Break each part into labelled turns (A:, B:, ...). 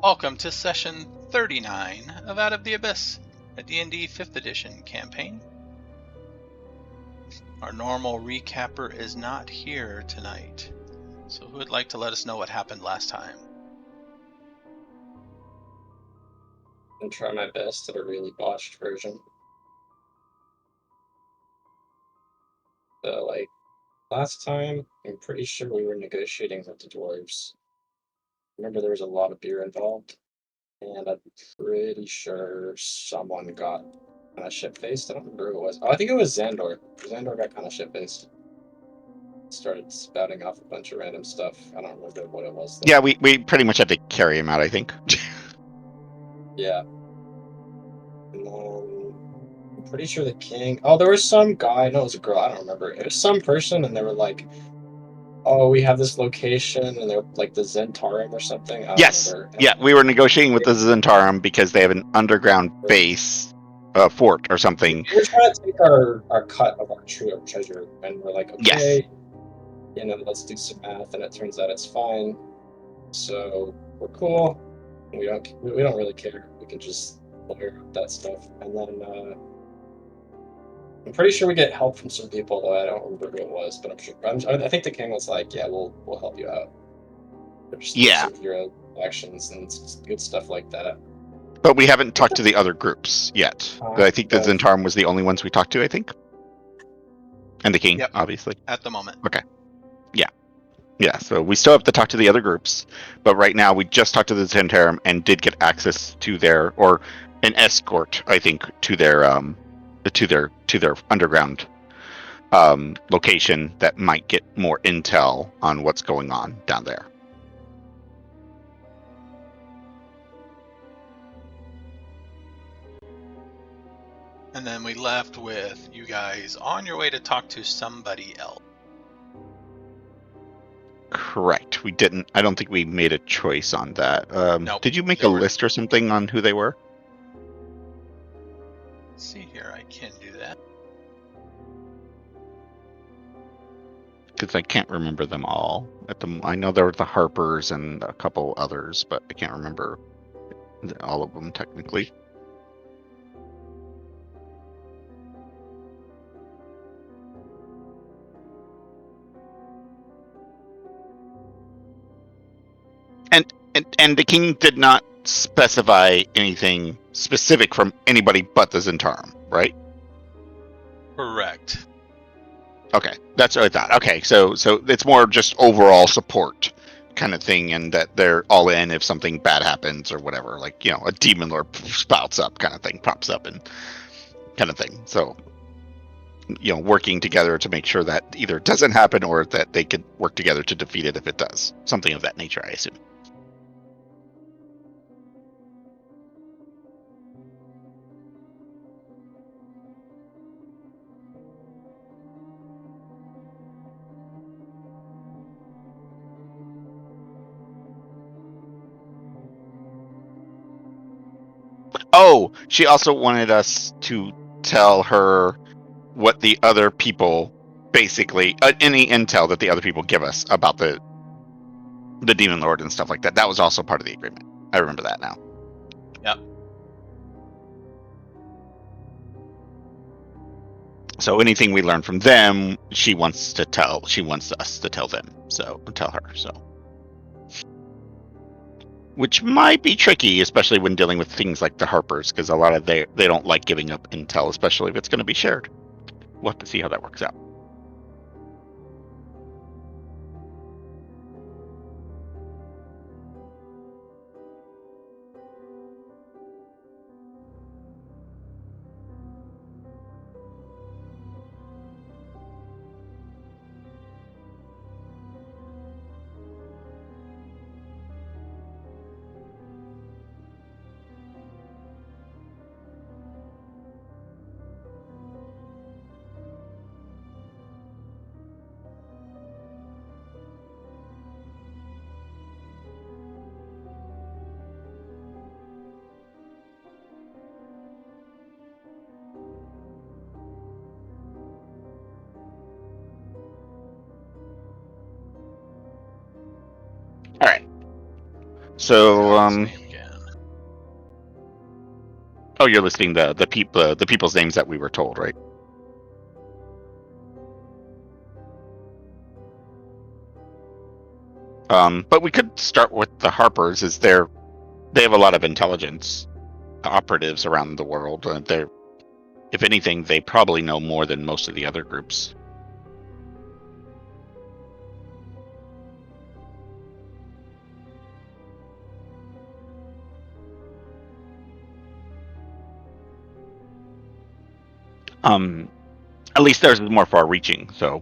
A: Welcome to session 39 of Out of the Abyss, a D&D 5th edition campaign. Our normal recapper is not here tonight, so who would like to let us know what happened last time?
B: And try my best at a really botched version. So, last time, I'm pretty sure we were negotiating with the dwarves. Remember, there was a lot of beer involved, and I'm pretty sure someone got kind of shit-faced. I don't remember who it was. Oh, I think it was Zahndohr. Zahndohr got kind of shit-faced. Started spouting off a bunch of random stuff. I don't remember what it was, though.
C: Yeah, we pretty much had to carry him out, I think.
B: Yeah. And then I'm pretty sure the king. Oh, there was some guy. No, it was a girl. I don't remember. It was some person, and they were like, "Oh, we have this location," and they're like the Zentarum or something. I don't
C: Yes.
B: remember.
C: Yeah, we were negotiating with the Zahndohr because they have an underground base, fort or something.
B: We're trying to take our cut of our treasure, and we're like,
C: Yes.
B: okay, let's do some math, and it turns out it's fine. So we're cool. We don't really care. We can just lawyer up that stuff, and then I'm pretty sure we get help from some people, though I don't remember who it was, but I'm sure. I think the king was like, "Yeah, we'll help you out." There's
C: Yeah.
B: some hero actions and good stuff like that.
C: But we haven't talked to the other groups yet. I think the Zahndohr was the only ones we talked to, I think. And the king,
A: Yep.
C: obviously.
A: At the moment.
C: Okay. Yeah, so we still have to talk to the other groups, but right now we just talked to the Zahndohr and did get access to their, or an escort, I think, to their underground location that might get more intel on what's going on down there.
A: And then we left with you guys on your way to talk to somebody else.
C: Correct. We didn't. I don't think we made a choice on that.
A: Nope,
C: did you make a list or something on who they were?
A: Let's see here. I can do that.
C: Because I can't remember them all. I know there were the Harpers and a couple others, but I can't remember all of them technically. And the king did not specify anything specific from anybody but the Zahndohr, right?
A: Correct.
C: Okay, that's what I thought. Okay, so it's more just overall support kind of thing, and that they're all in if something bad happens or whatever, like, a demon lord spouts up kind of thing, pops up and kind of thing. So, working together to make sure that either it doesn't happen or that they could work together to defeat it if it does. Something of that nature, I assume. Oh, she also wanted us to tell her what the other people, basically, any intel that the other people give us about the demon lord and stuff like that. That was also part of the agreement. I remember that now.
A: Yep.
C: So anything we learn from them, she wants us to tell them. So tell her. So, which might be tricky, especially when dealing with things like the Harpers, because a lot of they don't like giving up intel, especially if it's going to be shared. We'll have to see how that works out. All right. So, Oh, you're listing the people's names that we were told, right? But we could start with the Harpers. They have a lot of intelligence operatives around the world. They're, if anything, they probably know more than most of the other groups. At least theirs is more far-reaching, so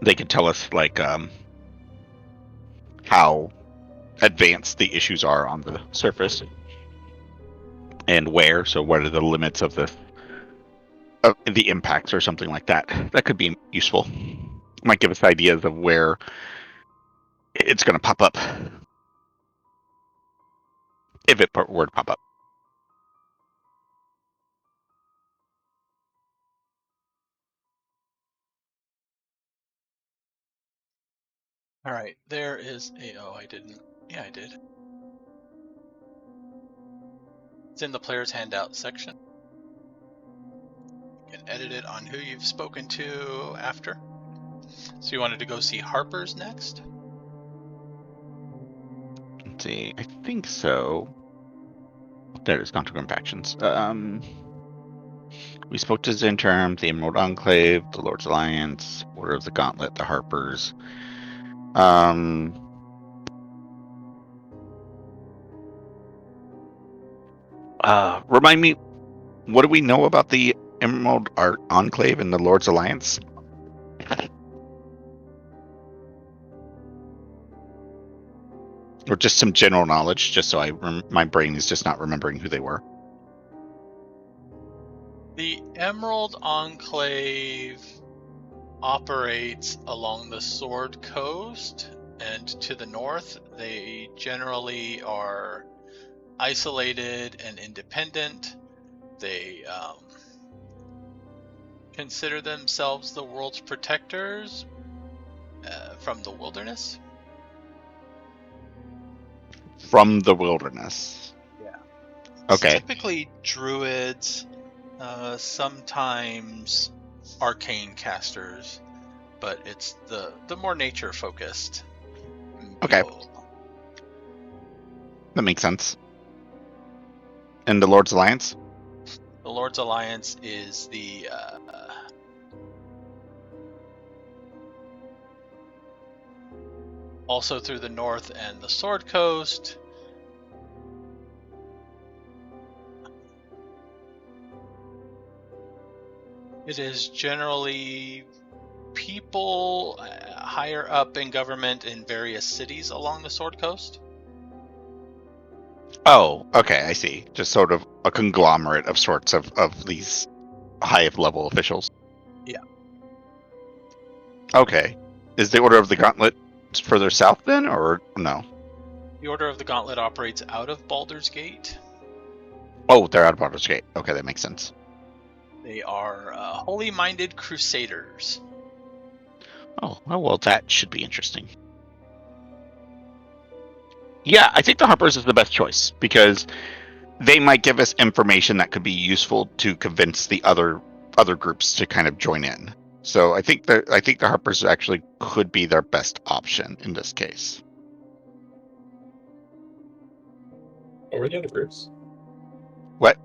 C: they could tell us like how advanced the issues are on the surface and where. So, what are the limits of the impacts or something like that? That could be useful. Might give us ideas of where it's going to pop up, if it were to pop up.
A: All right, there is a. Oh, I didn't. Yeah, I did. It's in the player's handout section. You can edit it on who you've spoken to after. So you wanted to go see Harper's next?
C: Let's see. I think so. There it is. Contract factions. We spoke to Zinterm, the Emerald Enclave, the Lord's Alliance, Order of the Gauntlet, the Harpers. Remind me, what do we know about the Emerald Enclave and the Lord's Alliance? Or just some general knowledge, just so my brain is just not remembering who they were.
A: The Emerald Enclave operates along the Sword Coast, and to the north, they generally are isolated and independent. They consider themselves the world's protectors from the wilderness.
C: From the wilderness.
A: Yeah.
C: Okay.
A: It's typically druids, sometimes arcane casters, but it's the more nature focused.
C: Okay. That makes sense. And the Lord's Alliance?
A: The Lord's Alliance is the also through the north and the Sword Coast. It is generally people higher up in government in various cities along the Sword Coast.
C: Oh, okay, I see. Just sort of a conglomerate of sorts of these high-level officials.
A: Yeah.
C: Okay. Is the Order of the Gauntlet further south then, or no?
A: The Order of the Gauntlet operates out of Baldur's Gate.
C: Oh, they're out of Baldur's Gate. Okay, that makes sense.
A: They are holy-minded crusaders.
C: Oh, well, that should be interesting. Yeah, I think the Harpers is the best choice, because they might give us information that could be useful to convince the other groups to kind of join in. So I think the Harpers actually could be their best option in this case.
B: What were the other groups?
C: What?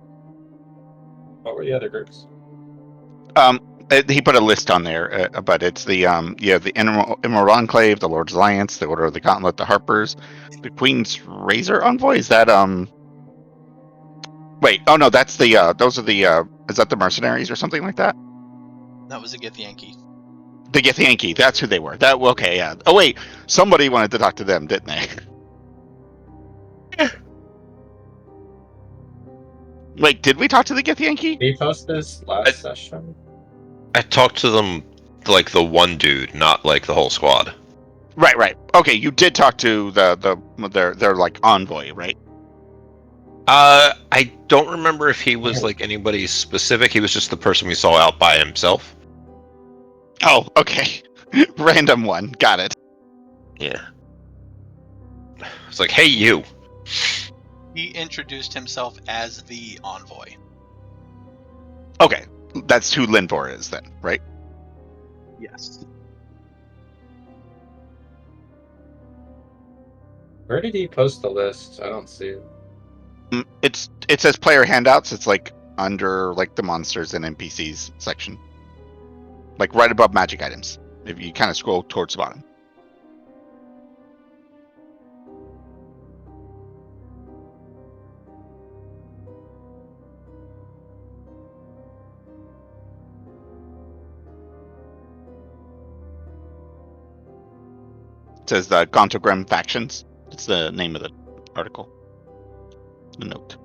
B: What were the other groups?
C: He put a list on there, but it's the Emerald Enclave, the Lord's Alliance, the Order of the Gauntlet, the Harpers, the Queen's Razor Envoy. Is that Wait, oh no, that's the those are the is that the mercenaries or something like that?
A: That was a Githyanki.
C: The Githyanki, that's who they were. Okay, yeah. Oh wait, somebody wanted to talk to them, didn't they? Wait, did we talk to the Githyanki?
B: Did you post this last session?
D: I talked to them like the one dude, not like the whole squad.
C: Right. Okay, you did talk to their like envoy, right?
D: I don't remember if he was like anybody specific. He was just the person we saw out by himself.
C: Oh, okay. Random one. Got it.
D: Yeah. It's like, hey, you.
A: He introduced himself as the envoy.
C: Okay, that's who Linvor is then, right?
A: Yes.
B: Where did he post the list? I don't see it.
C: It says player handouts. It's like under like the monsters and NPCs section, like right above magic items. If you kind of scroll towards the bottom. It says the Gontogram factions. It's the name of the article. The note.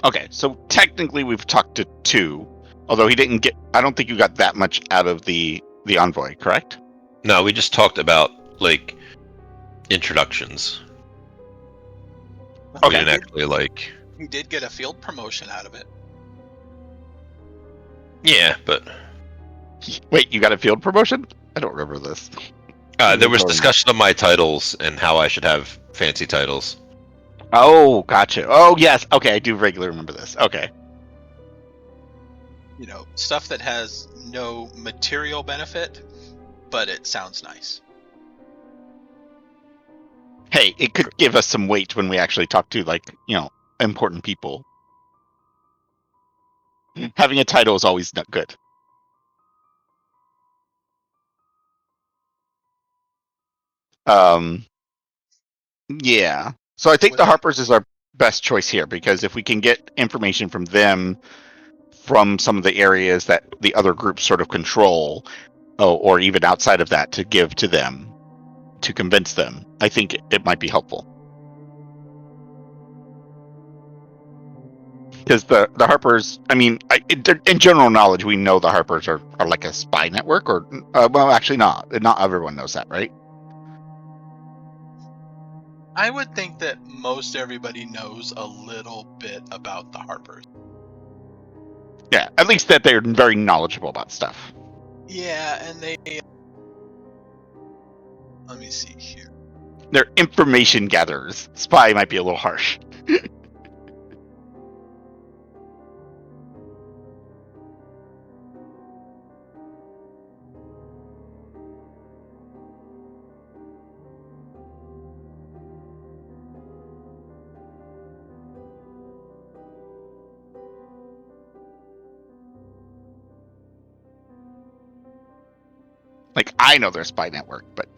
C: Okay, so technically we've talked to 2, although he didn't get. I don't think you got that much out of the envoy, correct?
D: No, we just talked about like introductions. We
C: Okay.
D: didn't actually like.
A: He did get a field promotion out of it.
D: Yeah, but
C: Wait, you got a field promotion? I don't remember this.
D: there was discussion of my titles and how I should have fancy titles.
C: Oh, gotcha. Oh, yes. Okay, I do regularly remember this. Okay.
A: You know, stuff that has no material benefit, but it sounds nice.
C: Hey, it could give us some weight when we actually talk to, like, important people. Having a title is always not good. Yeah. So I think the Harpers is our best choice here, because if we can get information from them from some of the areas that the other groups sort of control, or even outside of that, to give to them, to convince them, I think it might be helpful. Because the Harpers, I mean, in general knowledge, we know the Harpers are like a spy network, or well, actually not. Not everyone knows that, right?
A: I would think that most everybody knows a little bit about the Harpers.
C: Yeah, at least that they're very knowledgeable about stuff.
A: Yeah, and they... Let me see here.
C: They're information gatherers. Spy might be a little harsh. Like, I know they're a spy network, but,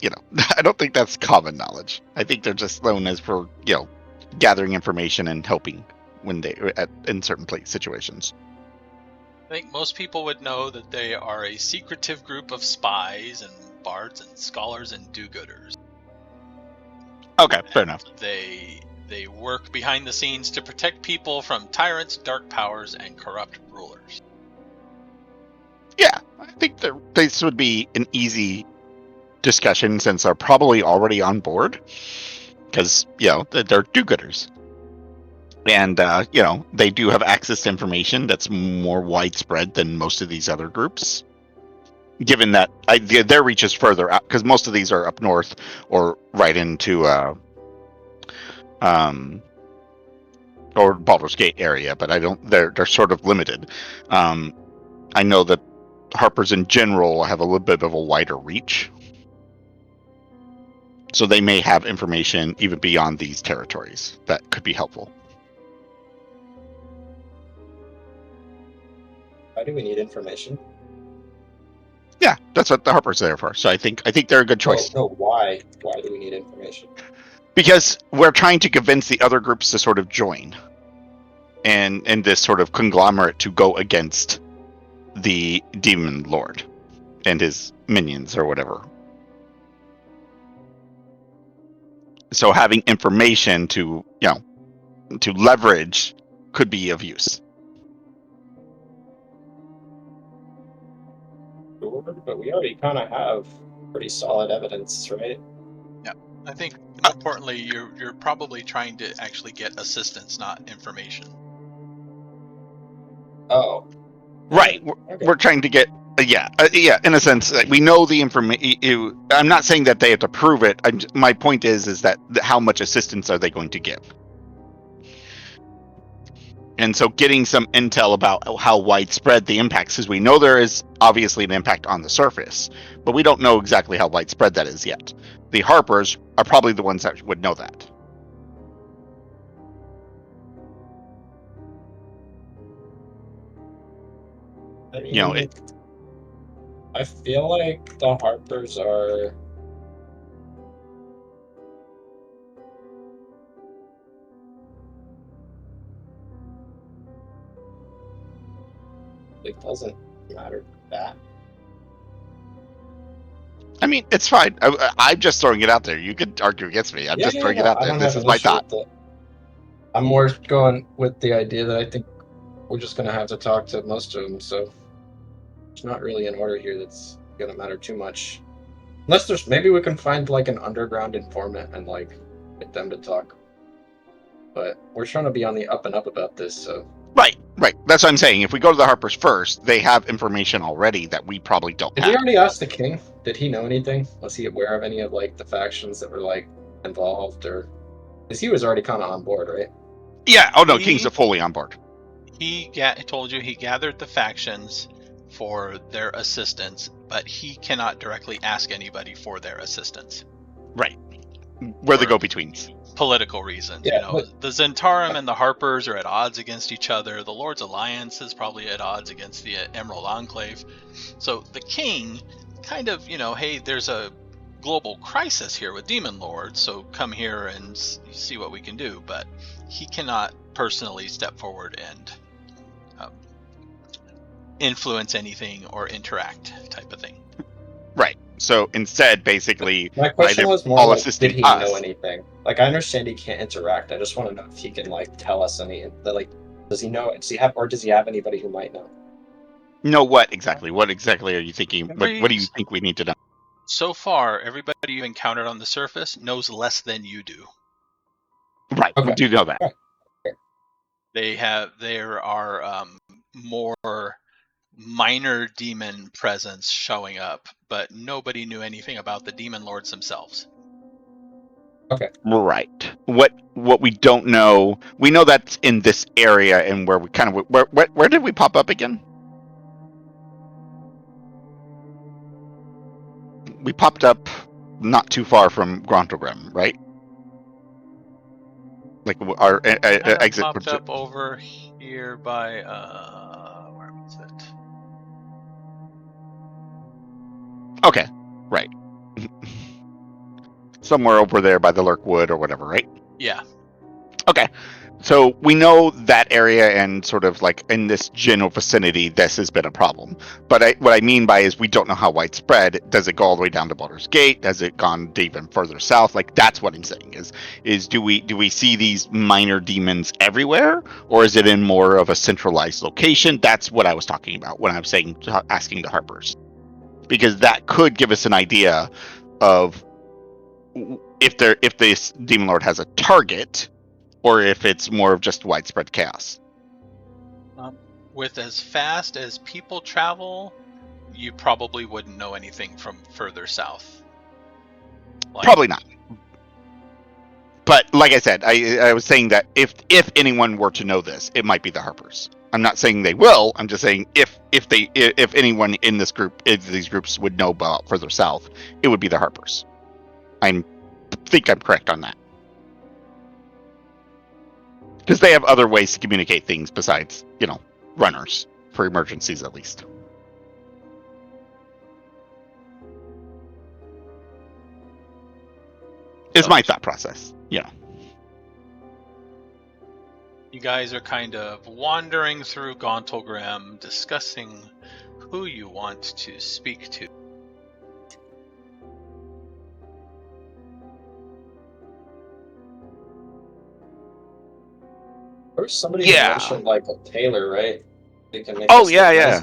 C: I don't think that's common knowledge. I think they're just known as for, gathering information and helping when in certain situations.
A: I think most people would know that they are a secretive group of spies and bards and scholars and do-gooders.
C: Okay, fair enough.
A: They work behind the scenes to protect people from tyrants, dark powers, and corrupt rulers.
C: Yeah, I think this would be an easy discussion since they're probably already on board. Because, they're do-gooders. And, they do have access to information that's more widespread than most of these other groups. Given that their reach is further out, because most of these are up north or right into or Baldur's Gate area, but they're sort of limited. I know that Harpers in general have a little bit of a wider reach. So they may have information even beyond these territories that could be helpful.
B: Why do we need information?
C: Yeah, that's what the Harpers are there for. So I think they're a good choice.
B: No, why? Why do we need information?
C: Because we're trying to convince the other groups to sort of join, and this sort of conglomerate to go against the Demon Lord and his minions or whatever. So having information to leverage could be of use.
B: Sure, but we already kind of have pretty solid evidence, right?
A: Yeah, I think importantly, you're probably trying to actually get assistance, not information.
B: Oh.
C: Right.
B: Okay.
C: We're trying to get Yeah, in a sense, we know the information. I'm not saying that they have to prove it. My point is that how much assistance are they going to give? And so getting some intel about how widespread the impacts, because we know there is obviously an impact on the surface, but we don't know exactly how widespread that is yet. The Harpers are probably the ones that would know that.
B: I mean, I feel like the Harpers are... It doesn't matter that.
C: I mean, it's fine. I'm just throwing it out there. You could argue against me. I'm just throwing it out there. This is my thought.
B: I'm more going with the idea that I think we're just going to have to talk to most of them, so there's not really an order here that's going to matter too much. Unless there's, maybe we can find like an underground informant and like get them to talk. But we're trying to be on the up and up about this, so.
C: Right. That's what I'm saying. If we go to the Harpers first, they have information already that we probably don't have.
B: Did we already ask the king? Did he know anything? Was he aware of any of like the factions that were like involved, or because he was already kind of on board, right?
C: Yeah. Oh no, King's fully on board.
A: He told you he gathered the factions for their assistance, but he cannot directly ask anybody for their assistance.
C: Right. We're the go-betweens.
A: Political reasons.
B: Yeah,
A: you know, the Zentarum and the Harpers are at odds against each other. The Lord's Alliance is probably at odds against the Emerald Enclave. So the king kind of, hey, there's a global crisis here with Demon Lords, so come here and see what we can do. But he cannot personally step forward and influence anything or interact type of thing.
B: Right.
C: So instead, basically,
B: my question was more like, did he know anything? Like, I understand he can't interact. I just want to know if he can like tell us any. Like, does he know? Does he have anybody who might know?
C: No, what exactly? What exactly are you thinking? What do you think we need to know?
A: So far, everybody you've encountered on the surface knows less than you do.
C: Right. Okay. We do know that.
B: Right.
A: There are more minor demon presence showing up, but nobody knew anything about the demon lords themselves.
C: Okay. Right. What we don't know, we know that's in this area, and where we kind of where did we pop up again? We popped up not too far from Grontogrim, right? Like our exit
A: popped up over here by where was it?
C: Okay, right. Somewhere over there by the Lurkwood or whatever, right?
A: Yeah.
C: Okay. So we know that area, and sort of like in this general vicinity, this has been a problem. But what I mean by is we don't know how widespread. Does it go all the way down to Baldur's Gate? Has it gone even further south? Like, that's what I'm saying is do we see these minor demons everywhere, or is it in more of a centralized location? That's what I was talking about when I was saying asking the Harpers, because that could give us an idea of if this demon lord has a target, or if it's more of just widespread chaos.
A: With as fast as people travel, you probably wouldn't know anything from further south.
C: Probably not. But like I said, I was saying that if anyone were to know this, it might be the Harpers. I'm not saying they will. I'm just saying if anyone in this group, if these groups would know about further south, it would be the Harpers. I think I'm correct on that. Because they have other ways to communicate things besides, runners, for emergencies at least. Is my thought process,
A: You guys are kind of wandering through Gauntlegrim, discussing who you want to speak to.
B: There was somebody who mentioned like a tailor, right? They can make
C: yeah.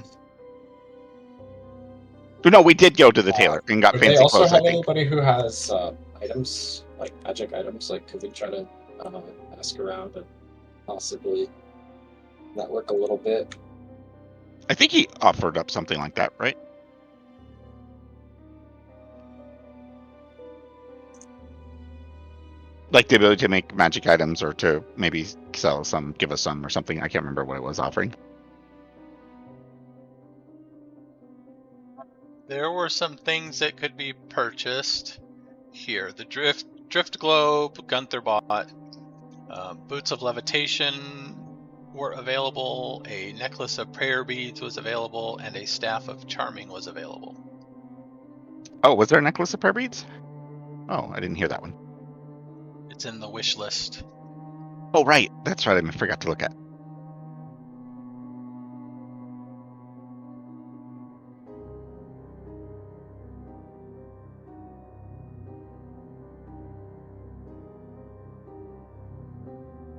C: No, we did go to the tailor and got fancy clothes.
B: They also have anybody who has items, like magic items. Like, could we try to ask around and possibly network a little bit?
C: I think he offered up something like that, right? Like the ability to make magic items or to maybe sell some, give us some or something. I can't remember what it was offering.
A: There were some things that could be purchased here. The drift globe, Gunther bought. Boots of levitation were available. A necklace of prayer beads was available, and a staff of charming was available.
C: Oh, was there a necklace of prayer beads? Oh, I didn't hear that one.
A: It's in the wish list.
C: Oh, right. That's right. I forgot to look at.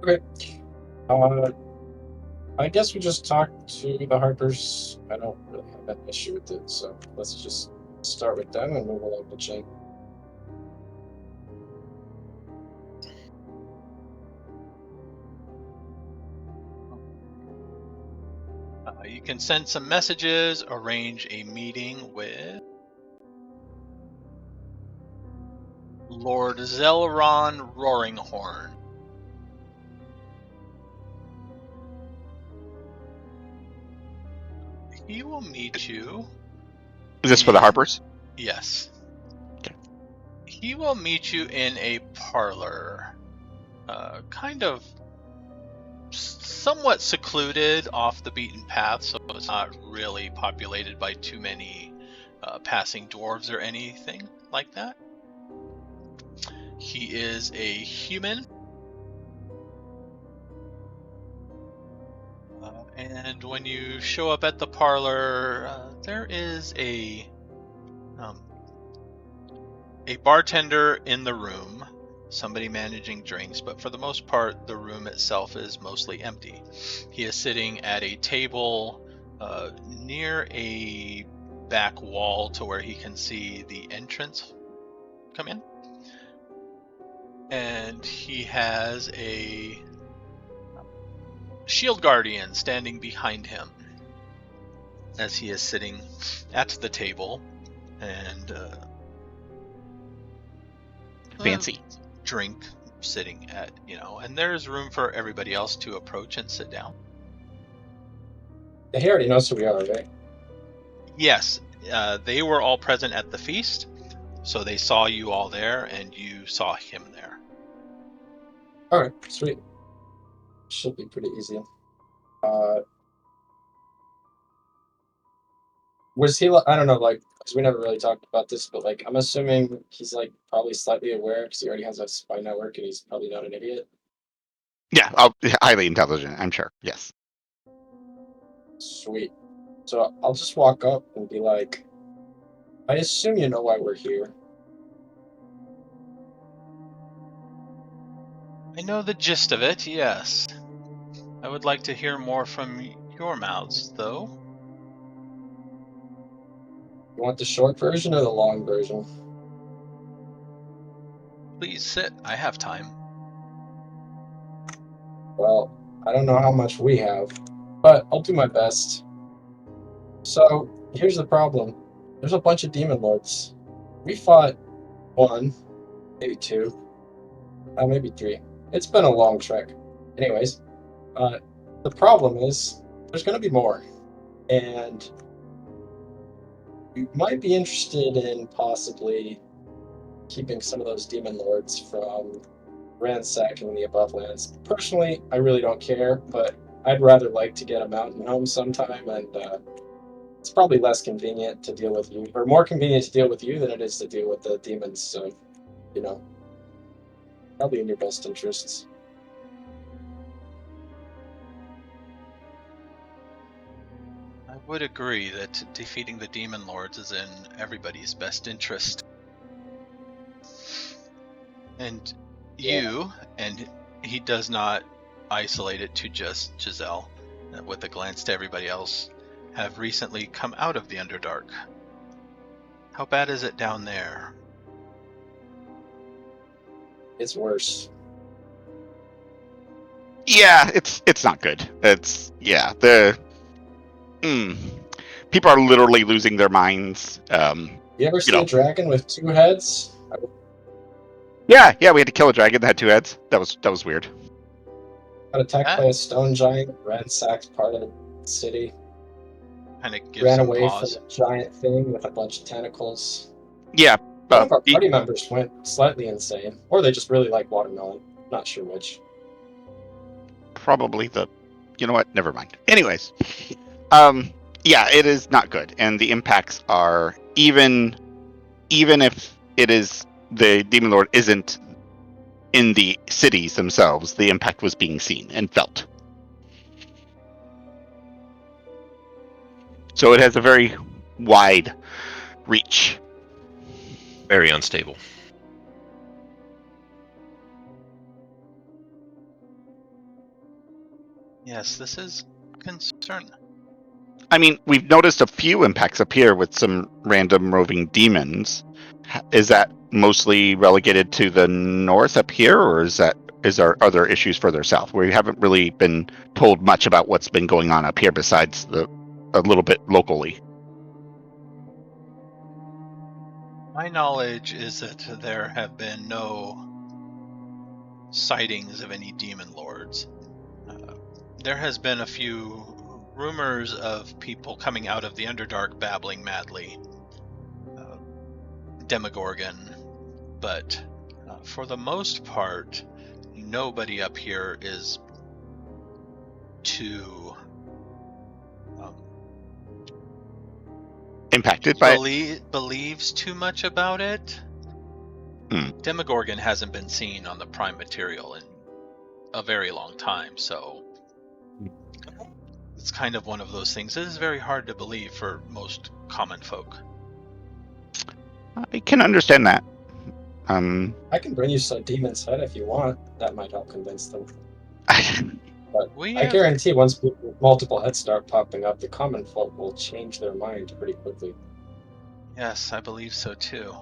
B: Okay. I guess we just talk to the Harpers. I don't really have an issue with it, so let's just start with them and move along the chain.
A: You can send some messages, arrange a meeting with Lord Zelleron Roaringhorn. He will meet you.
C: Is this for the Harpers?
A: Yes.
C: Okay.
A: He will meet you in a parlor, kind of somewhat secluded off the beaten path, so it's not really populated by too many passing dwarves or anything like that. He is a human. And when you show up at the parlor, there is a bartender in the room, somebody managing drinks, but for the most part, the room itself is mostly empty. He is sitting at a table near a back wall to where he can see the entrance come in. And he has a shield guardian standing behind him as he is sitting at the table and
C: Fancy.
A: Drink sitting at, and there's room for everybody else to approach and sit down.
B: He already knows who we are, right?
A: Yes, they were all present at the feast, so they saw you all there and you saw him there.
B: Alright, sweet. Should be pretty easy. Was he, I don't know, because we never really talked about this, but, I'm assuming he's, probably slightly aware, because he already has a spy network, and he's probably not an idiot.
C: Yeah, highly intelligent, I'm sure. Yes.
B: Sweet. So I'll just walk up and be like, I assume you know why we're here.
A: I know the gist of it, yes. I would like to hear more from your mouths, though.
B: You want the short version or the long version?
A: Please sit, I have time.
B: Well, I don't know how much we have, but I'll do my best. So, here's the problem. There's a bunch of demon lords. We fought one, maybe two, maybe three. It's been a long trek. Anyways, the problem is there's going to be more. And you might be interested in possibly keeping some of those demon lords from ransacking the above lands. Personally, I really don't care, but I'd rather like to get a mountain home sometime, and it's probably less convenient to deal with you, or more convenient to deal with you than it is to deal with the demons, so, probably in your best interests.
A: I would agree that defeating the demon lords is in everybody's best interest. And you, and he does not isolate it to just Jezelle, with a glance to everybody else, have recently come out of the Underdark. How bad is it down there?
B: It's worse.
C: Yeah, it's not good. People are literally losing their minds.
B: You ever see a dragon with two heads?
C: Yeah, we had to kill a dragon that had 2 heads. That was weird.
B: Got attacked by a stone giant, ransacked part of the city,
A: Kind of gives
B: ran
A: some
B: away from
A: pause.
B: the giant thing with a bunch of tentacles.
C: Yeah.
B: One of our party members went slightly insane, or they just really like watermelon. Not sure which.
C: Probably the. You know what? Never mind. Anyways, yeah, it is not good, and the impacts are even if it is the Demon Lord isn't in the cities themselves, the impact was being seen and felt. So it has a very wide reach.
D: Very unstable.
A: Yes, this is concerning.
C: I mean, we've noticed a few impacts appear with some random roving demons. Is that mostly relegated to the north up here, or is there other issues further south? We haven't really been told much about what's been going on up here besides a little bit locally.
A: My knowledge is that there have been no sightings of any demon lords. There has been a few rumors of people coming out of the Underdark babbling madly. Demogorgon, but for the most part, nobody up here is too
C: Impacted by it?
A: believes too much about it. Demogorgon hasn't been seen on the prime material in a very long time, so it's kind of one of those things. It is very hard to believe for most common folk.
C: I can understand that.
B: I can bring you some demon's head if you want. That might help convince them. But I guarantee once people with multiple heads start popping up, the common folk will change their mind pretty quickly.
A: Yes, I believe so too.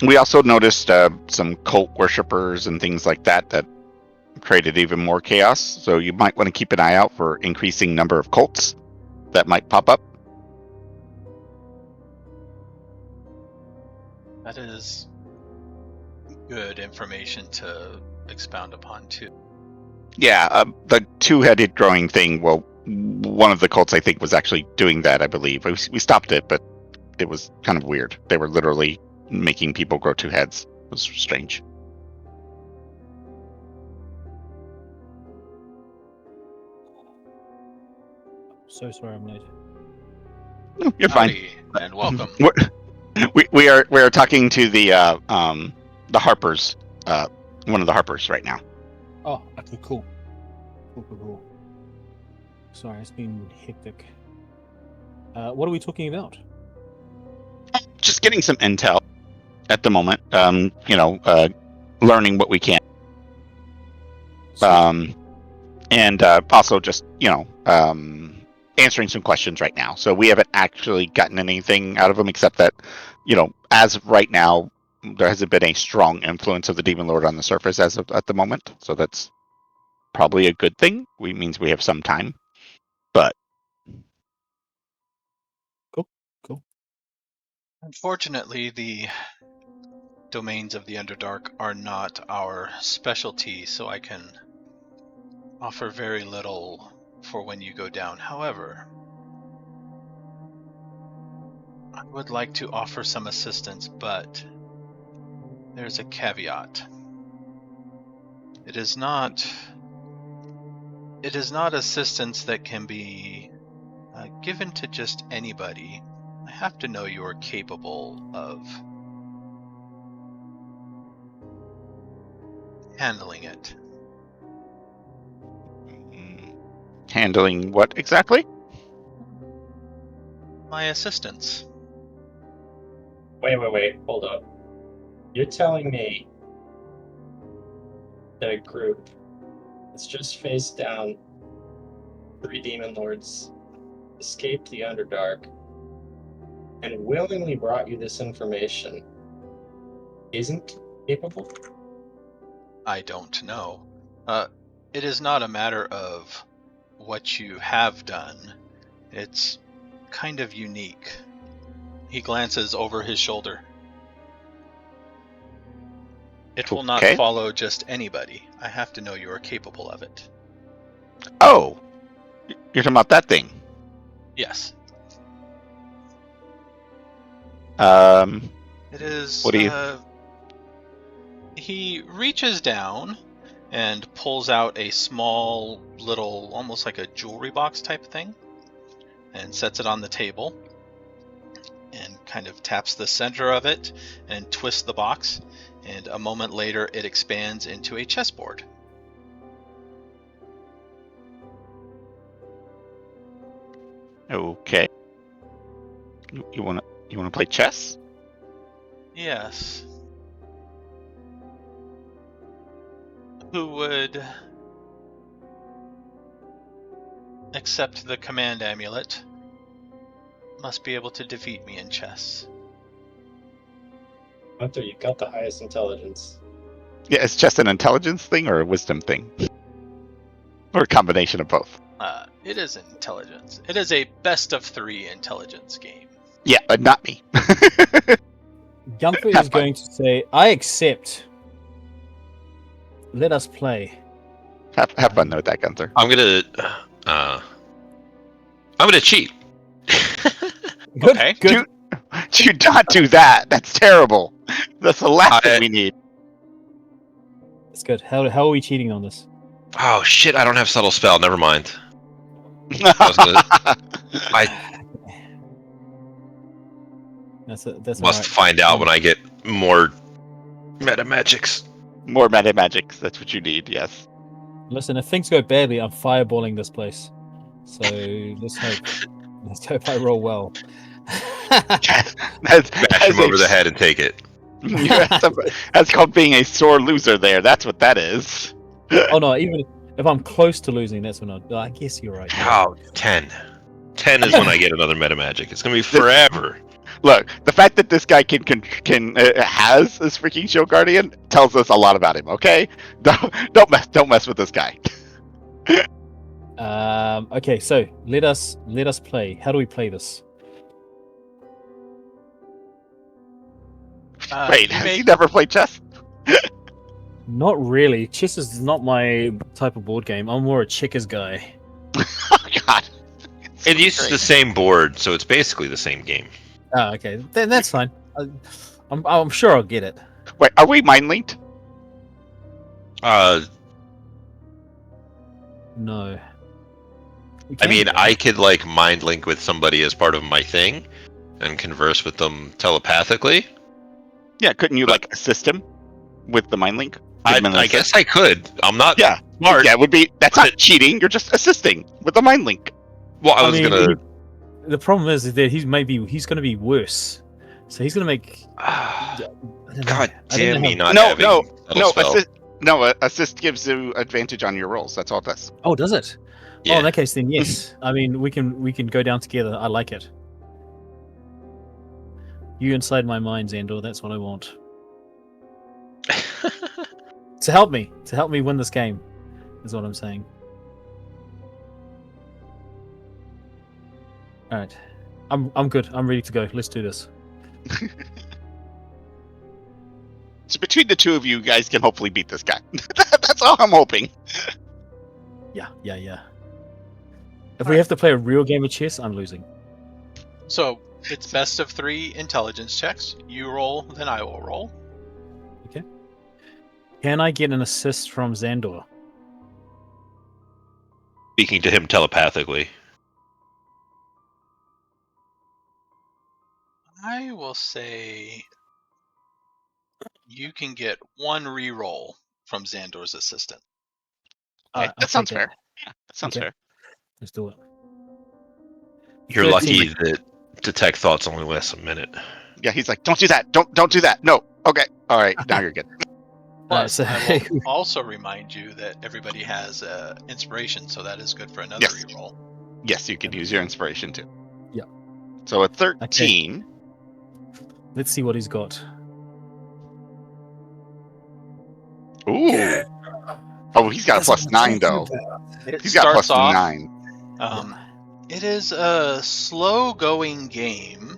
C: We also noticed some cult worshippers and things like that created even more chaos. So you might want to keep an eye out for increasing number of cults that might pop up.
A: That is good information to expound upon too.
C: Yeah, the 2-headed growing thing. Well, one of the cults I think was actually doing that. I believe we stopped it, but it was kind of weird. They were literally making people grow 2 heads. It was strange.
E: So sorry I'm late.
C: You're fine.
A: Howdy, and welcome.
C: We are talking to the Harpers, one of the Harpers right now.
E: Oh, okay, cool. Cool. Sorry, it's been hectic. What are we talking about?
C: Just getting some intel at the moment. Learning what we can. And also just answering some questions right now. So we haven't actually gotten anything out of them except that, as of right now, there hasn't been a strong influence of the Demon Lord on the surface as of at the moment. So that's probably a good thing. It means we have some time. But
E: Cool.
A: Unfortunately, the domains of the Underdark are not our specialty, so I can offer very little for when you go down. However, I would like to offer some assistance, but there's a caveat. It is not assistance that can be given to just anybody. I have to know you are capable of handling it.
C: Handling what exactly?
A: My assistance.
B: Wait, hold up. You're telling me that a group that's just faced down 3 demon lords, escaped the Underdark, and willingly brought you this information isn't capable?
A: I don't know. It is not a matter of what you have done. It's kind of unique. He glances over his shoulder. It will not
C: Okay.
A: follow just anybody. I have to know you are capable of it.
C: Oh, you're talking about that thing.
A: Yes. It is.
C: What do you?
A: He reaches down and pulls out a small little, almost like a jewelry box type thing, and sets it on the table, and kind of taps the center of it and twists the box, and a moment later it expands into a chessboard.
C: Okay. You wanna play chess?
A: Yes. Who would accept the command amulet must be able to defeat me in chess.
B: Gunther, you've got the highest intelligence.
C: Yeah, is chess an intelligence thing or a wisdom thing, or a combination of both?
A: It is intelligence. It is a best of 3 intelligence game.
C: Yeah, but not me.
E: Gunther
C: Have
E: is
C: fun.
E: going to say, "I accept. Let us play."
C: Have fun with that, Gunther.
D: I'm gonna cheat.
E: Good,
A: Okay.
E: good.
C: Do not do that. That's terrible. That's the last thing we need.
E: That's good. How are we cheating on this?
D: Oh shit! I don't have subtle spell. Never mind. I
E: That's
D: must
E: alright.
D: find out when I get more meta magics.
C: More meta magics. That's what you need. Yes.
E: Listen, if things go badly, I'm fireballing this place. So let's hope. Let's hope I roll well.
C: That's
D: Bash him over the head and take it.
C: That's called being a sore loser. There. That's what that is.
E: Oh no! Even if I'm close to losing, that's when I guess you're right. Yeah.
D: Oh, 10. 10 is when I get another meta magic. It's gonna be forever.
C: Look, the fact that this guy can has this freaking Shield Guardian tells us a lot about him. Okay, don't mess with this guy.
E: Okay, so let us play. How do we play this?
C: Wait,
A: you
C: has
A: may-
C: he never played chess?
E: Not really. Chess is not my type of board game. I'm more a checkers guy.
C: Oh God,
D: It uses the same board, so it's basically the same game.
E: Ah, okay. Then that's fine. I'm sure I'll get it.
C: Wait, are we mind linked?
E: No. We
D: I
E: can
D: mean,
E: do
D: I could like mind link with somebody as part of my thing and converse with them telepathically.
C: Yeah, couldn't you like assist him with the mind link? Give him an
D: I
C: assist?
D: guess I could. I'm not
C: Yeah.
D: smart.
C: Yeah, it would be. That's not cheating. You're just assisting with the mind link.
D: Well, I
E: I
D: was
E: mean,
D: gonna.
E: The problem is that he's going to be worse. So he's going to make. I don't know.
D: God
E: I don't
D: damn
E: know
D: me,
E: how-
D: not
C: No,
D: having subtle spell.
C: Assist gives you advantage on your rolls. That's all it does.
E: Oh, does it? Oh,
D: Yeah.
E: in that case, then yes. I mean, we can go down together. I like it. You inside my mind, Zahndohr. That's what I want. To help me win this game, is what I'm saying. All right, I'm good. I'm ready to go. Let's do this.
C: So between the two of you guys can hopefully beat this guy. That's all I'm hoping.
E: Yeah. If we have to play a real game of chess, I'm losing.
A: So it's best of 3 intelligence checks. You roll, then I will roll.
E: Can I get an assist from Zahndohr?
D: Speaking to him telepathically.
A: I will say you can get 1 reroll from Zahndohr's assistant.
E: I'll
C: That sounds
E: take
C: fair. Yeah, that sounds
E: Okay.
C: fair.
E: Let's do it.
D: You're
E: 13.
D: lucky that detect thoughts only lasts a minute.
C: Yeah, he's like, don't do that. Don't do that. No. Okay. All right. Now you're good.
A: Plus,
E: so-
A: I will also remind you that everybody has inspiration, so that is good for another
C: Yes.
A: reroll.
C: Yes, you could use your inspiration too.
E: Yeah.
C: So a 13.
E: Let's see what he's got.
C: Ooh. Oh, he's got a plus 9 though.
A: It
C: He's got plus
A: starts off,
C: 9.
A: It is a slow-going game.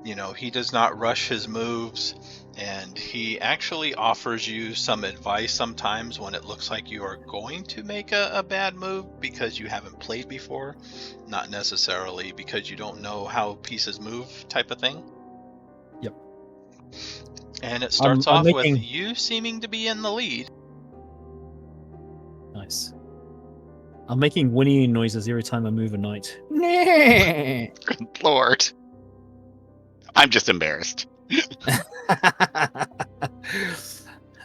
A: You know, he does not rush his moves. And he actually offers you some advice sometimes when it looks like you are going to make a bad move because you haven't played before, not necessarily because you don't know how pieces move type of thing.
E: Yep.
A: And it starts
E: I'm
A: off with
E: making-
A: you seeming to be in the lead.
E: Nice. I'm making whinnying noises every time I move a knight. Nah.
C: Good lord. I'm just embarrassed.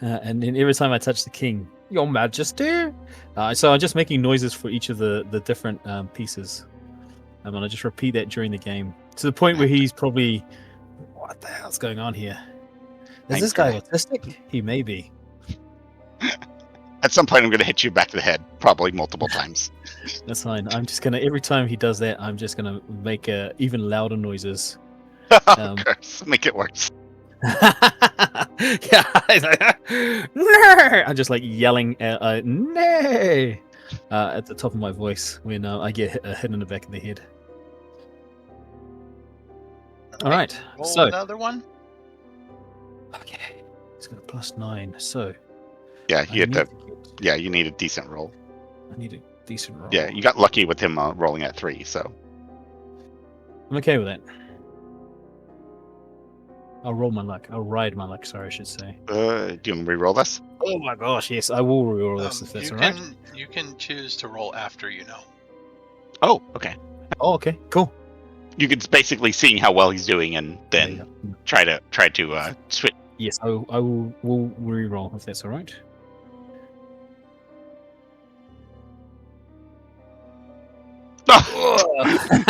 E: And then every time I touch the king, Your Majesty. So I'm just making noises for each of the different pieces. And I just repeat that during the game to the point where he's probably, what the hell's going on here? Is this guy autistic? He may be.
C: At some point, I'm going to hit you back to the head, probably multiple times.
E: That's fine. I'm just gonna every time he does that, I'm just gonna make even louder noises.
C: Of course, make it worse.
E: Yeah, no! I'm just like yelling nay at the top of my voice when I get hit in the back of the head. All right,
A: Roll
E: so
A: another one.
E: okay, it's got a +9. So
C: Yeah,
E: I
C: you
E: need
C: had to,
E: to get-
C: yeah, you need a decent roll.
E: I need a decent roll.
C: Yeah, you got lucky with him rolling at 3, so.
E: I'm okay with that. I'll roll my luck. I'll ride my luck. Sorry, I should say.
C: Do you want to re-roll this?
E: Oh my gosh, yes, I will reroll this if that's
A: you
E: all right.
A: you can choose to roll after you know.
C: Oh, okay.
E: Oh, okay, cool.
C: You can basically seeing how well he's doing, and then
E: Yeah.
C: try to switch.
E: Yes, I will reroll if that's all right.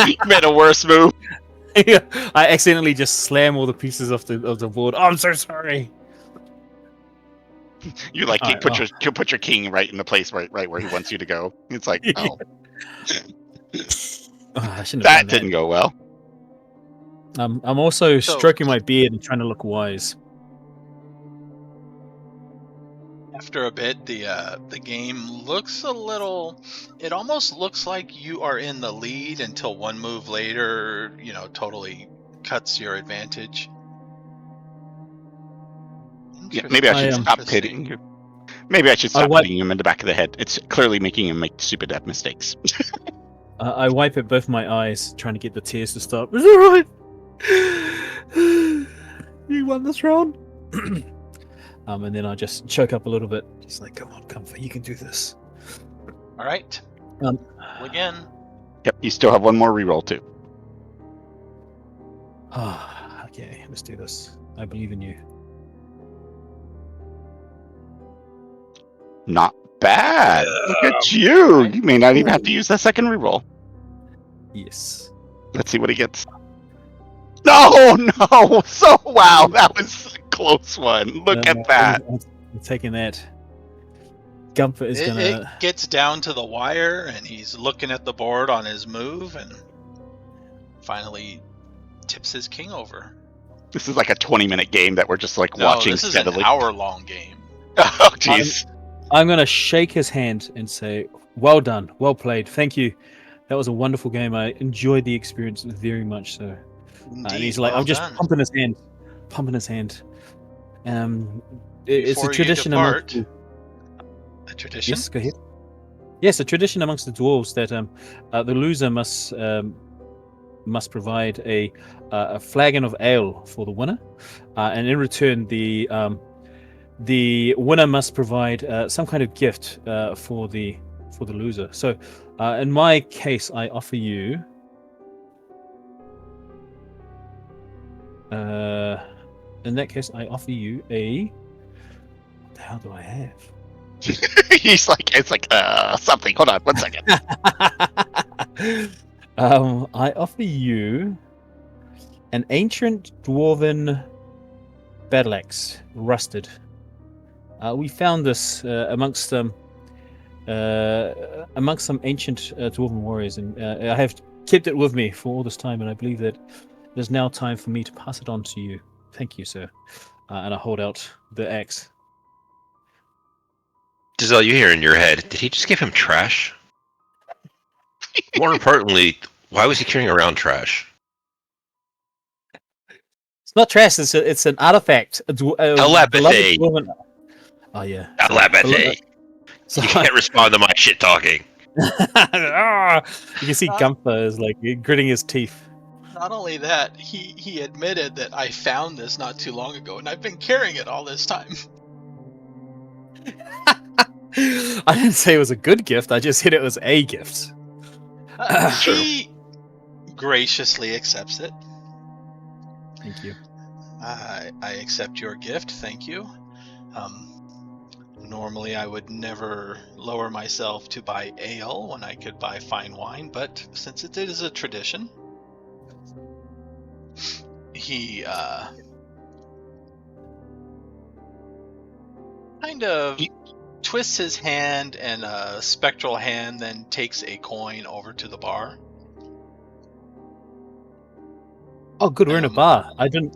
C: You made a worse move.
E: I accidentally just slam all the pieces off the board. Oh, I'm so sorry.
C: You like
E: Alright,
C: put your king right in the place right where he wants you to go. It's like, oh,
E: I shouldn't
C: that
E: have done
C: didn't go well.
E: that. I'm also
A: So-
E: stroking my beard and trying to look wise.
A: After a bit, the game looks a little. It almost looks like you are in the lead until one move later, totally cuts your advantage.
C: Yeah, maybe I should stop
A: Interesting.
C: hitting you. Maybe I should stop
E: what-
C: hitting him in the back of the head. It's clearly making him make stupid mistakes.
E: I wipe at both my eyes, trying to get the tears to stop. Is it right? You won this round. And then I just choke up a little bit. Just like, come on, Comfort, you can do this.
A: All right.
E: Um,
A: Roll again.
C: Yep, you still have one more reroll too.
E: Okay, let's do this. I believe in you.
C: Not bad. Look at you. You may not even have to use that second reroll.
E: Yes.
C: Let's see what he gets. No. So wow, that was a close one. Look at that.
E: I'm taking that. Gunther is
A: It
E: gonna.
A: gets down to the wire, and he's looking at the board on his move, and finally tips his king over.
C: This is like a 20-minute game that we're just like watching
A: this is
C: steadily.
A: an hour-long game.
C: Oh jeez.
E: I'm gonna shake his hand and say, "Well done, well played, thank you. That was a wonderful game. I enjoyed the experience very much." So, and he's like,
A: well
E: "I'm just
A: done.
E: pumping his hand." It's a
A: Before you
E: tradition
A: depart,
E: amongst.
A: A tradition?
E: Yes, go ahead. Yes, a tradition amongst the dwarves that the loser must provide a flagon of ale for the winner, and in return the winner must provide some kind of gift for the loser. So, in my case, I offer you. In that case, I offer you a. What the hell do I have?
C: He's like, it's like something. Hold on, 1 second.
E: I offer you an ancient dwarven battle axe, rusted. We found this amongst some ancient dwarven warriors, and I have kept it with me for all this time, and I believe that it is now time for me to pass it on to you. Thank you, sir. And I hold out the axe.
D: Jezelle, you hear in your head, did he just give him trash? More importantly, why was he carrying around trash?
E: It's not trash. It's an artifact.
D: Telepathy.
E: Beloved dwarven- Oh yeah.
D: Telepathy.
E: So,
D: You can't respond to my shit talking.
E: Ah! You can see Gunther is like gritting his teeth.
A: Not only that, he admitted that I found this not too long ago, and I've been carrying it all this time.
E: I didn't say it was a good gift. I just said it was a gift.
A: He graciously accepts it.
E: Thank you.
A: I accept your gift, thank you. Normally I would never lower myself to buy ale when I could buy fine wine, but since it is a tradition, he kind of twists his hand, and a spectral hand then takes a coin over to the bar.
E: Oh, good. We're in a bar. I didn't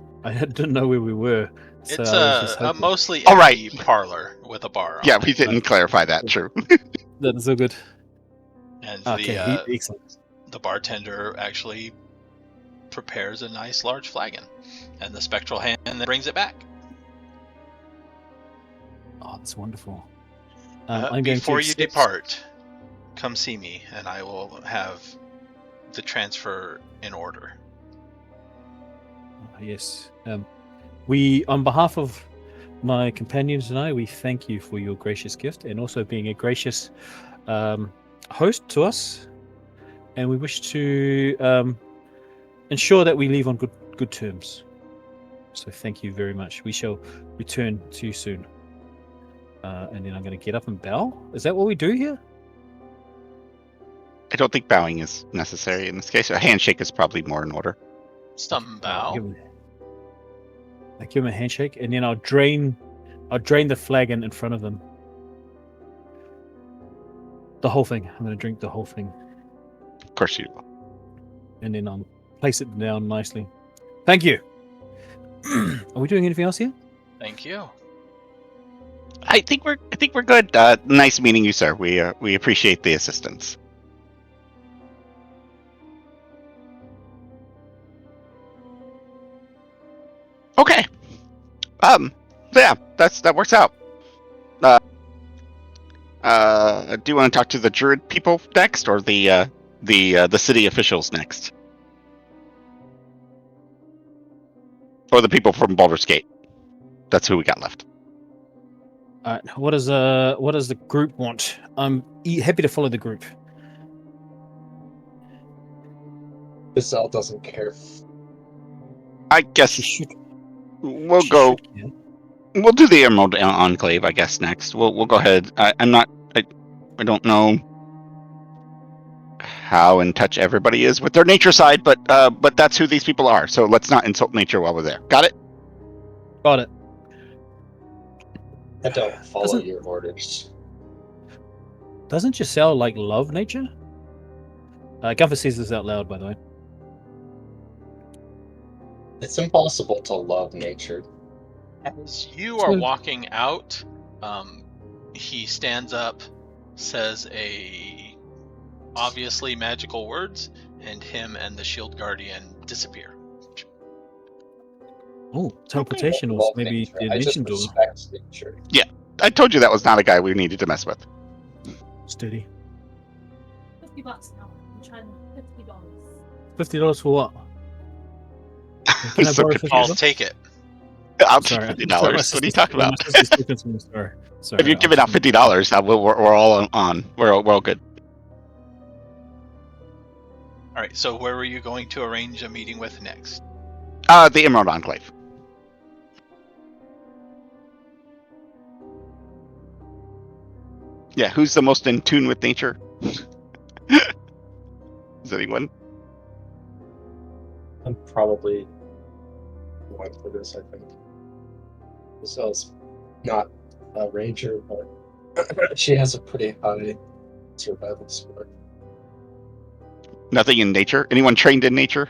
E: know where we were. So
A: It's
E: I was just
A: a
E: hoping.
A: mostly
C: All right.
A: empty parlor with a bar on
C: Yeah,
A: it.
C: we didn't clarify that. True.
E: That is so good.
A: And
E: Okay, excellent.
A: the bartender actually prepares a nice large flagon, and the spectral hand then brings it back.
E: Oh, that's wonderful. I'm going
A: Before
E: to
A: you
E: accept-
A: depart, come see me, and I will have the transfer in order.
E: Yes. We, on behalf of my companions and I, we thank you for your gracious gift and also being a gracious host to us. And we wish to ensure that we leave on good terms. So thank you very much. We shall return to you soon. And then I'm going to get up and bow. Is that what we do here?
C: I don't think bowing is necessary in this case. A handshake is probably more in order.
A: Stump
E: I
A: bow.
E: give him a handshake, and then I'll drain the flagon in front of them. The whole thing. I'm going to drink the whole thing,
C: Of course you will.
E: and then I'll place it down nicely. Thank you. Are we doing anything else here?
A: Thank you.
C: I think we're good. Nice meeting you, sir. We appreciate the assistance. Okay. Yeah, that works out. Do you want to talk to the druid people next, or the city officials next, or the people from Baldur's Gate? That's who we got left.
E: All right. What does the group want? I'm happy to follow the group.
B: Jezelle doesn't care.
C: I guess
E: She should.
C: we'll
E: she
C: go.
E: should care.
C: We'll do the Emerald Enclave, I guess, next. We'll go ahead. I don't know how in touch everybody is with their nature side, but that's who these people are. So let's not insult nature while we're there. Got it?
E: Got it.
B: I don't follow
E: Doesn't-
B: your orders.
E: Doesn't Jezelle love nature? Gunther says this out loud, by the way.
B: It's impossible to love nature.
A: As you are walking out, he stands up, says a obviously magical words, and him and the shield guardian disappear.
E: Oh, teleportation
B: I
E: or
B: love
E: maybe
B: nature.
E: the
B: I just
E: dimension door.
B: respect nature.
C: I told you that was not a guy we needed to mess with.
E: Steady.
F: $50 now. I'm trying $50.
E: $50 for what? Can I
C: So
E: borrow
C: confused.
A: I'll
E: $50?
A: take it.
C: I'll take
E: Sorry,
C: $50.
E: my
C: What are you
E: sister's-
C: talking
E: my
C: about?
E: sister's talking to me, sorry. Sorry,
C: If you're giving out $50, we're all on. We're all good.
A: All right. So where were you going to arrange a meeting with next?
C: The Emerald Enclave. Yeah, who's the most in tune with nature? Is anyone?
B: I'm probably one for this, I think. Jezelle's not a ranger, but she has a pretty high survival score.
C: Nothing in nature? Anyone trained in nature?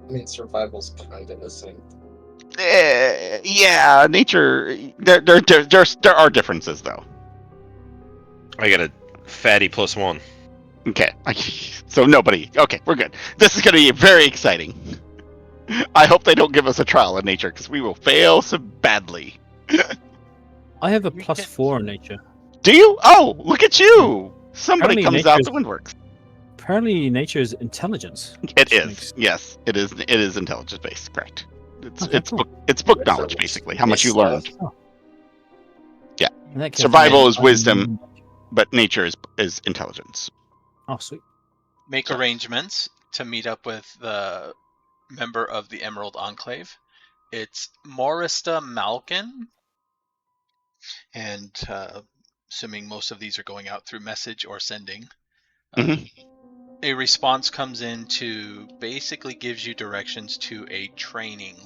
B: I mean, survival's kind of the same.
C: Yeah, nature. There are differences though.
D: I got a fatty +1.
C: Okay, so nobody. Okay, we're good. This is going to be very exciting. I hope they don't give us a trial in nature because we will fail so badly.
E: I have a
A: You
E: plus
A: can-
E: 4 in nature.
C: Do you? Oh, look at you! Somebody
E: Apparently
C: comes out
E: nature's-
C: the woodworks.
E: Apparently, nature is intelligence.
C: It
E: which
C: is.
E: makes-
C: Yes, it is. It is intelligence based. Correct. It's
E: Okay,
C: it's
E: cool.
C: book it's book
B: There's
C: knowledge
B: a-
C: basically. How much you
B: stuff.
C: learned.
E: In that case,
C: Survival
E: I-
C: is
E: I-
C: wisdom. But nature is intelligence.
E: Oh, sweet.
A: Make arrangements to meet up with the member of the Emerald Enclave. It's Morista Malkin, and assuming most of these are going out through message or sending,
C: Mhm.
A: a response comes in to basically gives you directions to a training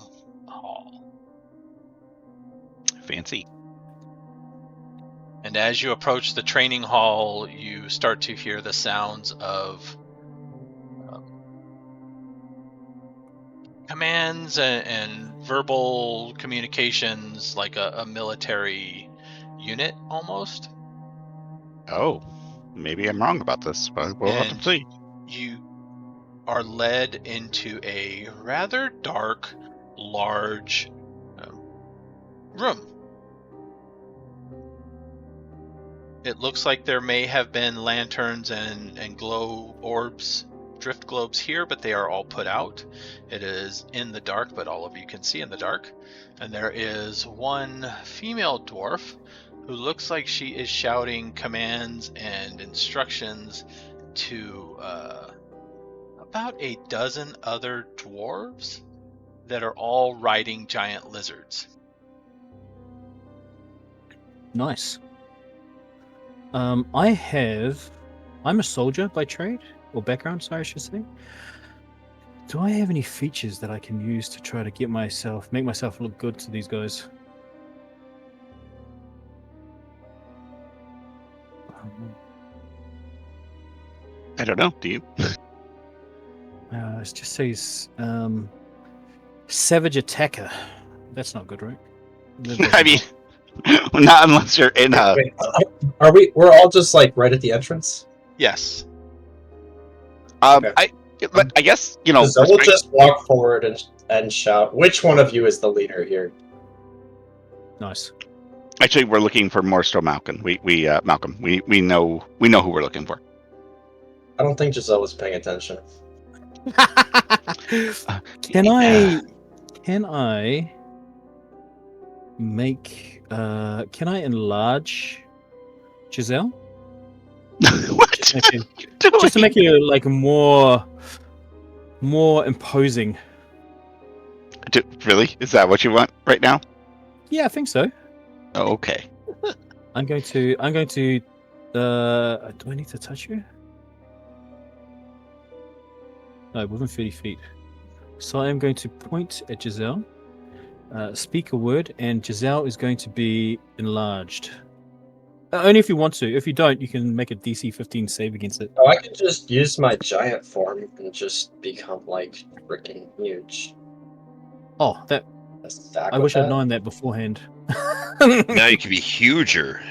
A: hall.
C: Fancy.
A: And as you approach the training hall, you start to hear the sounds of commands and verbal communications, like a military unit almost.
C: Oh, maybe I'm wrong about this, but we'll have
A: And
C: to see.
A: you are led into a rather dark, large room. It looks like there may have been lanterns and glow orbs, drift globes here, but they are all put out. It is in the dark, but all of you can see in the dark. And there is one female dwarf who looks like she is shouting commands and instructions to about a dozen other dwarves that are all riding giant lizards.
E: Nice. I'm a soldier by trade, or background, sorry, I should say. Do I have any features that I can use to try to make myself look good to these guys?
C: I don't know. Do you?
E: It just says Savage Attacker. That's not good, right? That
C: I mean, not unless you're in a.
B: Wait, are we? We're all just like right at the entrance.
A: Yes.
B: Okay.
C: I guess you know.
B: So we'll just walk forward and shout. Which one of you is the leader here?
E: Nice.
C: Actually, we're looking for Morsto Malcolm. Malcolm. We know who we're looking for.
B: I don't think Jezelle was paying attention.
E: Can I make can I enlarge Jezelle?
C: What?
E: Just to make you like more imposing.
C: Really? Is that what you want right now?
E: Yeah, I think so.
C: Oh, okay.
E: I'm going to do I need to touch you? No, within 30 feet. So I am going to point at Jezelle, speak a word, and Jezelle is going to be enlarged. Only if you want to. If you don't, you can make a DC 15 save against it.
B: Oh, I could just use my giant form and just become like freaking huge.
E: Oh, that
B: Stack
E: I
B: with
E: wish I'd
B: that?
E: known that beforehand.
D: Now you can be huger.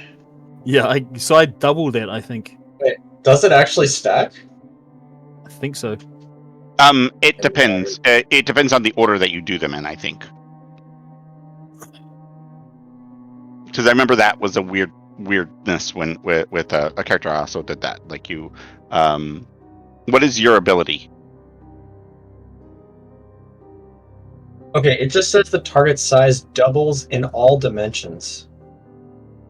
E: Yeah, so I doubled that, I think.
B: Does it actually stack?
E: I think so.
C: It depends. It depends on the order that you do them in, I think. Because I remember that was a weirdness when with a character I also did that. Like you, what is your ability?
B: Okay, it just says the target size doubles in all dimensions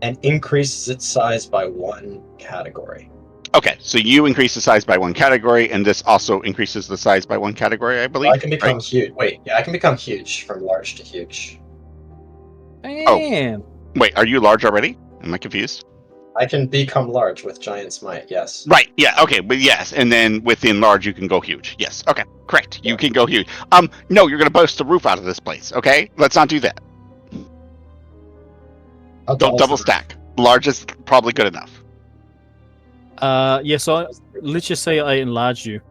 B: and increases its size by 1 category.
C: Okay, so you increase the size by 1 category, and this also increases the size by 1 category, I believe.
B: I can become
C: right?
B: huge. Wait, yeah, I can become huge from large to huge.
E: Damn.
C: Wait, are you large already? Am I confused?
B: I can become large with Giant's Might, yes.
C: Right. Yeah. Okay. But yes, and then within large, you can go huge. Yes. Okay. Correct. You
B: Yeah.
C: can go huge. No, you're gonna bust the roof out of this place. Okay. Let's not do that.
B: I'll
C: Don't double stack. Large is probably good enough.
E: Yeah, so let's just say I enlarge you.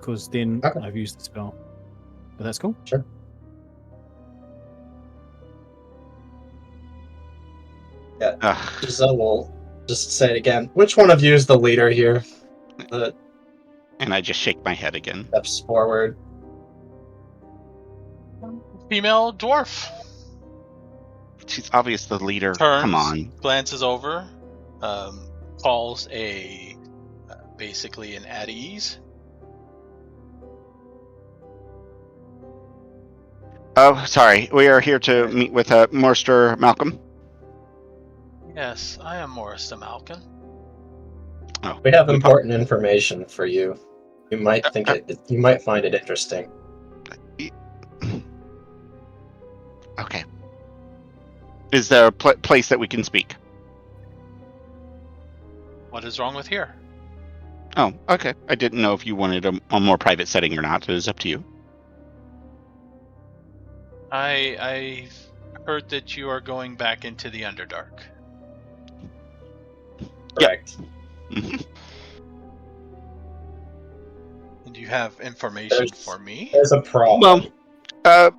E: Because then
B: Okay.
E: I've used the spell. But that's cool.
B: Sure.
C: Ugh.
B: Jezelle will just say it again. Which one of you is the leader here? The
C: And I just shake my head again.
B: steps forward.
A: female dwarf.
C: She's obvious the leader.
A: Turns,
C: Come on.
A: glances over, calls basically an at ease.
C: Oh, sorry. We are here to meet with Master Malcolm.
A: Yes, I am Morris de Malkin.
C: Oh,
B: We have important information for you. You might think you might find it interesting.
C: Okay. Is there a place that we can speak?
A: What is wrong with here?
C: Oh, okay. I didn't know if you wanted a more private setting or not. It is up to you.
A: I heard that you are going back into the Underdark.
B: Correct.
C: Mhm.
A: And you have information for me?
B: There's a problem.
C: Well,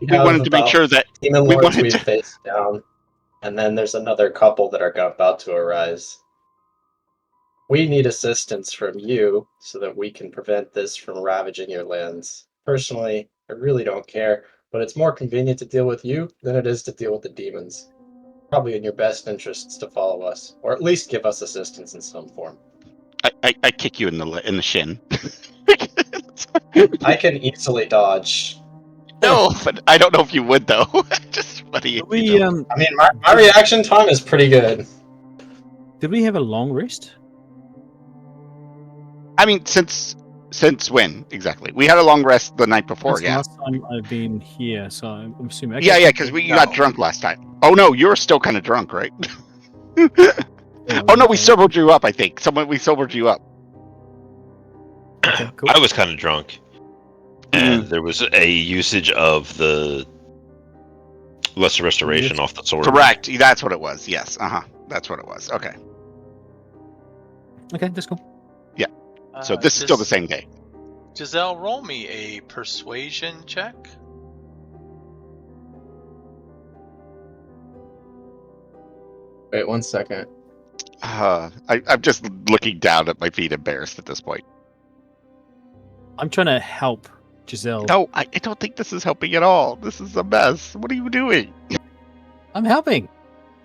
B: We
C: we
B: have
C: wanted to make
B: about
C: sure that
B: demon
C: we
B: lords
C: wanted
B: we've
C: to-
B: faced down, and then there's another couple that are about to arise. We need assistance from you so that we can prevent this from ravaging your lands. Personally, I really don't care, but it's more convenient to deal with you than it is to deal with the demons. Probably in your best interests to follow us, or at least give us assistance in some form.
C: I kick you in the shin.
B: I can easily dodge.
C: No, but I don't know if you would though. Just funny.
E: Did we
B: I mean, my reaction time is pretty good.
E: did we have a long rest?
C: I mean, since when exactly? We had a long rest the night before.
E: That's the
C: Yeah.
E: last time I've been here, so I'm assuming.
C: Yeah, because you got drunk last time. Oh no, you were still kind of drunk, right? Oh no, we sobered you up. I think we sobered you up.
E: Okay, cool.
D: I was kind of drunk, and there was a usage of the lesser restoration off the sword.
C: Correct. That's what it was. Yes. That's what it was. Okay.
E: Okay, that's cool.
C: So this is still the same day.
A: Jezelle, roll me a persuasion check.
B: Wait 1 second.
C: I'm just looking down at my feet, embarrassed at this point.
E: I'm trying to help Jezelle.
C: No, I don't think this is helping at all. This is a mess. What are you doing?
E: I'm helping.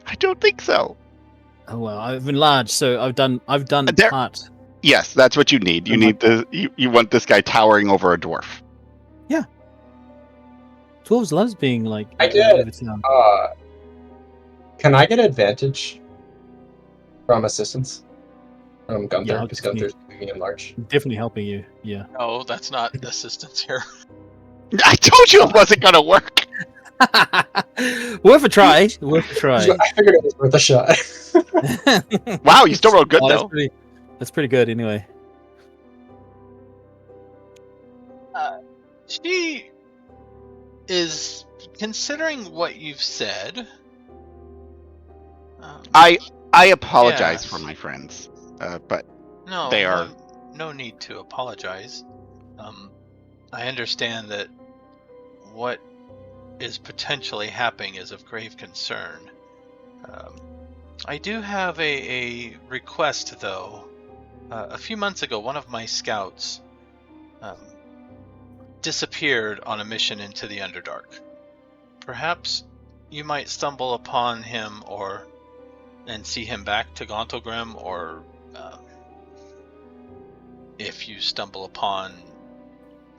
C: I don't think so.
E: Oh well, I've enlarged, so I've done
C: There-
E: part.
C: Yes, that's what you need. You need you want this guy towering over a dwarf.
E: Dwarves loves being like
B: I did.
E: over town.
B: Can I get advantage from assistance from Gunther?
E: Yeah,
B: Because Gunther's moving in large.
E: Definitely helping you. Yeah.
A: No, that's not assistance here.
C: I told you it wasn't gonna work.
E: Worth a try. Worth a try.
B: I figured it was worth a shot.
C: Wow, you still rolled good
E: Oh,
C: though.
E: that's pretty good anyway.
A: She is, considering what you've said.
C: I apologize
A: Yes.
C: for my friends, but
A: No,
C: They are-
A: no need to apologize. I understand that what is potentially happening is of grave concern. I do have a request, though. A few months ago, one of my scouts disappeared on a mission into the Underdark. Perhaps you might stumble upon him and see him back to Gauntlgrim, or if you stumble upon,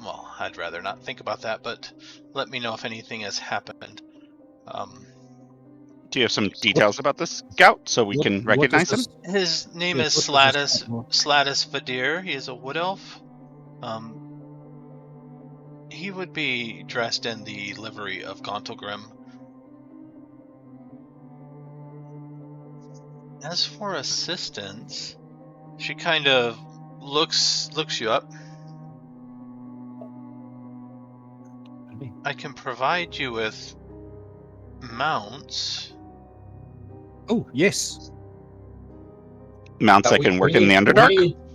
A: well, I'd rather not think about that, but let me know if anything has happened.
C: do you have some details about this scout so we can recognize him?
A: His name
E: Yeah,
A: is
E: what does this
A: Slatus Vadir. He is a wood elf. He would be dressed in the livery of Gauntlgrim. As for assistance, she kind of looks you up. I can provide you with mounts.
E: Oh yes.
C: Mounts that can work in the Underdark?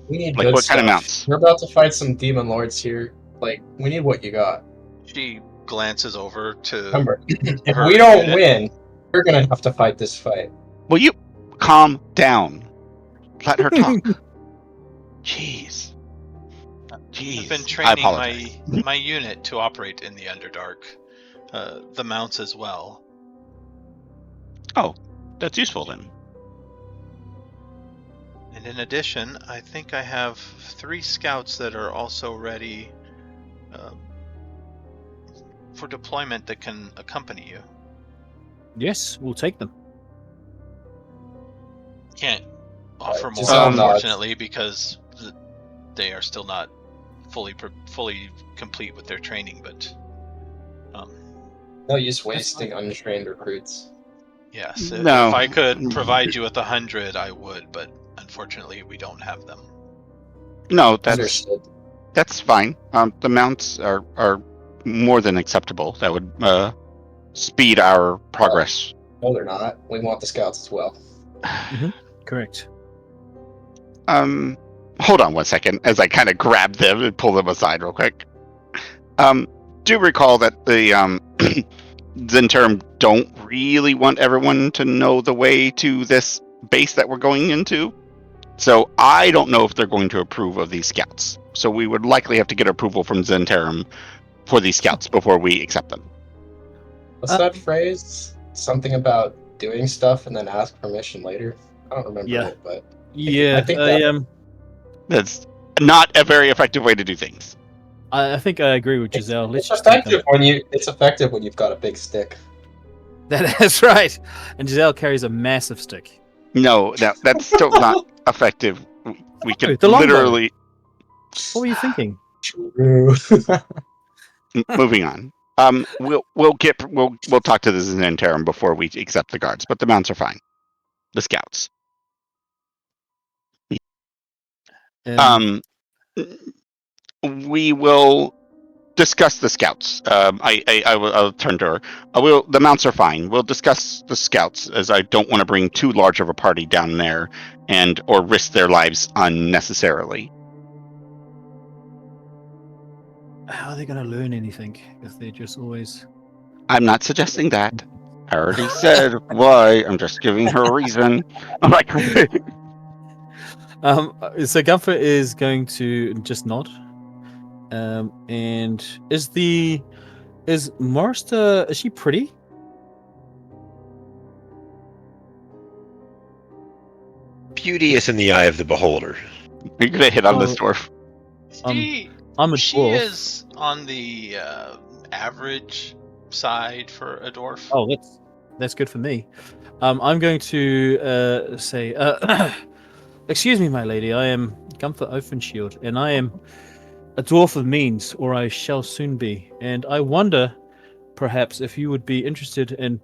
B: We need
C: Like
B: good
C: what kind of
B: stuff.
C: mounts?
B: We're about to fight some demon lords here. Like, we need what you got.
A: She glances over to
B: Remember, if
A: her
B: we don't
A: unit.
B: win, we're gonna have to fight this fight.
C: Will you calm down? Let her talk. Jeez.
A: I've been
C: I
A: training
C: apologize.
A: my unit to operate in the Underdark. the mounts as well.
C: Oh, that's useful then.
A: And in addition, I think I have 3 scouts that are also ready for deployment that can accompany you.
E: Yes, we'll take them.
A: Can't offer more,
B: Jezelle nods.
A: unfortunately, because they are still not fully complete with their training. But
B: No use wasting untrained recruits.
A: yes,
C: No.
A: if I could provide you with 100, I would. But unfortunately, we don't have them.
C: No, that's
B: Understood.
C: fine. The mounts are more than acceptable. That would speed our progress.
B: No, they're not. We want the scouts as well.
E: Correct.
C: Hold on 1 second as I kind of grab them and pull them aside real quick. Do recall that the Zenterm don't really want everyone to know the way to this base that we're going into. So I don't know if they're going to approve of these scouts. So we would likely have to get approval from Zenterm for these scouts before we accept them.
B: What's that phrase? Something about doing stuff and then ask permission later? I don't remember
E: Yeah.
B: it, but
E: Yeah,
B: I think
C: That's not a very effective way to do things.
E: I think I agree with Jezelle. Let's
B: it's
E: just take
B: effective
E: them.
B: it's effective when you've got a big stick.
E: That's right. And Jezelle carries a massive stick.
C: No, that's still not effective. We can
E: The longbow.
C: literally
E: What were you thinking?
B: True.
C: moving on. We'll talk to the Zenterm before we accept the guards, but the mounts are fine. The scouts. We will discuss the scouts. I'll turn to her. The mounts are fine. We'll discuss the scouts, as I don't want to bring too large of a party down there or risk their lives unnecessarily.
E: How are they going to learn anything if they're just always...
C: I'm not suggesting that. I already said why. I'm just giving her a reason. I'm like,
E: so Gunther is going to just nod. And is Morster, is she pretty?
D: Beauty is in the eye of the beholder.
C: you're gonna hit on this dwarf.
E: I'm a
A: She
E: dwarf.
A: is on the average side for a dwarf.
E: Oh, that's good for me. I'm going to say, excuse me, my lady. I am Gunther Oathenshield, and I am a dwarf of means, or I shall soon be. And I wonder, perhaps, if you would be interested in,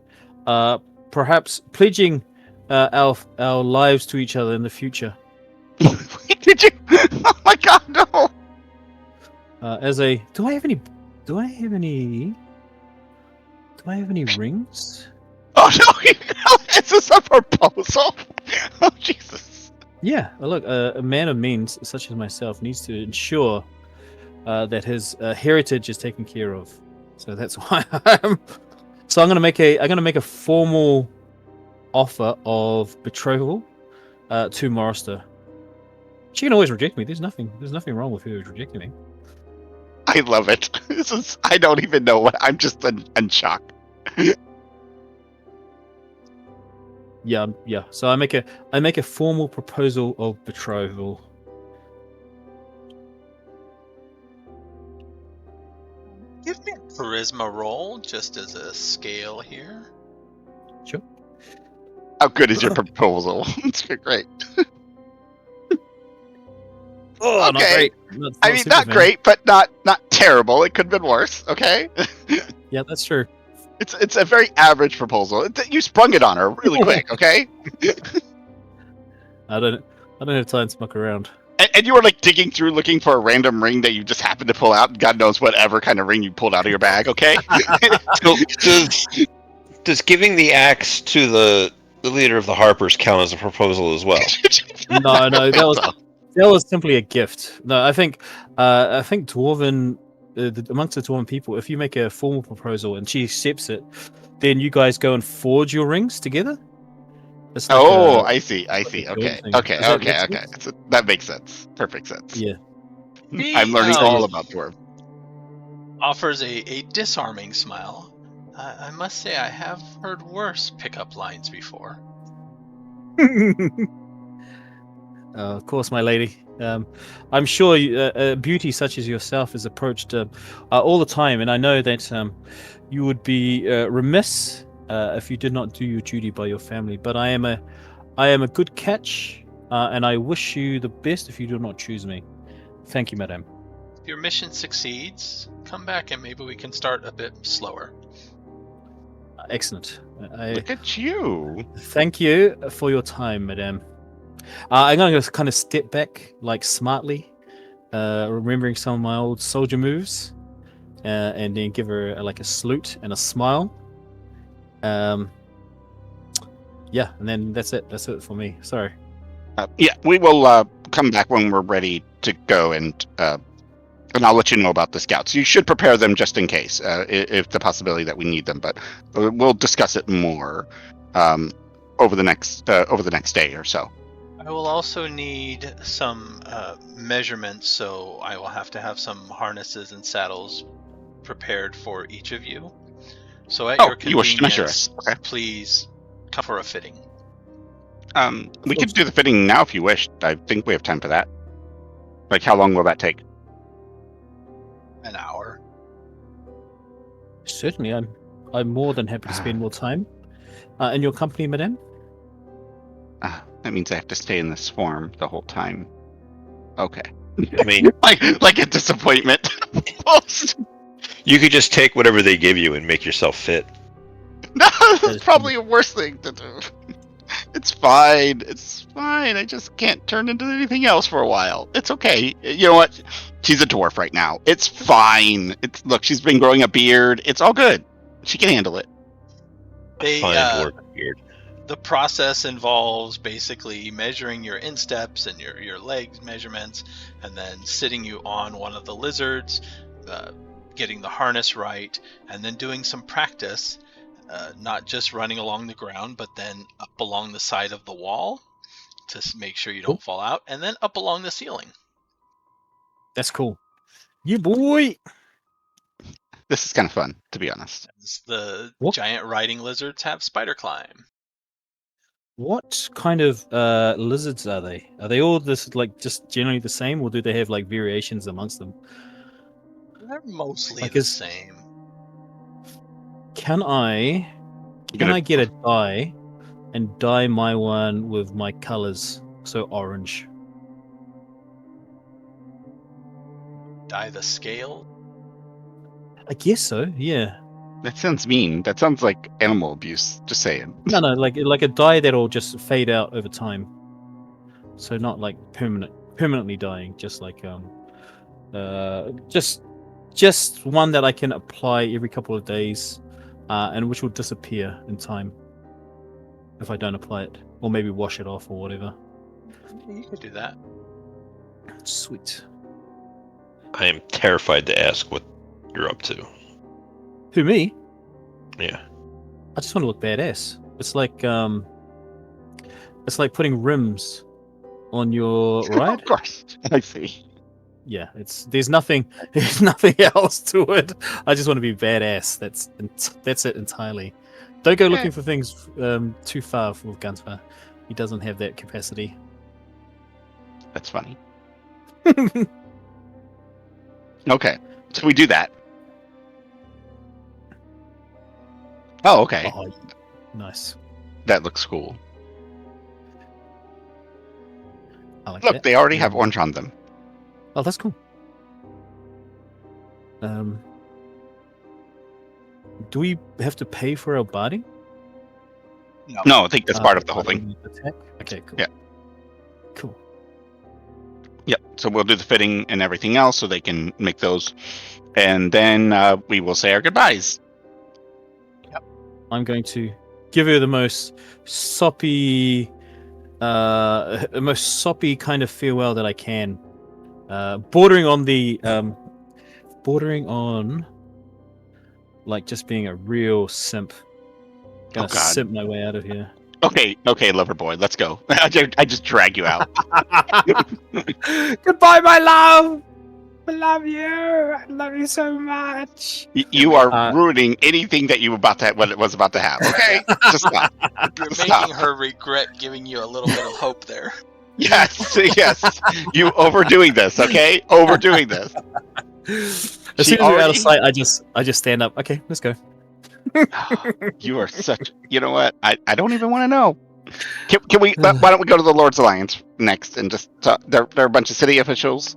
E: perhaps pledging our lives to each other in the future.
C: Did you? Oh my god, no!
E: Do I have any rings?
C: Oh no! Is this a proposal? Oh Jesus!
E: Yeah, look, a man of means such as myself needs to ensure that his heritage is taken care of. So that's why So I'm gonna make a formal offer of betrothal to Morster. She can always reject me. There's nothing wrong with her rejecting me.
C: I love it. I don't even know what. I'm just in shock.
E: Yeah. So I make a formal proposal of betrothal.
A: Give me a charisma roll, just as a scale here.
E: Sure.
C: How good is your proposal? It's great.
E: Oh, not
C: Okay.
E: great.
C: I mean,
E: super
C: not
E: fan.
C: great, but not terrible. It could have been worse. Okay.
E: Yeah, that's true.
C: It's a very average proposal. You sprung it on her really quick. Okay.
E: I don't have time to muck around.
C: And you were like digging through looking for a random ring that you just happened to pull out. And God knows whatever kind of ring you pulled out of your bag. Okay.
D: So does giving the axe to the leader of the Harpers count as a proposal as well?
E: No, that was simply a gift. No, I think dwarven amongst the dwarven people, if you make a formal proposal and she accepts it, then you guys go and forge your rings together. It's like
C: I see. Okay.
E: thing.
C: Okay.
E: Does that make
C: Okay.
E: sense?
C: So that makes sense. Perfect sense.
E: Yeah.
C: I'm learning all about dwarf.
A: Offers a disarming smile. I must say I have heard worse pickup lines before.
E: Of course, my lady. I'm sure a beauty such as yourself is approached all the time, and I know that you would be remiss if you did not do your duty by your family. But I am a good catch, and I wish you the best if you do not choose me. Thank you, madam.
A: If your mission succeeds, come back and maybe we can start a bit slower.
E: Excellent.
C: Look at you.
E: Thank you for your time, madam. I'm going to kind of step back, like smartly, remembering some of my old soldier moves, and then give her like a salute and a smile. Yeah, and then that's it. That's it for me. Sorry.
C: Yeah, we will come back when we're ready to go, and I'll let you know about the scouts. You should prepare them just in case, if the possibility that we need them. But we'll discuss it more over the next day or so.
A: I will also need some measurements, so I will have to have some harnesses and saddles prepared for each of you. So at your
C: you wish to measure
A: convenience,
C: us. Okay.
A: please come for a fitting.
C: We could do the fitting now if you wish. I think we have time for that. Like, how long will that take?
A: An hour.
E: Certainly, I'm more than happy to spend more time in your company, madam.
C: That means I have to stay in this form the whole time. Okay.
D: I mean,
C: like a disappointment.
D: you could just take whatever they give you and make yourself fit.
C: No, that's probably a worse thing to do. It's fine. It's fine. I just can't turn into anything else for a while. It's okay. You know what? She's a dwarf right now. It's fine. Look, she's been growing a beard. It's all good. She can handle it.
A: The process involves basically measuring your insteps and your leg measurements, and then sitting you on one of the lizards, getting the harness right, and then doing some practice. Not just running along the ground, but then up along the side of the wall to make sure you don't fall out, and then up along the ceiling.
E: That's cool. You boy.
C: This is kind of fun, to be honest.
A: The giant riding lizards have spider climb.
E: What kind of lizards are they? Are they all just generally the same, or do they have like variations amongst them?
A: They're mostly the same.
E: Can I get a dye and dye my one with my colors, so orange?
A: Dye the scale?
E: I guess so, yeah.
C: That sounds mean. That sounds like animal abuse. Just saying.
E: No, like a dye that'll just fade out over time. So not like permanently dying, just like just one that I can apply every couple of days. And which will disappear in time if I don't apply it, or maybe wash it off or whatever.
A: You could do that.
E: Sweet.
D: I am terrified to ask what you're up to.
E: Who, me?
D: Yeah.
E: I just want to look badass. It's like putting rims on your ride.
C: Of course, I see.
E: Yeah, there's nothing else to it. I just want to be badass. That's it entirely. Don't go looking for things too far with Gunther. He doesn't have that capacity.
C: That's funny. Okay, so we do that. Oh, okay.
E: Oh, nice.
C: That looks cool.
E: I like
C: Look,
E: that.
C: they already have orange on them.
E: Oh, that's cool. Do we have to pay for our body?
C: No, I think that's part of the whole thing.
E: Attack? Okay, cool.
C: Yeah.
E: Cool.
C: Yep. So we'll do the fitting and everything else so they can make those. And then we will say our goodbyes.
E: Yep. I'm going to give her the most soppy kind of farewell that I can. Bordering on like just being a real simp. Gonna simp my way out of here.
C: Okay, lover boy, let's go. I just drag you out.
E: Goodbye, my love. I love you. I love you so much.
C: You are
E: Uh,
C: ruining anything that you what it was about to have. Okay, just stop.
A: You're
C: Stop.
A: making her regret giving you a little bit of hope there.
C: Yes, yes. You overdoing this. Okay, overdoing this.
E: As
C: She
E: soon as we're out of
C: already-
E: sight, I just stand up. Okay, let's go.
C: You are such. You know what? I don't even want to know. Can we? Why don't we go to the Lord's Alliance next and just talk? They're a bunch of city officials.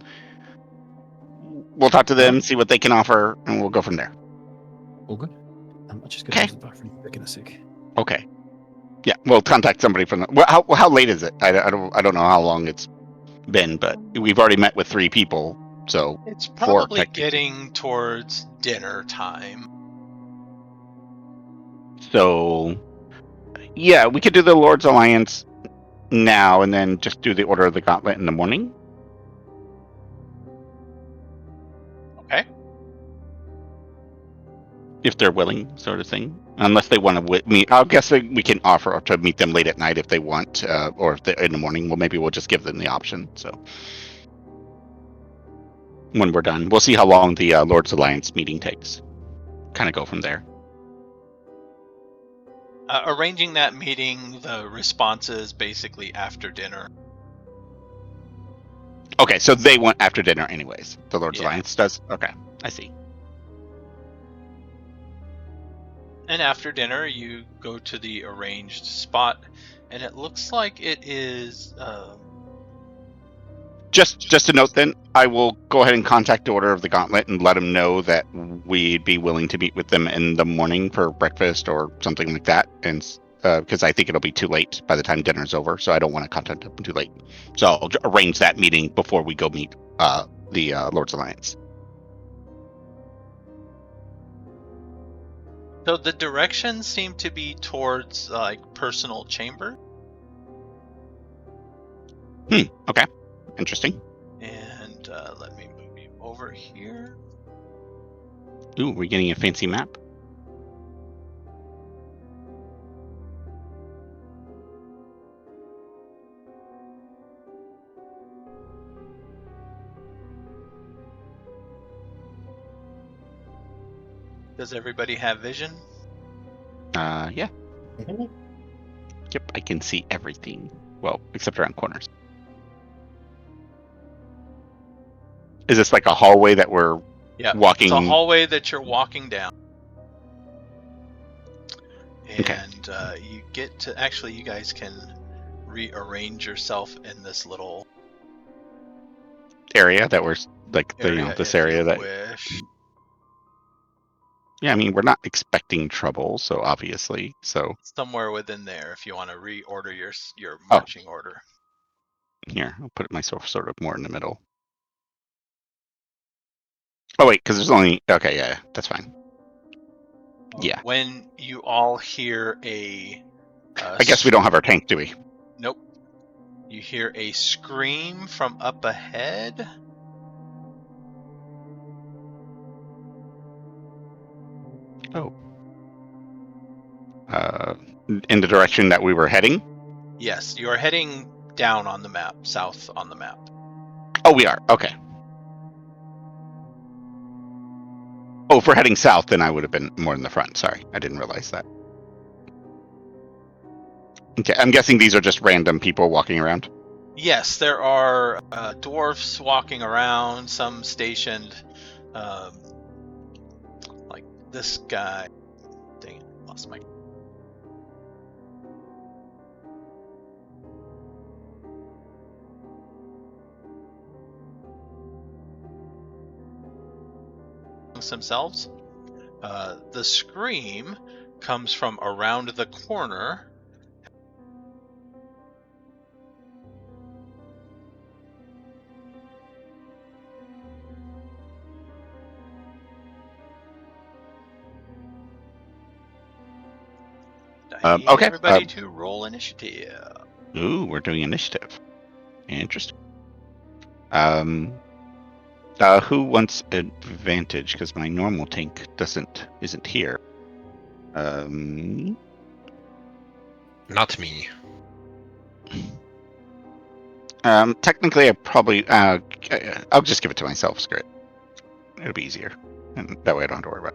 C: We'll talk to them, see what they can offer, and we'll go from there.
E: All good. I'm just
C: Okay.
E: going to the bathroom. Taking a sec.
C: Okay. Yeah, we'll contact somebody from the. Well, how late is it? I don't know how long it's been, but we've already met with 3 people, so
A: It's
C: 4
A: probably
C: technically.
A: getting towards dinner time.
C: So yeah, we could do the Lord's Alliance now, and then just do the Order of the Gauntlet in the morning.
A: Okay.
C: If they're willing, sort of thing. Unless they want to meet, I guess we can offer to meet them late at night if they want, or if they're in the morning. Well, maybe we'll just give them the option. So when we're done, we'll see how long the Lord's Alliance meeting takes. Kind of go from there.
A: Arranging that meeting, the responses basically after dinner.
C: Okay, so they want after dinner, anyways. The Lord's
A: Yeah.
C: Alliance does. Okay, I see.
A: And after dinner, you go to the arranged spot, and it looks like it is.
C: Just a note then, I will go ahead and contact the Order of the Gauntlet and let them know that we'd be willing to meet with them in the morning for breakfast or something like that, and because I think it'll be too late by the time dinner's over, so I don't want to contact them too late. So I'll arrange that meeting before we go meet the Lord's Alliance.
A: So the directions seem to be towards personal chamber.
C: Okay. Interesting.
A: And let me move you over here.
C: Ooh, we're getting a fancy map.
A: Does everybody have vision?
C: Yeah.
B: Mhm.
C: Yep, I can see everything. Well, except around corners. Is this like a hallway that we're
A: Yeah,
C: walking?
A: It's a hallway that you're walking down.
C: Okay.
A: And you get to actually, you guys can rearrange yourself in this little
C: area that we're like the,
A: area
C: this
A: if
C: area
A: you
C: that.
A: wish.
C: Yeah, I mean we're not expecting trouble, so obviously, so
A: Somewhere within there, if you want to reorder your
C: Oh.
A: marching order.
C: here I'll put myself sort of more in the middle. Oh wait, because there's only okay, yeah, that's fine. Yeah.
A: When you all hear
C: I guess we don't have our tank, do we?
A: Nope. You hear a scream from up ahead.
C: Oh. In the direction that we were heading?
A: Yes, you are heading down on the map, south on the map.
C: Oh, we are. Okay. Oh, if we're heading south, then I would have been more in the front. Sorry, I didn't realize that. Okay, I'm guessing these are just random people walking around.
A: Yes, there are dwarfs walking around, some stationed, like this guy. Dang it, lost my. Themselves. The scream comes from around the corner. I need
C: Okay,
A: everybody to roll initiative.
C: Ooh, we're doing initiative. Interesting. Who wants advantage? Because my normal tank isn't here.
D: Not me.
C: Technically, I probably I'll just give it to myself. Screw it. It'll be easier, and that way I don't have to worry about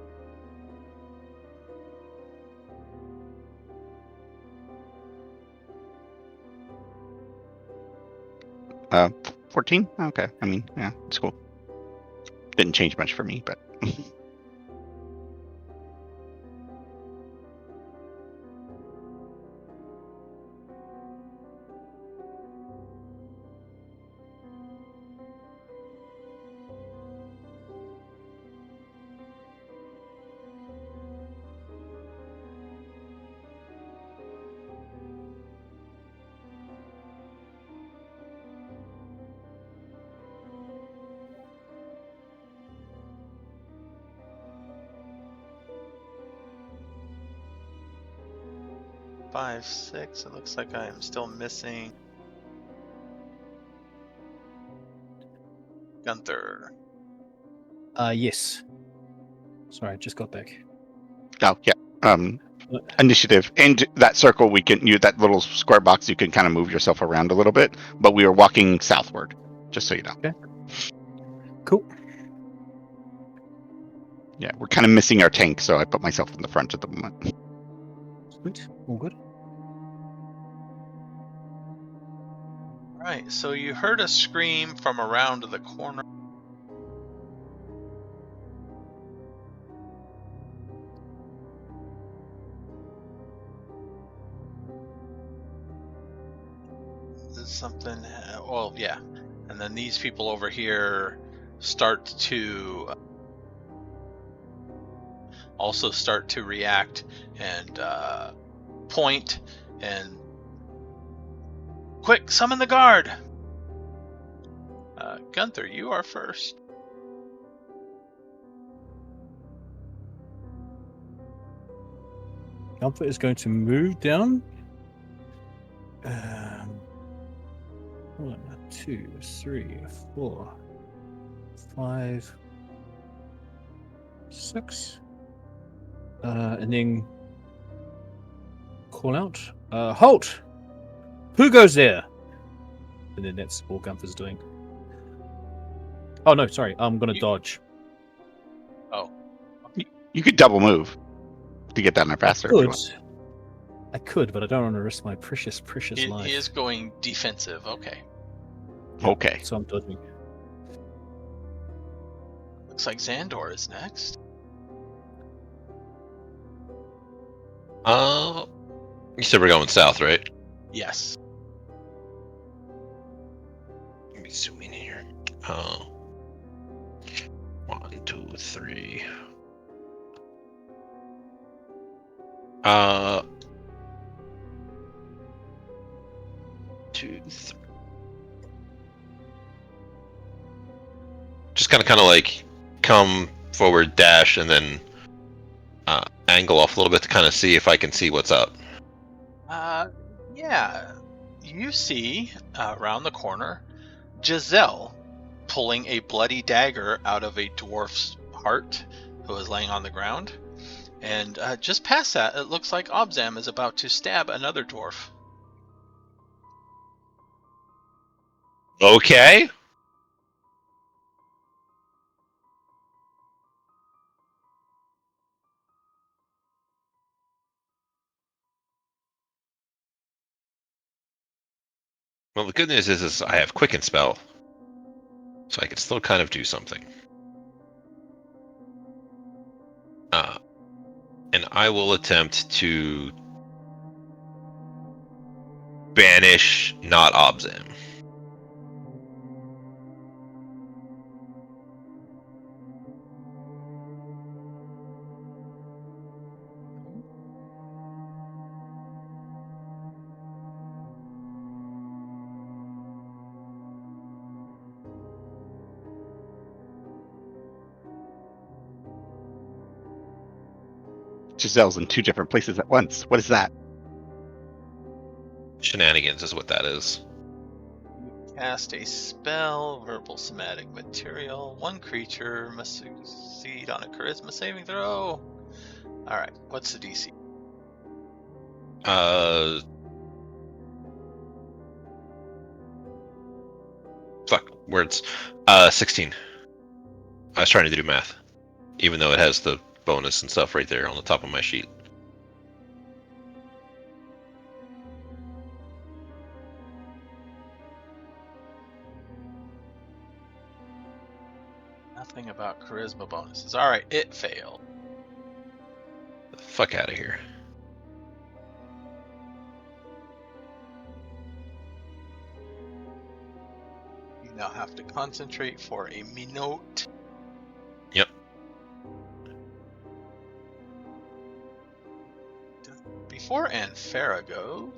C: it. 14? Okay. I mean, yeah, it's cool. Didn't change much for me, but...
A: Five, 6. It looks like I am still missing Gunther.
E: Yes. Sorry, I just got back.
C: Oh, yeah. Initiative. And that circle, that little square box, you can kind of move yourself around a little bit, but we are walking southward, just so you know.
E: Okay. Cool.
C: Yeah, we're kind of missing our tank, so I put myself in the front at the moment.
E: Sweet. All good.
A: Right, so you heard a scream from around the corner. There's something, well, yeah. And then these people over here start to also start to react and point and quick, summon the guard. Gunther, you are first.
E: Gunther is going to move down. 1, 2, 3, 4, 5, 6. And then call out. Halt! Who goes there? And then that's all Gunther's doing. Oh no, sorry. I'm gonna dodge.
A: Oh.
C: You could double move to get down there faster.
E: I could, but I don't want to risk my precious life.
A: He is going defensive. Okay.
C: Okay.
E: So I'm dodging.
A: Looks like Zahndohr is next.
D: You said we're going south, right?
A: Yes.
D: Let me zoom in here. 1, 2, 3. 2, 3. Just kind of like come forward, dash, and then angle off a little bit to kind of see if I can see what's up.
A: Yeah. You see around the corner Jezelle pulling a bloody dagger out of a dwarf's heart who is laying on the ground. And just past that, it looks like Obzam is about to stab another dwarf.
D: Okay. Well, the good news is I have Quicken Spell, so I can still kind of do something. And I will attempt to banish not Obzam.
C: Giselle's in 2 different places at once. What is that?
D: Shenanigans is what that is.
A: Cast a spell, verbal somatic material. 1 creature must succeed on a charisma saving throw. Alright, what's the DC?
D: Fuck, words. 16. I was trying to do math, even though it has the bonus and stuff right there on the top of my sheet.
A: Nothing about charisma bonuses. All right, it failed.
D: The fuck out of here.
A: You now have to concentrate for a minute.
D: Yep.
A: Before Anfera goes,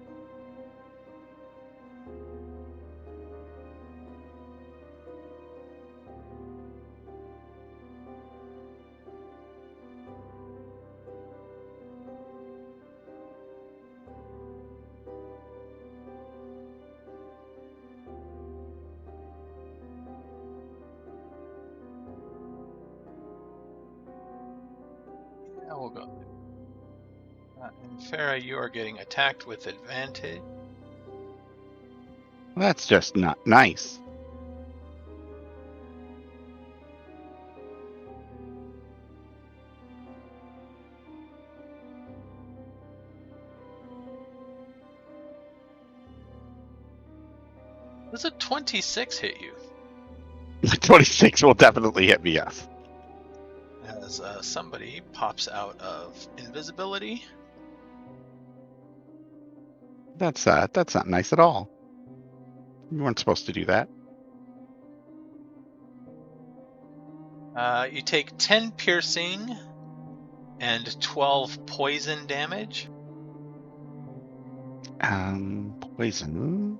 A: yeah, we'll go. Anfera, you are getting attacked with advantage.
C: That's just not nice.
A: Does a 26 hit you?
C: 26 will definitely hit me, yes.
A: As somebody pops out of invisibility.
C: That's not nice at all. You weren't supposed to do that.
A: You take 10 piercing and 12 poison damage.
C: Poison.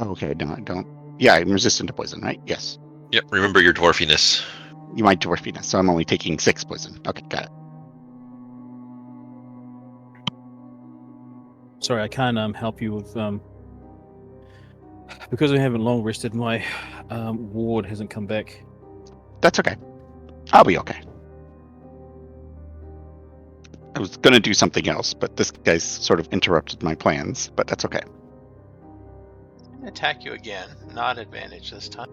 C: Okay, no, I don't. Yeah, I'm resistant to poison, right? Yes.
D: Yep, remember your dwarfiness.
C: You might dwarfiness, so I'm only taking 6 poison. Okay, got it.
E: Sorry, I can't help you with because I haven't long rested. My ward hasn't come back.
C: That's okay. I'll be okay. I was gonna do something else, but this guy's sort of interrupted my plans, but that's okay.
A: I'm going to attack you again. Not advantage this time.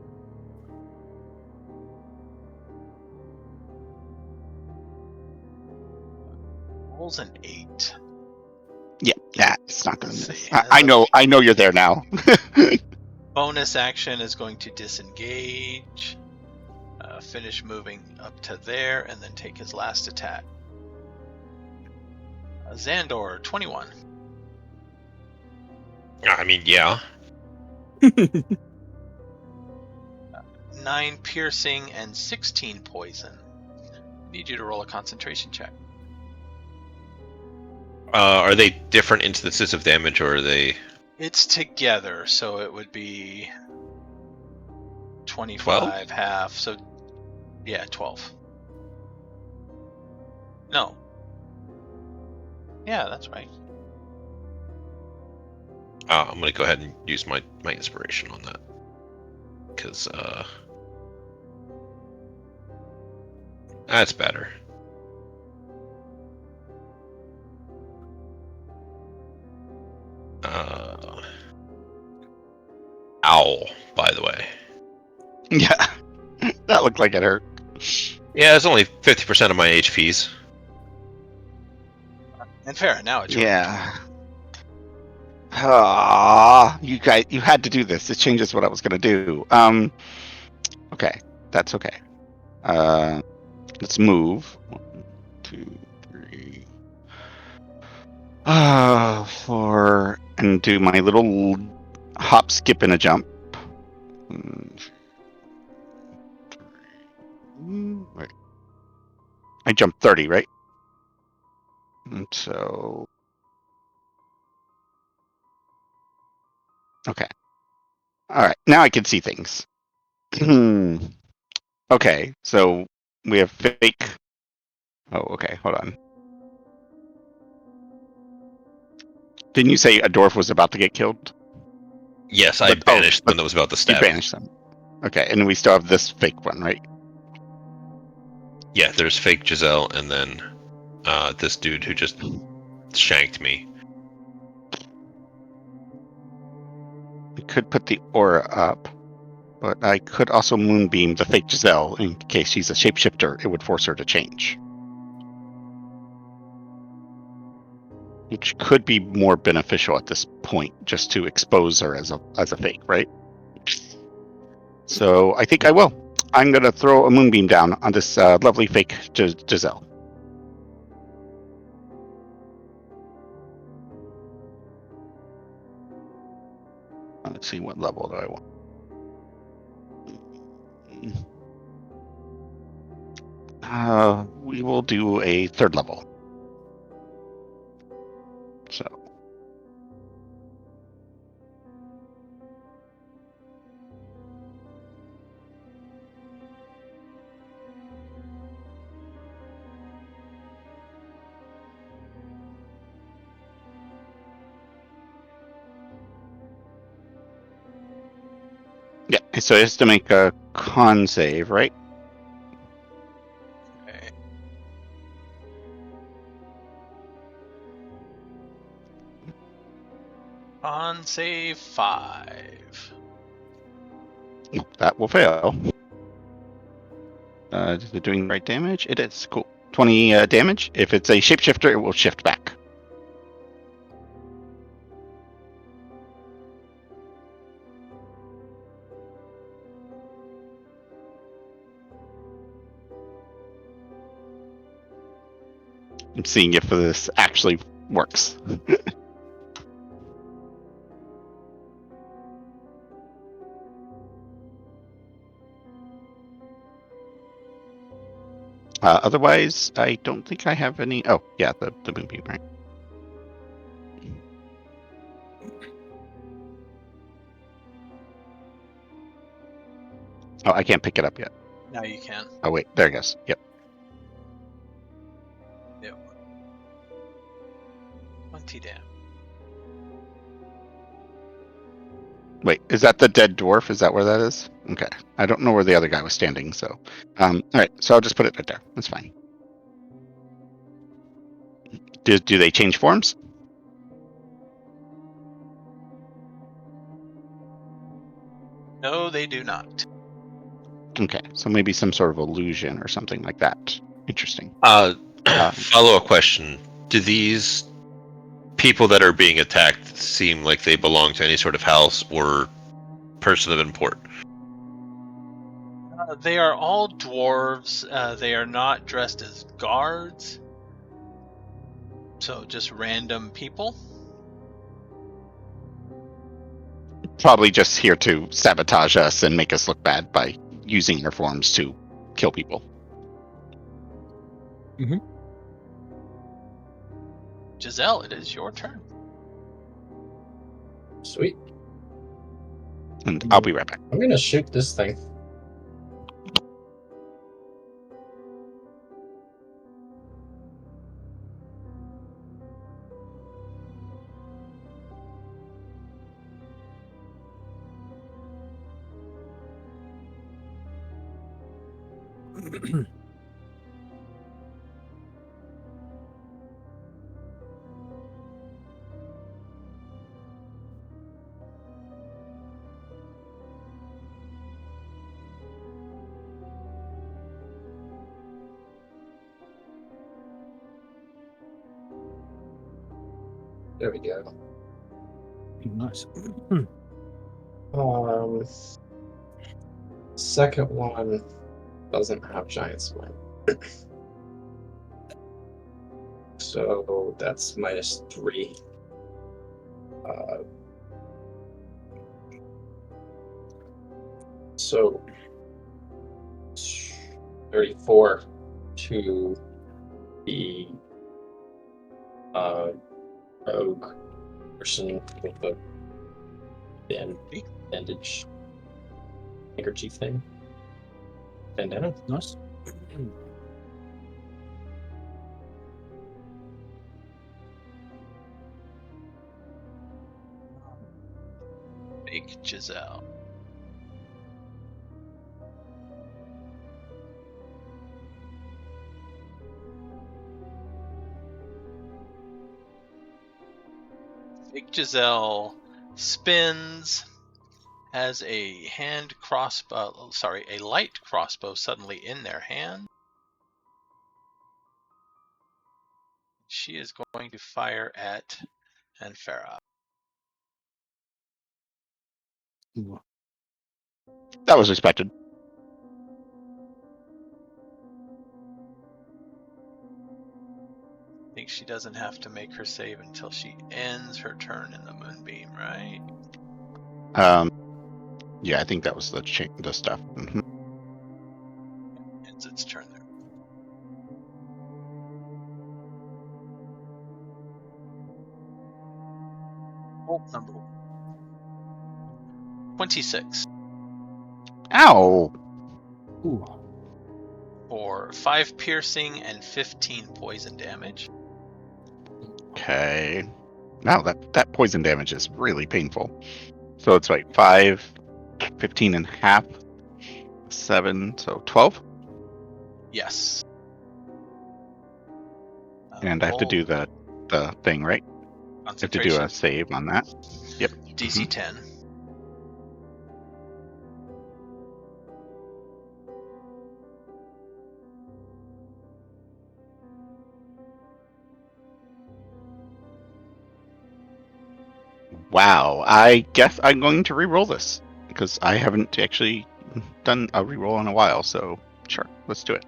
A: Rolls an 8.
C: Yeah, it's not gonna
A: Let's
C: miss.
A: see.
C: I know you're there now.
A: Bonus action is going to disengage, finish moving up to there, and then take his last attack. Zahndohr, 21.
D: I mean, yeah.
A: 9 piercing and 16 poison. Need you to roll a concentration check.
D: Are they different instances of damage, or are they...
A: It's together, so it would be 25
D: 12?
A: half, so yeah, 12. No. Yeah, that's right.
D: I'm going to go ahead and use my inspiration on that. Because, that's better. Owl, by the way.
C: Yeah, that looked like it hurt.
D: Yeah, it's only 50% of my HPs.
A: And fair, now it's your
C: Yeah. Ah, you guys, you had to do this. It changes what I was gonna do. Okay, that's okay. Let's move. 1, 2, 3. 4, and do my little hop, skip, and a jump. Wait. I jumped 30, right? And so, okay. All right, now I can see things. Okay, so we have fake. Oh, okay, hold on. Didn't you say a dwarf was about to get killed?
D: Yes, I
C: But-
D: banished
C: but
D: one that was about to
C: You
D: stab him.
C: banished them. Okay, and we still have this fake one, right?
D: Yeah, there's fake Jezelle, and then this dude who just shanked me.
C: We could put the aura up, But I could also moonbeam the fake Jezelle in case she's a shapeshifter. It would force her to change, which could be more beneficial at this point, just to expose her as a fake, right? So I think I will. I'm going to throw a moonbeam down on this lovely fake Jezelle. Let's see, what level do I want? We will do a 3rd level. So. Yeah, so it has to make a con save, right?
A: Okay. On save 5.
C: No, that will fail. Is it doing the right damage? It is. Cool. 20 damage. If it's a shapeshifter, it will shift back. I'm seeing if this actually works. Otherwise, I don't think I have any. Oh, yeah, the moonbeam, right? Oh, I can't pick it up yet.
A: Now you can.
C: Oh, wait, there it goes. Yep.
A: Yep. 20 damage.
C: Wait, is that the dead dwarf? Is that where that is? Okay. I don't know where the other guy was standing, so. All right, so I'll just put it right there. That's fine. Do they change forms?
A: No, they do not.
C: Okay, so maybe some sort of illusion or something like that. Interesting.
D: Follow-up question. Do these people that are being attacked seem like they belong to any sort of house or person of import?
A: They are all dwarves. They are not dressed as guards. So just random people.
C: Probably just here to sabotage us and make us look bad by using their forms to kill people.
A: Jezelle, it is your turn.
B: Sweet.
C: And I'll be right back.
B: I'm gonna shoot this thing. There we go.
E: Nice.
B: Second one doesn't have giant swing. So that's -3. So 34 to the rogue person with the bandage handkerchief thing. Bandana.
E: Nice.
A: Fake Jezelle. Fake Jezelle spins has a a light crossbow suddenly in their hand. She is going to fire at Anfera.
E: Ooh.
C: That was expected.
A: I think she doesn't have to make her save until she ends her turn in the moonbeam, right?
C: Yeah, I think that was the stuff. Mhm.
A: Ends its turn there. Bolt number 26
C: Ow!
E: Ooh.
A: for 5 piercing and 15 poison damage.
C: Okay. Wow, that poison damage is really painful. So it's like 5, 15 and a half, 7, so 12.
A: Yes.
C: And I have to do the thing, right? I have to do a save on that. Yep.
A: DC 10.
C: Wow, I guess I'm going to re-roll this because I haven't actually done a re-roll in a while. So sure, let's do it.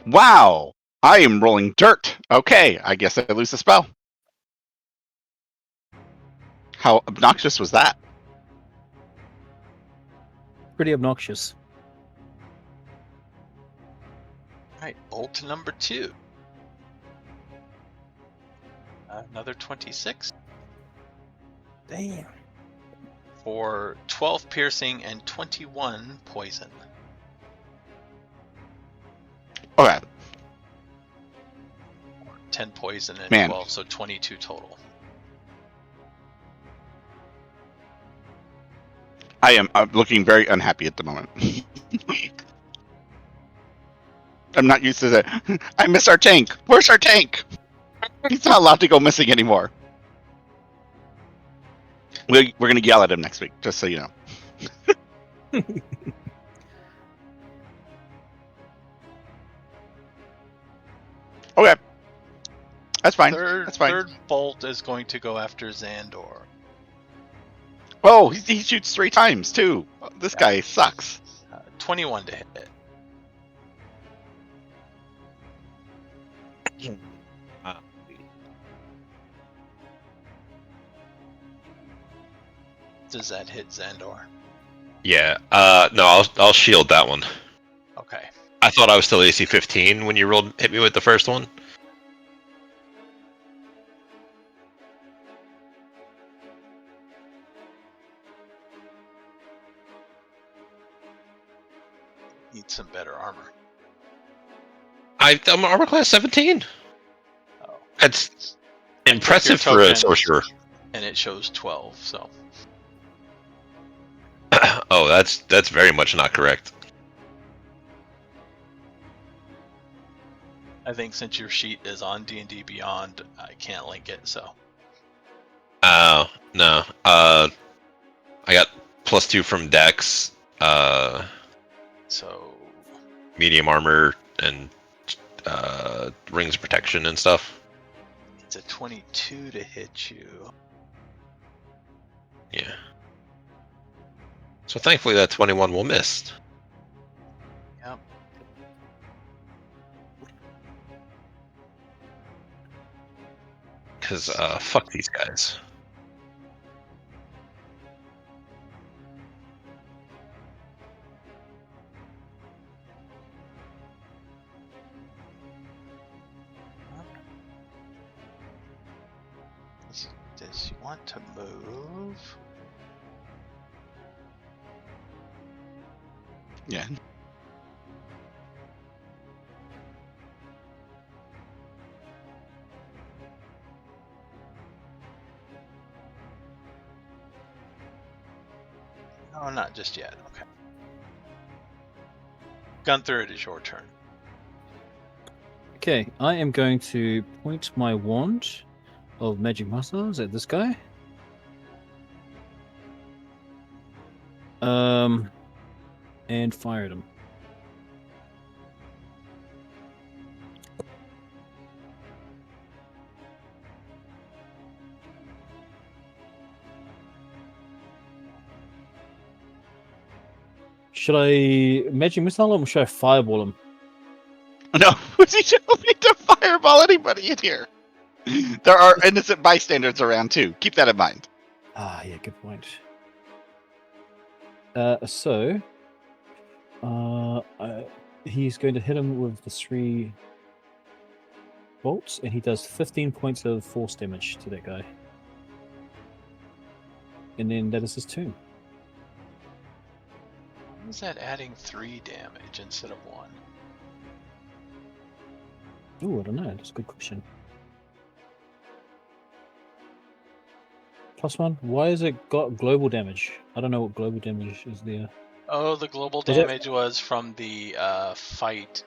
C: Wow, I am rolling dirt. Okay, I guess I lose the spell. How obnoxious was that?
E: Pretty obnoxious.
A: Alright, bolt number 2. Another 26
E: Damn.
A: for 12 piercing and 21 poison.
C: Okay.
A: 10 poison and
C: Man.
A: 12, so 22 total.
C: I'm looking very unhappy at the moment. I'm not used to that. I miss our tank. Where's our tank? He's not allowed to go missing anymore. We're going to yell at him next week, just so you know. Okay. That's fine. That's fine.
A: Third bolt is going to go after Zahndohr.
C: Oh, he shoots 3 times, too. This guy sucks.
A: 21 to hit. Does that hit Zahndohr?
D: Yeah. No, I'll shield that one.
A: Okay.
D: I thought I was still AC 15 when you hit me with the first one.
A: Need some better armor.
D: I'm armor class 17.
A: Oh.
D: That's impressive for a sorcerer.
A: And it shows 12, so.
D: Oh, that's very much not correct.
A: I think since your sheet is on D&D Beyond, I can't link it, so.
D: Oh, no. I got +2 from Dex,
A: So.
D: medium armor, and rings of protection and stuff.
A: It's a 22 to hit you.
D: Yeah. So thankfully that 21 will miss.
A: Yep.
D: Because, fuck these guys.
A: Does she want to move?
C: Yeah.
A: No, not just yet. Okay. Gunther, it is your turn.
E: Okay, I am going to point my wand of magic missiles at this guy. And fire at him. Should I magic missile him or should I fireball him?
C: No, we don't need to fireball anybody in here. There are innocent bystanders around too. Keep that in mind.
E: Ah, yeah, good point. He's going to hit him with the 3 bolts, and he does 15 points of force damage to that guy. And then that is his turn.
A: Why is that adding 3 damage instead of 1?
E: Ooh, I don't know. That's a good question. +1. Why has it got global damage? I don't know what global damage is there.
A: Oh, the global
E: Was it-
A: damage was from the fight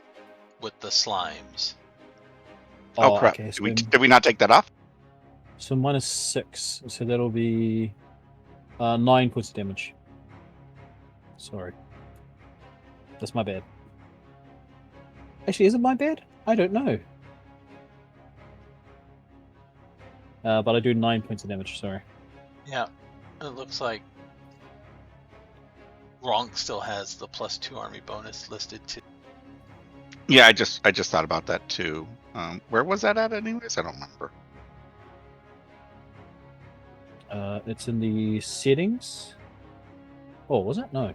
A: with the slimes.
C: Oh, crap.
E: Okay,
C: Did we not take that off?
E: so -6. So that'll be 9 points of damage. Sorry. That's my bad. Actually, is it my bad? I don't know. But I do 9 points of damage, sorry.
A: Yeah, it looks like Ronk still has the +2 army bonus listed too.
C: Yeah, I just thought about that too. Where was that at anyways? I don't remember.
E: It's in the settings. Oh, was it? No.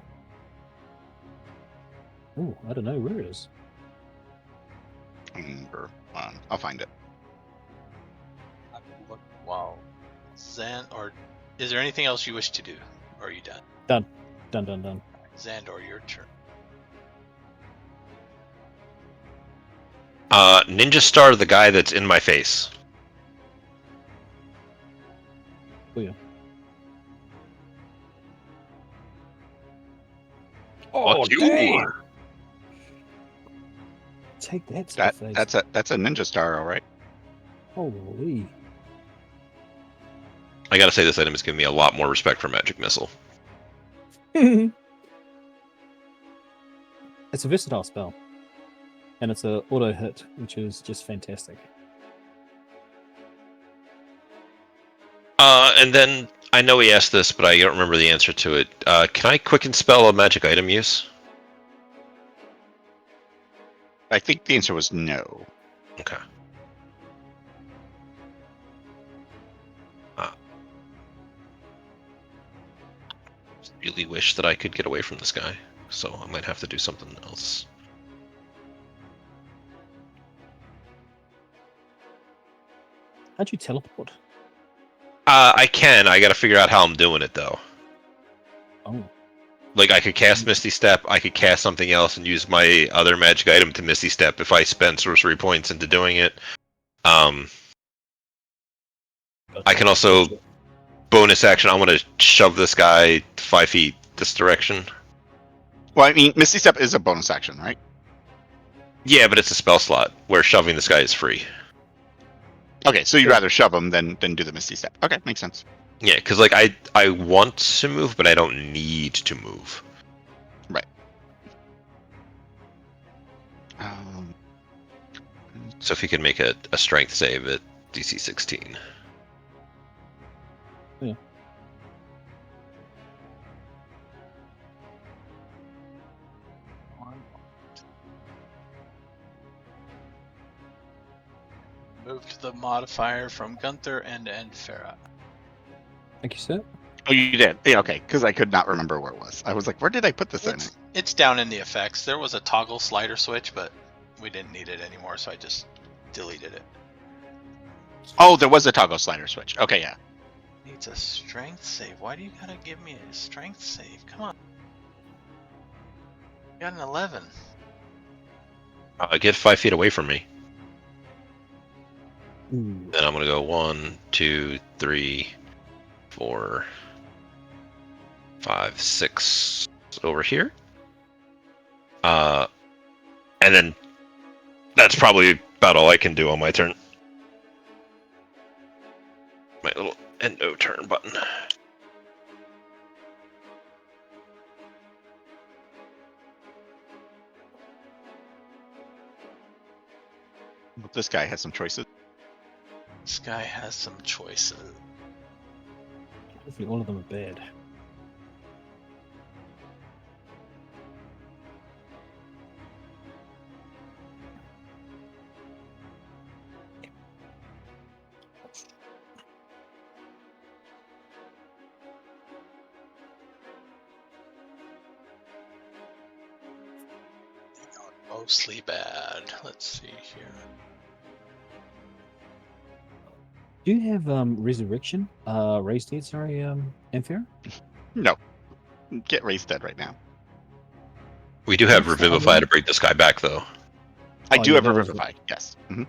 E: Oh, I don't know where it is.
C: I don't remember. I'll find it.
A: Wow. Or is there anything else you wish to do? Or are you done?
E: Done.
A: Zahndohr, your turn.
D: Ninja Star the guy that's in my face.
E: Oh, yeah.
D: Fuck you.
E: dang! Take that, stuff.
C: That's a ninja star, all right.
E: Holy.
D: I gotta say, this item is giving me a lot more respect for Magic Missile.
E: It's a versatile spell. And it's a auto hit, which is just fantastic.
D: And then, I know he asked this, but I don't remember the answer to it. Can I quicken spell a magic item use?
C: I think the answer was no.
D: Okay. Really wish that I could get away from this guy, so I might have to do something else.
E: How'd you teleport?
D: I can. I gotta figure out how I'm doing it, though.
E: Oh.
D: Like, I could cast Misty Step, I could cast something else and use my other magic item to Misty Step if I spend sorcery points into doing it. I can also bonus action. I want to shove this guy 5 feet this direction.
C: Well, I mean, Misty Step is a bonus action, right?
D: Yeah, but it's a spell slot where shoving this guy is free.
C: Okay, so you'd rather shove him than do the Misty Step. Okay, makes sense.
D: Yeah, because like I want to move, but I don't need to move.
C: Right.
D: So if he could make a strength save at DC 16.
E: Yeah.
A: Moved the modifier from Gunther and Anfera.
E: Thank you, sir.
C: Oh, you did? Yeah, okay, because I could not remember where it was. I was like, where did I put this in?
A: It's down in the effects. There was a toggle slider switch, but we didn't need it anymore, so I just deleted it.
C: Oh, there was a toggle slider switch. Okay, yeah.
A: Needs a strength save. Why do you gotta give me a strength save? Come on. You got an 11.
D: Get 5 feet away from me.
E: Ooh.
D: Then I'm gonna go 1, 2, 3, 4, 5, 6 over here. And then that's probably about all I can do on my turn. My little endo turn button.
C: This guy has some choices.
A: This guy has some choices.
E: Hopefully all of them are bad.
A: Mostly bad. Let's see here.
E: Do you have resurrection? Raise dead, sorry, Anfera?
C: No. Get raised dead right now.
D: We do have
E: What's the
D: Revivify
E: other
D: to bring this guy back, though.
C: I
E: Oh,
C: do
E: yeah,
C: have
E: that was-
C: Revivify, yes. Mhm.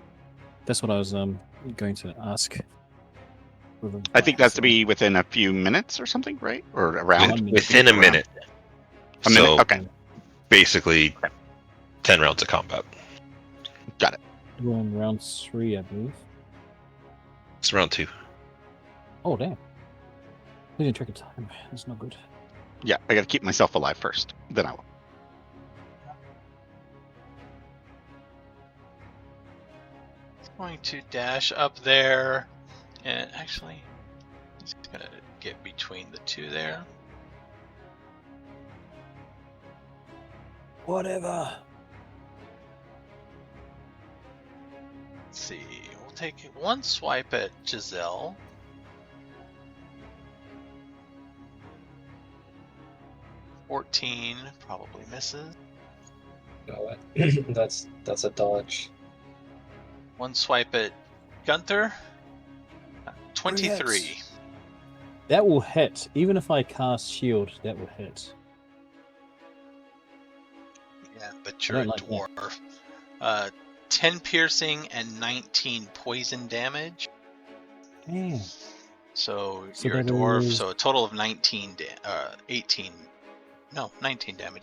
E: That's what I was going to ask.
C: I think that's to be within a few minutes or something, right? Or around?
E: 1 minute.
D: Within a
C: Around.
D: minute.
C: A minute?
D: So
C: Okay.
D: basically, 10 rounds of combat.
C: Got it.
E: We're in round 3, I believe.
D: It's round 2.
E: Oh, damn. Losing track of time. That's not good.
C: Yeah, I gotta keep myself alive first. Then I will.
A: Going to dash up there, and actually, he's gonna get between the two there.
E: Whatever.
A: Let's see. We'll take one swipe at Jezelle. $14 probably misses.
B: No, that's a dodge.
A: One swipe at Gunther. 23.
E: Yes. That will hit. Even if I cast shield, that will hit.
A: Yeah, but you're a
E: don't like
A: dwarf. 10 piercing and 19 poison damage.
E: Damn.
A: So
E: So
A: you're a
E: that
A: dwarf.
E: is-
A: So a total of 19 damage.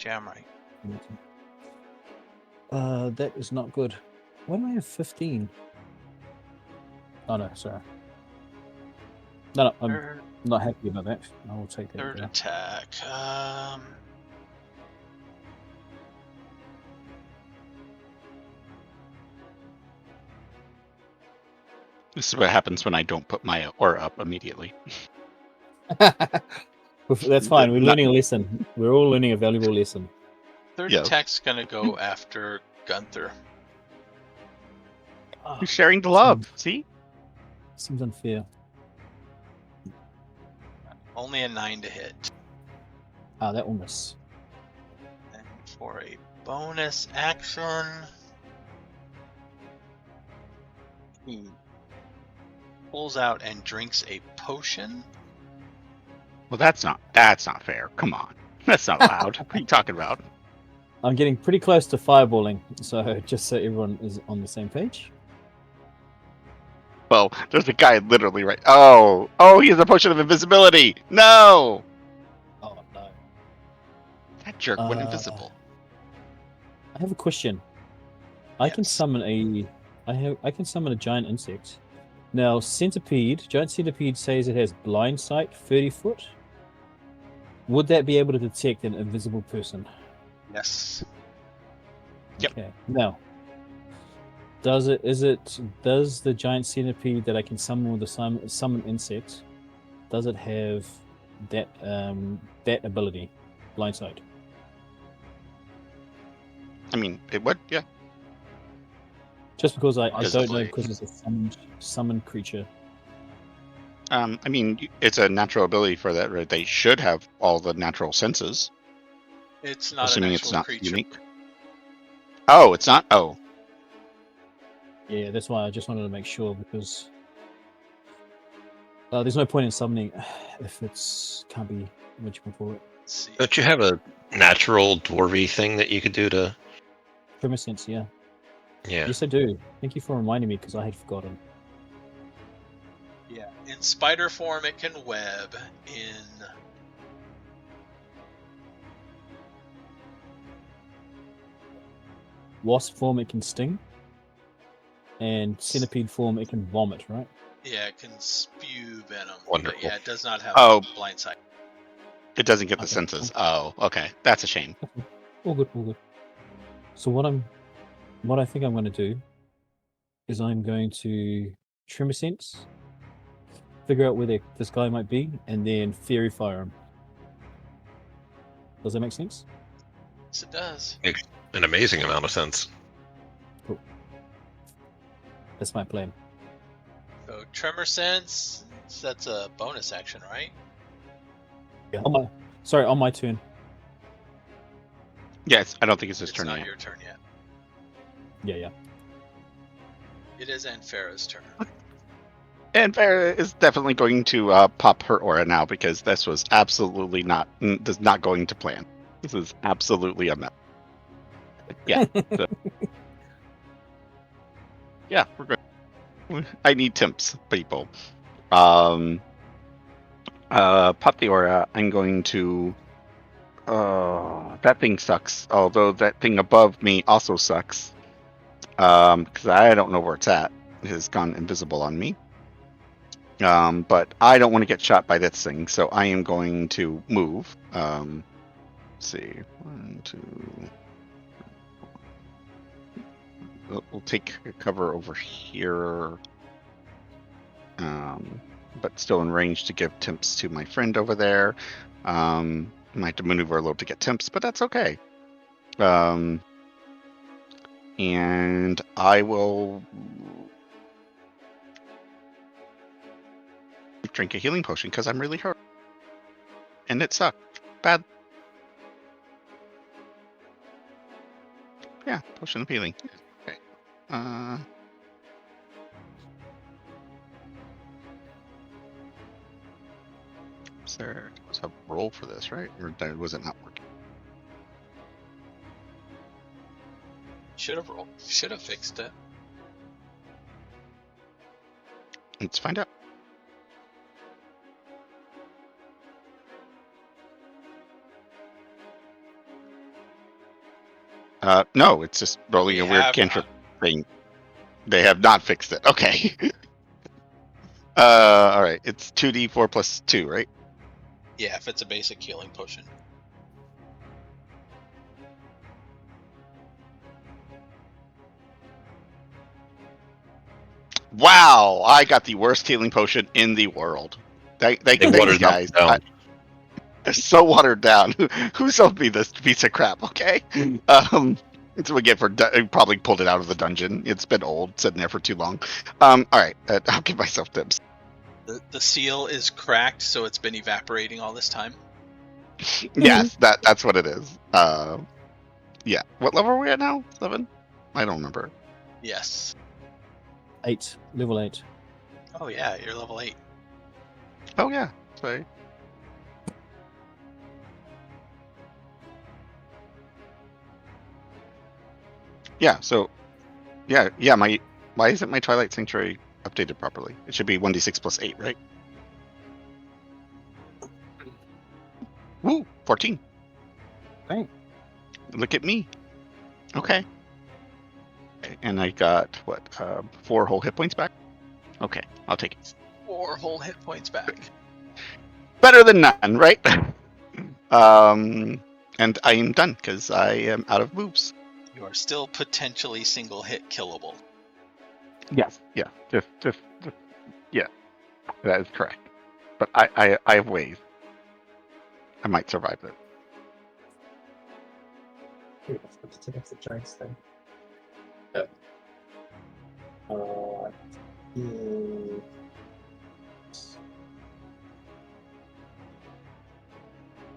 A: Yeah, I'm right.
E: That is not good. Why do I have 15? Oh no, sorry. No, I'm
A: Third,
E: not happy about that. I will take that.
A: third
E: down.
A: attack.
C: This is what happens when I don't put my aura up immediately.
E: That's fine. We're
C: Not-
E: learning a lesson. We're all learning a valuable lesson.
A: Third
C: Yeah.
A: attack's gonna go after Gunther.
E: Ah,
C: You're sharing the love. See?
E: seems unfair.
A: Only a 9 to hit.
E: Ah, that will miss.
A: And for a bonus action, he pulls out and drinks a potion.
C: Well, that's not fair. Come on. That's not allowed. What are you talking about?
E: I'm getting pretty close to fireballing, so just so everyone is on the same page.
C: Well, there's a guy literally right. Oh, he has a potion of invisibility. No,
E: Oh no.
C: that jerk went
E: Uh,
C: invisible.
E: I have a question. I can
A: Yes.
E: summon I can summon a giant insect. Now, giant centipede says it has blind sight, 30 foot. Would that be able to detect an invisible person?
A: Yes.
C: Yep.
E: Okay. Now, does the giant centipede that I can summon with the summon insect, does it have that ability, blind sight?
C: I mean, it would. Yeah.
E: Just because I don't know
A: Possibly.
E: because it's a summoned creature.
C: I mean, it's a natural ability for that. Right? They should have all the natural senses,
A: It's not
C: assuming
A: an
C: it's
A: actual
C: not
A: creature.
C: unique. Oh, it's not. Oh,
E: Yeah, that's why I just wanted to make sure because there's no point in summoning if it's can't be what you can call it.
A: Let's see.
D: Don't you have a natural dwarvy thing that you could do to?
E: Tremor sense, yeah.
D: Yeah.
E: Yes, I do. Thank you for reminding me because I had forgotten.
A: Yeah, in spider form it can web. In
E: Wasp form, it can sting. And centipede form, it can vomit, right?
A: Yeah, it can spew venom.
D: Wonderful.
A: But yeah, it does not have
C: Oh.
A: blind sight.
C: It doesn't get the
E: Okay.
C: senses. Oh, okay. That's a shame.
E: All good, all good. So what I think I'm going to do is I'm going to Tremor Sense, figure out where this guy might be, and then Fairy Fire him. Does that make sense?
A: Yes, it does.
D: An amazing amount of sense.
E: Cool. That's my plan.
A: So Tremor Sense, that's a bonus action, right?
E: Yeah. On my turn.
C: Yes, I don't think it's his
A: It's
C: turn
A: not
C: yet.
A: your turn yet.
E: Yeah.
A: It is Anfera's turn.
C: And Farah is definitely going to pop her aura now because this was absolutely not going to plan. This is absolutely a mess. Yeah. Yeah, we're good. I need temps, people. Pop the aura. I'm going to. That thing sucks. Although that thing above me also sucks. Because I don't know where it's at. It has gone invisible on me. But I don't want to get shot by this thing, so I am going to move. Let's see. 1, 2. We'll take cover over here. But still in range to give temps to my friend over there. I might have to maneuver a little to get temps, but that's okay. And I will drink a healing potion because I'm really hurt. And it sucked. Bad. Yeah, potion of healing. Okay. There was a roll for this, right? Or was it not working?
A: Should have rolled. Should have fixed it.
C: Let's find out. No, it's just rolling
A: We
C: a weird
A: have
C: cantrip
A: not.
C: thing. They have not fixed it. Okay. All right. It's 2d4 plus 2, right?
A: Yeah, if it's a basic healing potion.
C: Wow, I got the worst healing potion in the world. Thank you guys.
D: Down.
C: It's so watered down. Who sold me this piece of crap? Okay. That's what we get for probably pulled it out of the dungeon. It's been old, sitting there for too long. All right, I'll give myself tips.
A: The seal is cracked, so it's been evaporating all this time.
C: Yes, that's what it is. Yeah. What level are we at now? 7? I don't remember.
A: Yes.
E: 8. Level 8.
A: Oh yeah, you're level 8.
C: Oh yeah. Sorry. Yeah. So. Yeah. Why isn't my Twilight Sanctuary updated properly? It should be 1d6 plus 8, right? Woo! 14.
E: Thanks.
C: Look at me. Okay. And I got, 4 whole hit points back? Okay, I'll take it.
A: 4 whole hit points back.
C: Better than none, right? And I am done, because I am out of moves.
A: You are still potentially single hit killable.
C: Yes. Yeah. Just yeah. That is correct. But I have ways. I might survive it.
B: Let's take off the giants thing. Hmm.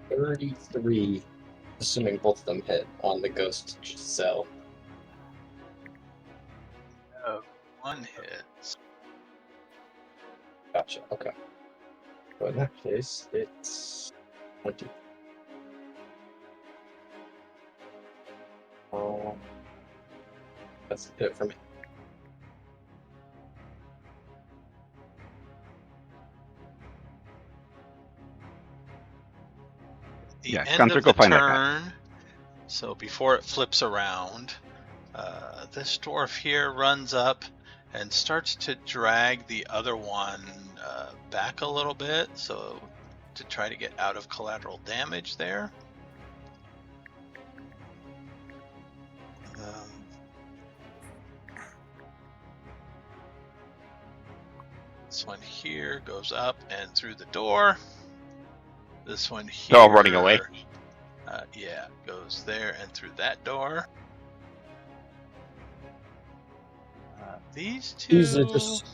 B: 33, assuming both of them hit on the ghost Jezelle.
A: 1 hit.
B: Gotcha, okay. So in that case, it's 20. That's it for me.
A: The
C: Yeah,
A: end
C: Gunther,
A: of
C: go
A: the
C: find that guy.
A: turn. So before it flips around, this dwarf here runs up and starts to drag the other one back a little bit, so to try to get out of collateral damage there. This one here goes up and through the door. This one here.
C: They're all running away.
A: Yeah, goes there and through that door. These two.
E: These are just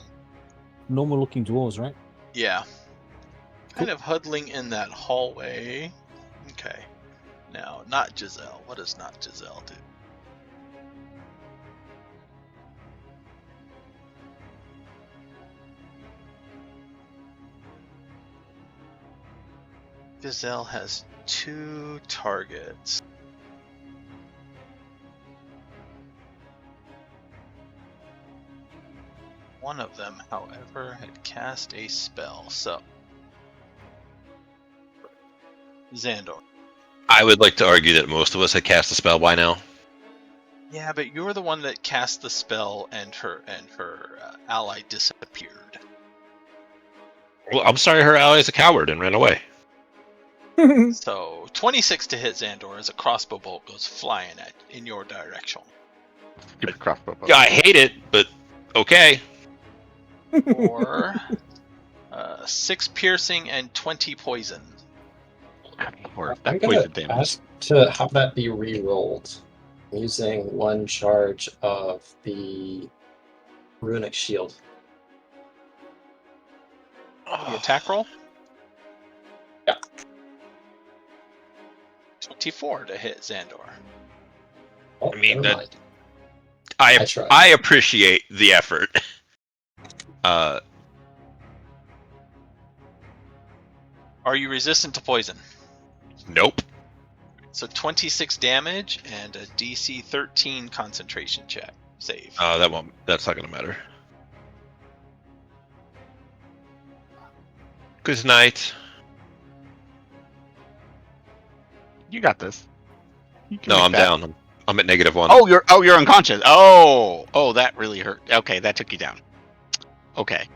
E: normal-looking dwarves, right?
A: Yeah. Kind of huddling in that hallway. Okay. Now, not Jezelle. What does not Jezelle do? Jezelle has 2 targets. One of them, however, had cast a spell, so Zahndohr.
D: I would like to argue that most of us had cast a spell by now.
A: Yeah, but you're the one that cast the spell, and her ally disappeared.
D: Well, I'm sorry, her ally is a coward and ran away.
A: So 26 to hit Zahndohr as a crossbow bolt goes flying in your direction.
C: Stupid crossbow bow.
D: Yeah, I hate it, but okay.
A: Or 6 piercing and 20 poison.
C: Or
B: I'm
C: that
B: gonna
C: poison damage.
B: ask to have that be re-rolled using 1 charge of the runic shield.
A: The attack roll?
B: Yeah.
A: 24 to hit Zahndohr.
B: Oh,
D: I mean,
B: never
D: that-
B: mind.
D: I
B: tried.
D: I appreciate the effort.
A: Are you resistant to poison?
D: Nope.
A: So 26 damage and a DC 13 concentration check. Save.
D: That's not gonna matter. Good night.
C: You got this. You can
D: No,
C: make
D: I'm
C: that.
D: down. I'm at -1.
C: Oh, you're unconscious. Oh, that really hurt. Okay, that took you down. Okay.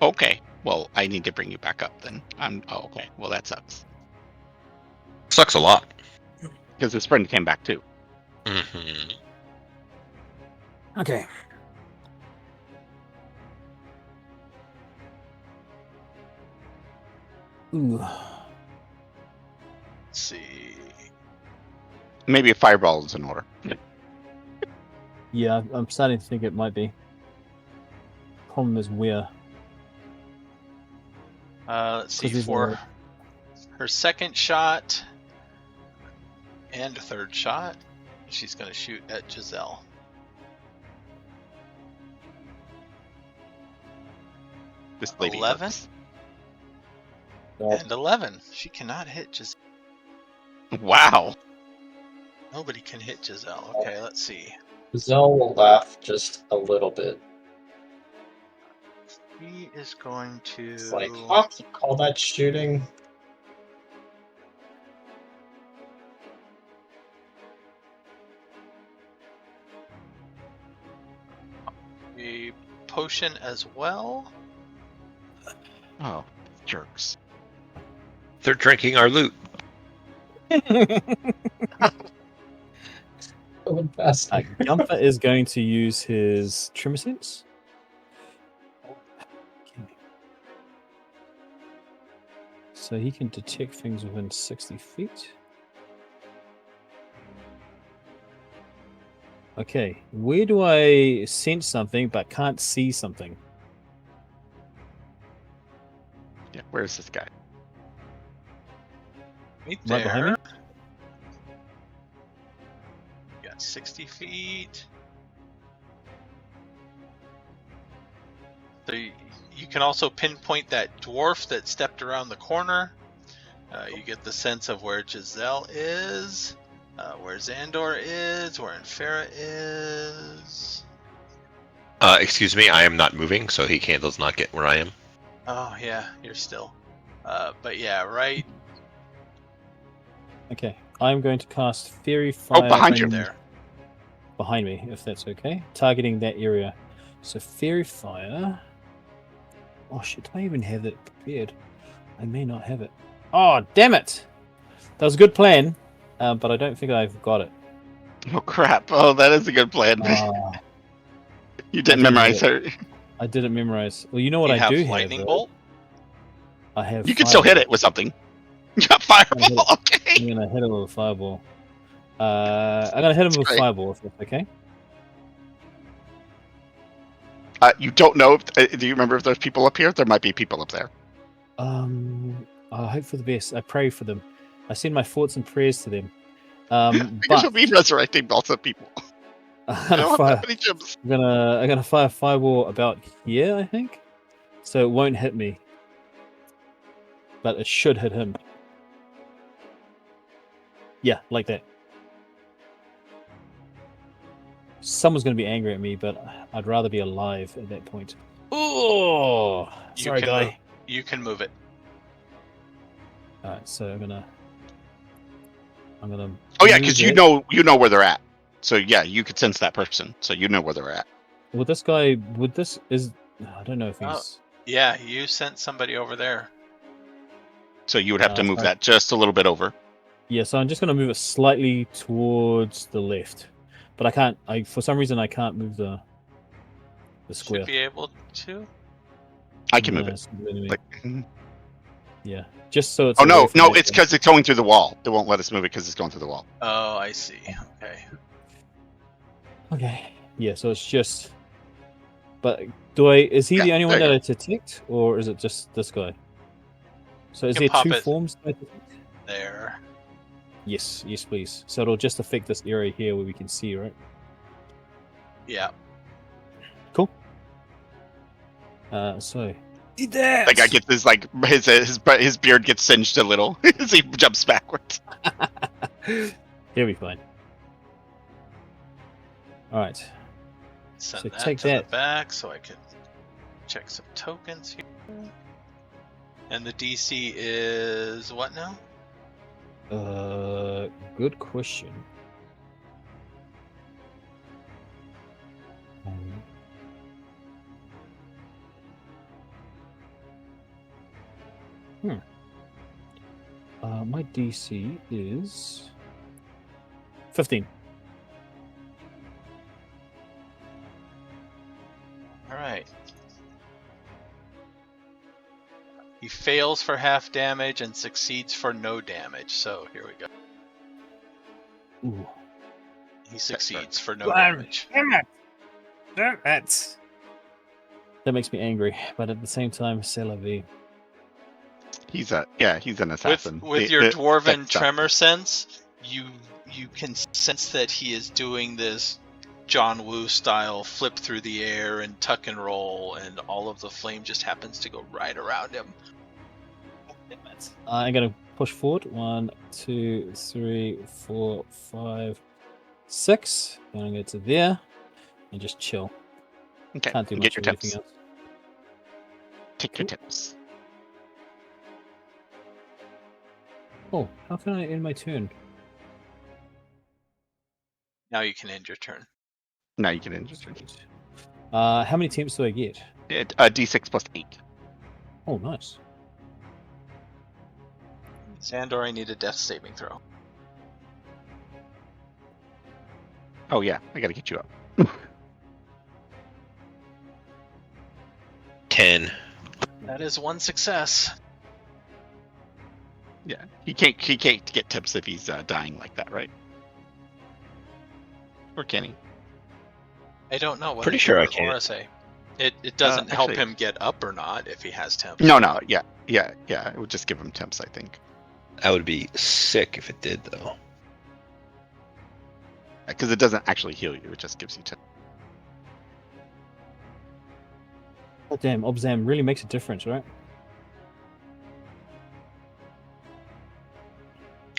C: Okay. Well, I need to bring you back up then. Okay. Well, that sucks.
D: Sucks a lot.
C: Because his friend came back too.
D: Mm-hmm.
E: Okay. Ooh.
A: Let's see.
C: Maybe a fireball is in order.
E: Yeah, I'm starting to think it might be. Problem is we're.
A: Let's see.
E: 'Cause we've
A: For
E: already-
A: her second shot and a third shot, she's going to shoot at Jezelle.
C: This lady.
A: 11?
C: hurts.
B: No,
A: And 11. She cannot hit Jezelle.
C: Wow.
A: Nobody can hit Jezelle. Okay, let's see.
B: Zell will laugh just a little bit.
A: He is going to.
B: It's like, oh, you call that shooting?
A: A potion as well.
C: Oh, jerks.
D: They're drinking our loot.
B: Best.
E: Gunther is going to use his Tremor Sense. So he can detect things within 60 feet. Okay, where do I sense something but can't see something?
C: Yeah, where's this guy?
A: Right
E: Right behind me?
A: there. Got 60 feet. So you can also pinpoint that dwarf that stepped around the corner. You get the sense of where Jezelle is, where Zahndohr is, where Anfera is.
D: Excuse me, I am not moving, so he does not get where I am.
A: Oh yeah, you're still. But yeah, right
E: Okay, I'm going to cast Fairy Fire.
C: behind you.
E: Friend
A: there.
E: behind me, if that's okay. Targeting that area. So Fairy Fire. Oh shit, do I even have that prepared? I may not have it. Oh, damn it! That was a good plan, but I don't think I've got it.
C: Oh crap! Oh, that is a good plan.
E: Oh,
C: You didn't
E: I do
C: memorize
E: have
C: her.
E: I didn't memorize. Well, you know what
A: You
E: I
A: have
E: do
A: lightning
E: have.
A: bolt.
E: I have.
C: You can still hit it with something. You got fireball.
E: I'm
C: Okay.
E: gonna hit him with a fireball. I'm gonna hit him with
C: great.
E: fireball, if that's okay.
C: You don't know. Do you remember if there's people up here? There might be people up there.
E: I hope for the best. I pray for them. I send my thoughts and prayers to them.
C: Because
E: But
C: you'll be resurrecting lots of people. I
E: I'm
C: don't
E: gonna,
C: have
E: fire,
C: that many gems.
E: I'm gonna fire a fireball about here, I think. So it won't hit me, but it should hit him. Yeah, like that. Someone's gonna be angry at me, but I'd rather be alive at that point. Oh, sorry, guy.
A: You can move it.
E: All right, so I'm gonna.
C: Oh yeah,
E: move
C: because
E: it.
C: you know where they're at. So yeah, you could sense that person, so you know where they're at.
E: Would this guy? Would this is? I don't know if
A: Oh.
E: he's.
A: Yeah, you sent somebody over there.
C: So you would have to move
E: sorry.
C: that just a little bit over.
E: Yeah, so I'm just gonna move it slightly towards the left, but I can't. For some reason I can't move the square.
A: Should be able to.
C: I can move
E: Yeah,
C: it.
E: it's the enemy.
C: Like,
E: Yeah, just so it's.
C: oh
E: away
C: no,
E: from
C: no,
E: that
C: it's
E: guy.
C: because it's going through the wall. It won't let us move it because it's going through the wall.
A: Oh, I see. Okay.
E: Okay. Yeah, so it's just. But do I? Is he
C: Yeah,
E: the only one
C: there
E: that
C: you
E: I detect, or is it just this guy? So is
A: can
E: there
A: pop
E: two
A: it.
E: forms? I detect?
A: There.
E: Yes, yes, please. So it'll just affect this area here where we can see, right?
A: Yeah.
E: Cool. So. Eat that!
C: That guy gets his like his beard gets singed a little as he jumps backwards.
E: He'll be fine. All right.
A: Send
E: So
A: that
E: take
A: to
E: that.
A: the back so I can check some tokens here. And the DC is what now?
E: Good question. My DC is 15.
A: All right. He fails for half damage and succeeds for no damage. So here we go.
E: Ooh.
A: He succeeds for no
E: Damn
A: damage.
E: it! Damn it! That makes me angry, but at the same time, c'est la vie.
C: He's an assassin.
A: With your dwarven
C: that-
A: tremor sense, you can sense that he is doing this John Woo style flip through the air and tuck and roll, and all of the flame just happens to go right around him.
E: I'm gonna push forward. 1, 2, 3, 4, 5, 6. And I'm going to there and just chill.
C: Okay,
E: Can't do
C: get
E: much
C: your
E: of anything
C: tips.
E: else.
C: Take your tips.
E: Oh, how can I end my turn?
A: Now you can end your turn.
C: Now you can end your turn.
E: How many attempts do I get?
C: D6 plus 8.
E: Oh, nice.
A: Zahndohr, I need a death saving throw.
C: Oh yeah, I gotta get you up.
D: 10.
A: That is one success.
C: Yeah, he can't get tips if he's dying like that, right? Or can he?
A: I don't know. What
D: Pretty
A: did
D: sure I
A: Aura
D: can.
A: say? It doesn't help
C: actually-
A: him get up or not if he has temp.
C: No, yeah. It would just give him temps, I think.
D: I would be sick if it did, though.
C: Because it doesn't actually heal you; it just gives you temps.
E: Oh, damn, Obzam really makes a difference, right?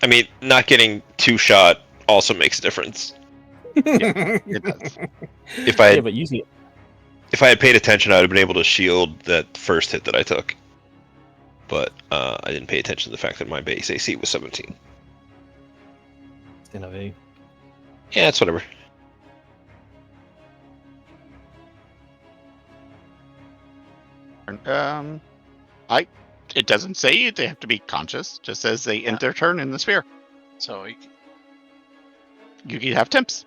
D: I mean, not getting 2-shot also makes a difference.
C: It does.
D: If I
E: Yeah,
D: had,
E: but usually
D: if I had paid attention, I would have been able to shield that first hit that I took. But I didn't pay attention to the fact that my base AC was 17.
E: it's gonna be.
D: Yeah, it's whatever.
C: It doesn't say they have to be conscious. It just says they end their turn in the sphere.
A: So
C: You can have temps.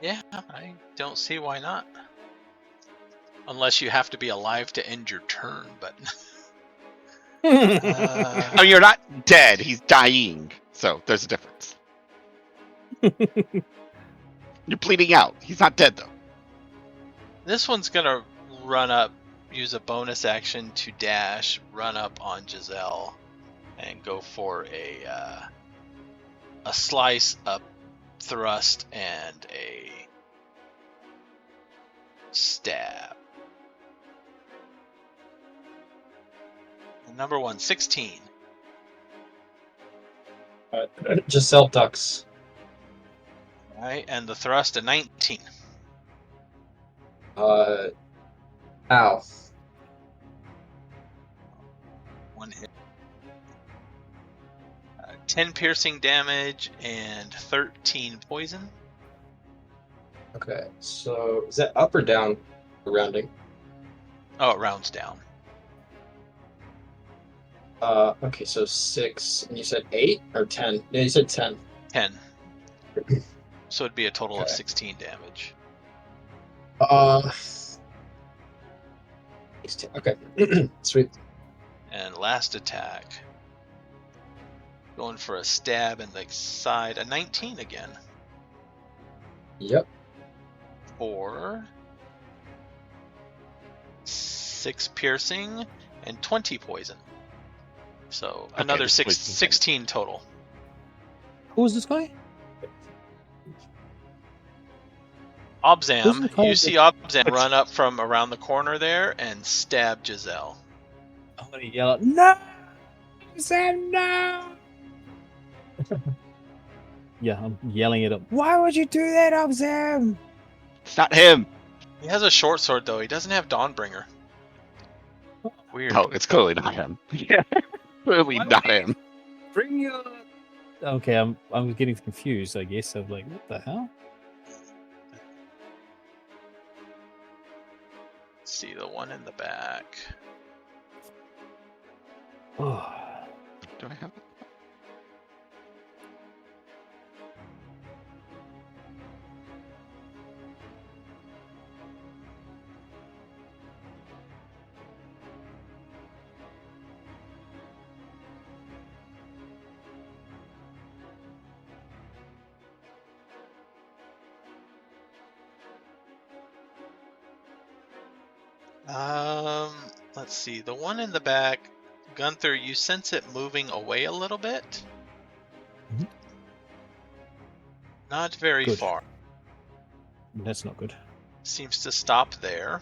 A: yeah, I don't see why not. Unless you have to be alive to end your turn, but
C: I mean, you're not dead. He's dying. So there's a difference. You're bleeding out. He's not dead, though.
A: this one's gonna run up, use a bonus action to dash, run up on Jezelle, and go for a slice, a thrust, and a stab. Number 1, 16.
B: Giselle ducks.
A: All right, and the thrust, a 19.
B: Ow.
A: 1 hit. 10 piercing damage and 13 poison.
B: Okay, so is that up or down? Rounding.
A: Oh, it rounds down.
B: Okay, so 6, and you said 8 or 10? Yeah, you said 10.
A: 10. So it'd be a total of
B: Okay.
A: 16 damage.
B: 16. Okay, sweet.
A: And last attack. Going for a stab in the side, a 19 again.
B: Yep.
A: For 6 piercing and 20 poison. So another
C: this poison thing.
A: 16 total.
E: Who was this guy?
A: Obzam,
E: Doesn't it call
A: you
E: it
A: see
E: the-
A: Obzam run up from around the corner there and stab Jezelle.
E: I'm gonna yell out, "No, Sam, no!" Yeah, I'm yelling at him. Why would you do that, Obzam?
C: It's not him.
A: He has a short sword though. He doesn't have Dawnbringer. Weird.
C: No, it's clearly not him. Yeah, clearly
E: Why
C: not
E: would he-
C: him.
E: Bring your. Okay, I'm getting confused. I guess I'm like, what the hell?
A: Let's see the one in the back.
E: Oh.
C: Do I have it?
A: Let's see. The one in the back, Gunther, you sense it moving away a little bit.
E: Mhm.
A: Not very
E: Good.
A: far.
E: That's not good.
A: Seems to stop there.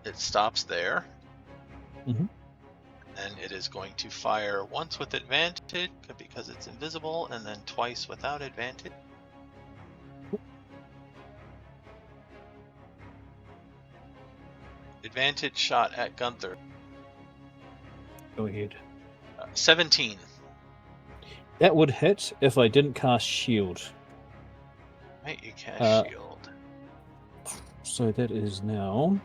A: It stops there.
E: Mhm.
A: And it is going to fire once with advantage because it's invisible, and then twice without advantage. Advantage shot at Gunther.
E: Go ahead.
A: 17.
E: That would hit if I didn't cast shield.
A: Right, you cast shield.
E: So that is now.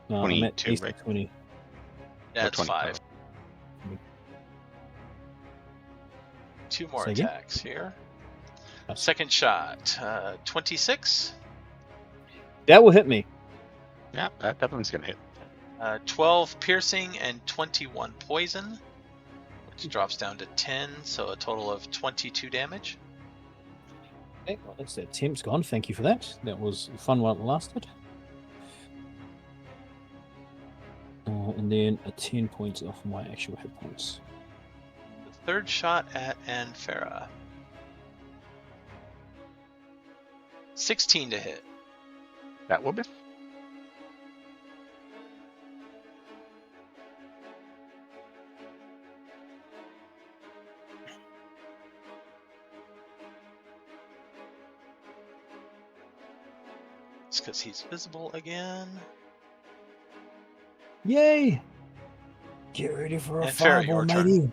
E: No, I'm at
C: 22,
E: AC
C: right?
E: 20.
A: That's
C: 20.
A: 5. 2 more
E: Say again?
A: attacks here.
E: Oh.
A: Second shot, 26.
E: That will hit me.
C: Yeah, that one's gonna hit.
A: 12 piercing and 21 poison, which drops down to 10, so a total of 22 damage.
E: Okay, well, that's that temp's gone. Thank you for that. That was fun while it lasted. And then a 10 points off my actual hit points.
A: The third shot at Anfera. 16 to hit.
C: That will miss.
A: It's because he's visible again.
E: Yay! Get ready for a
A: And Farrah,
E: fireball,
A: your turn.
E: matey.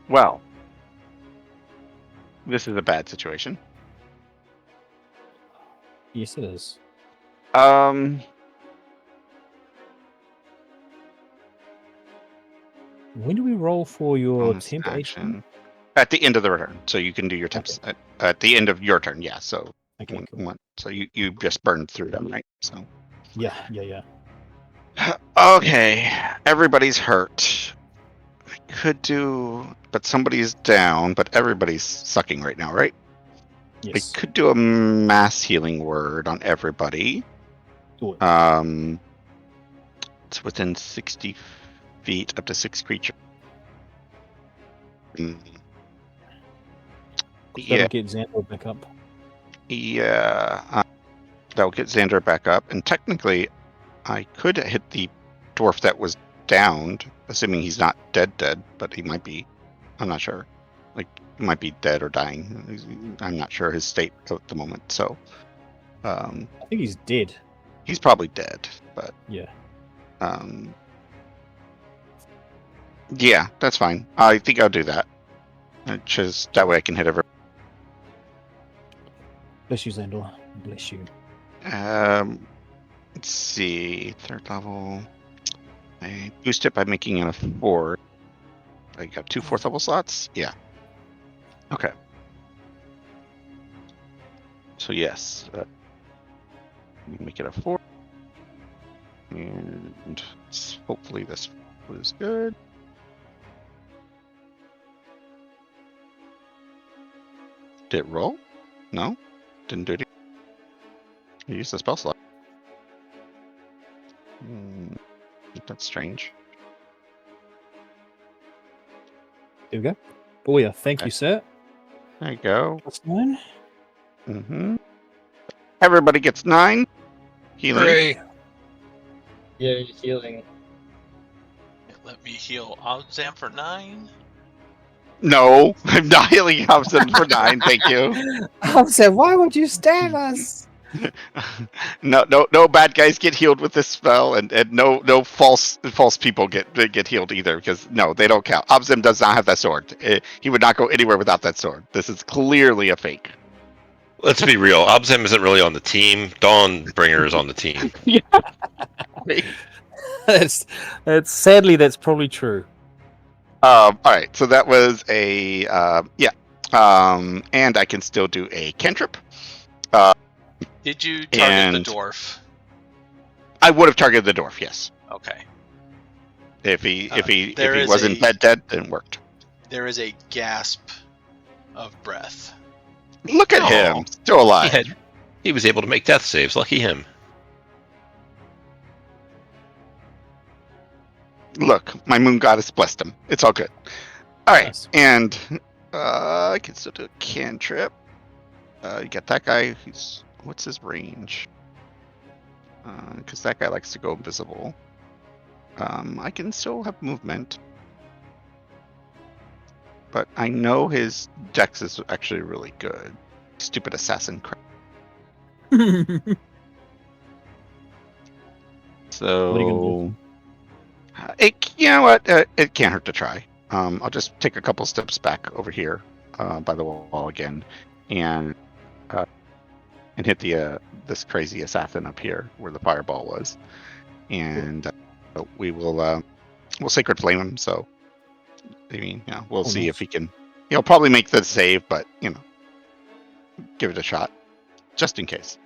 C: Well, this is a bad situation.
E: Yes, it is.
C: Um,
E: When do we roll for your
C: bonus
E: temp
C: action at the end of the return, so you can do your temps at the end of your turn. Yeah. So
E: Okay, cool.
C: so you just burned through them, right? So
E: Yeah.
C: okay, everybody's hurt. I could do, but somebody's down. But everybody's sucking right now, right?
E: Yes.
C: I could do a mass healing word on everybody.
E: Do it.
C: It's within 60 feet up to 6 creatures.
E: That'll get Zahndohr back up.
C: Yeah. That'll get Xander back up. And technically, I could hit the dwarf that was downed, assuming he's not dead, but he might be. I'm not sure. Like, he might be dead or dying. I'm not sure his state at the moment. So,
E: I think he's dead.
C: he's probably dead, but
E: Yeah.
C: Yeah, that's fine. I think I'll do that. Just that way I can hit every.
E: Bless you, Zahndohr. Bless you.
C: Let's see. Third level. I boost it by making it a 4. I got 2 4th level slots? Yeah. Okay. So yes. Make it a 4. And hopefully this was good. Did it roll? No? Didn't do it. You used the spell slot. That's strange.
E: There we go. Oh yeah, thank you, sir.
C: There you go.
E: That's 9.
C: Mm-hmm. Everybody gets 9. Healing.
B: Hooray! Yay, healing.
A: Let me heal Obzam for 9.
C: No, I'm not healing Hobson for 9. Thank you.
E: Obzam, why would you stab us?
C: No bad guys get healed with this spell, and no false people get healed either, because no, they don't count. Obzam does not have that sword. He would not go anywhere without that sword. This is clearly a fake.
D: Let's be real. Obzam isn't really on the team. Dawnbringer is on the team.
C: Yeah.
E: That's sadly that's probably true.
C: All right, so that was a yeah. And I can still do a cantrip.
A: Did you target the dwarf?
C: I would have targeted the dwarf, yes.
A: Okay.
C: If he
A: There
C: wasn't dead, then it worked.
A: There is a gasp of breath.
C: Look at him, still alive.
D: He was able to make death saves. Lucky him.
C: Look, my moon goddess blessed him. It's all good. All right,
E: Nice.
C: and I can still do a cantrip. You get that guy. What's his range? Because that guy likes to go invisible. I can still have movement, but I know his dex is actually really good. Stupid assassin crap. So,
E: What are you gonna do?
C: you know what? It can't hurt to try. I'll just take a couple steps back over here by the wall again, and hit the this crazy assassin up here where the fireball was, and we'll sacred flame him. So, I mean, yeah, we'll see if he can. He'll probably make the save, but give it a shot, just in case.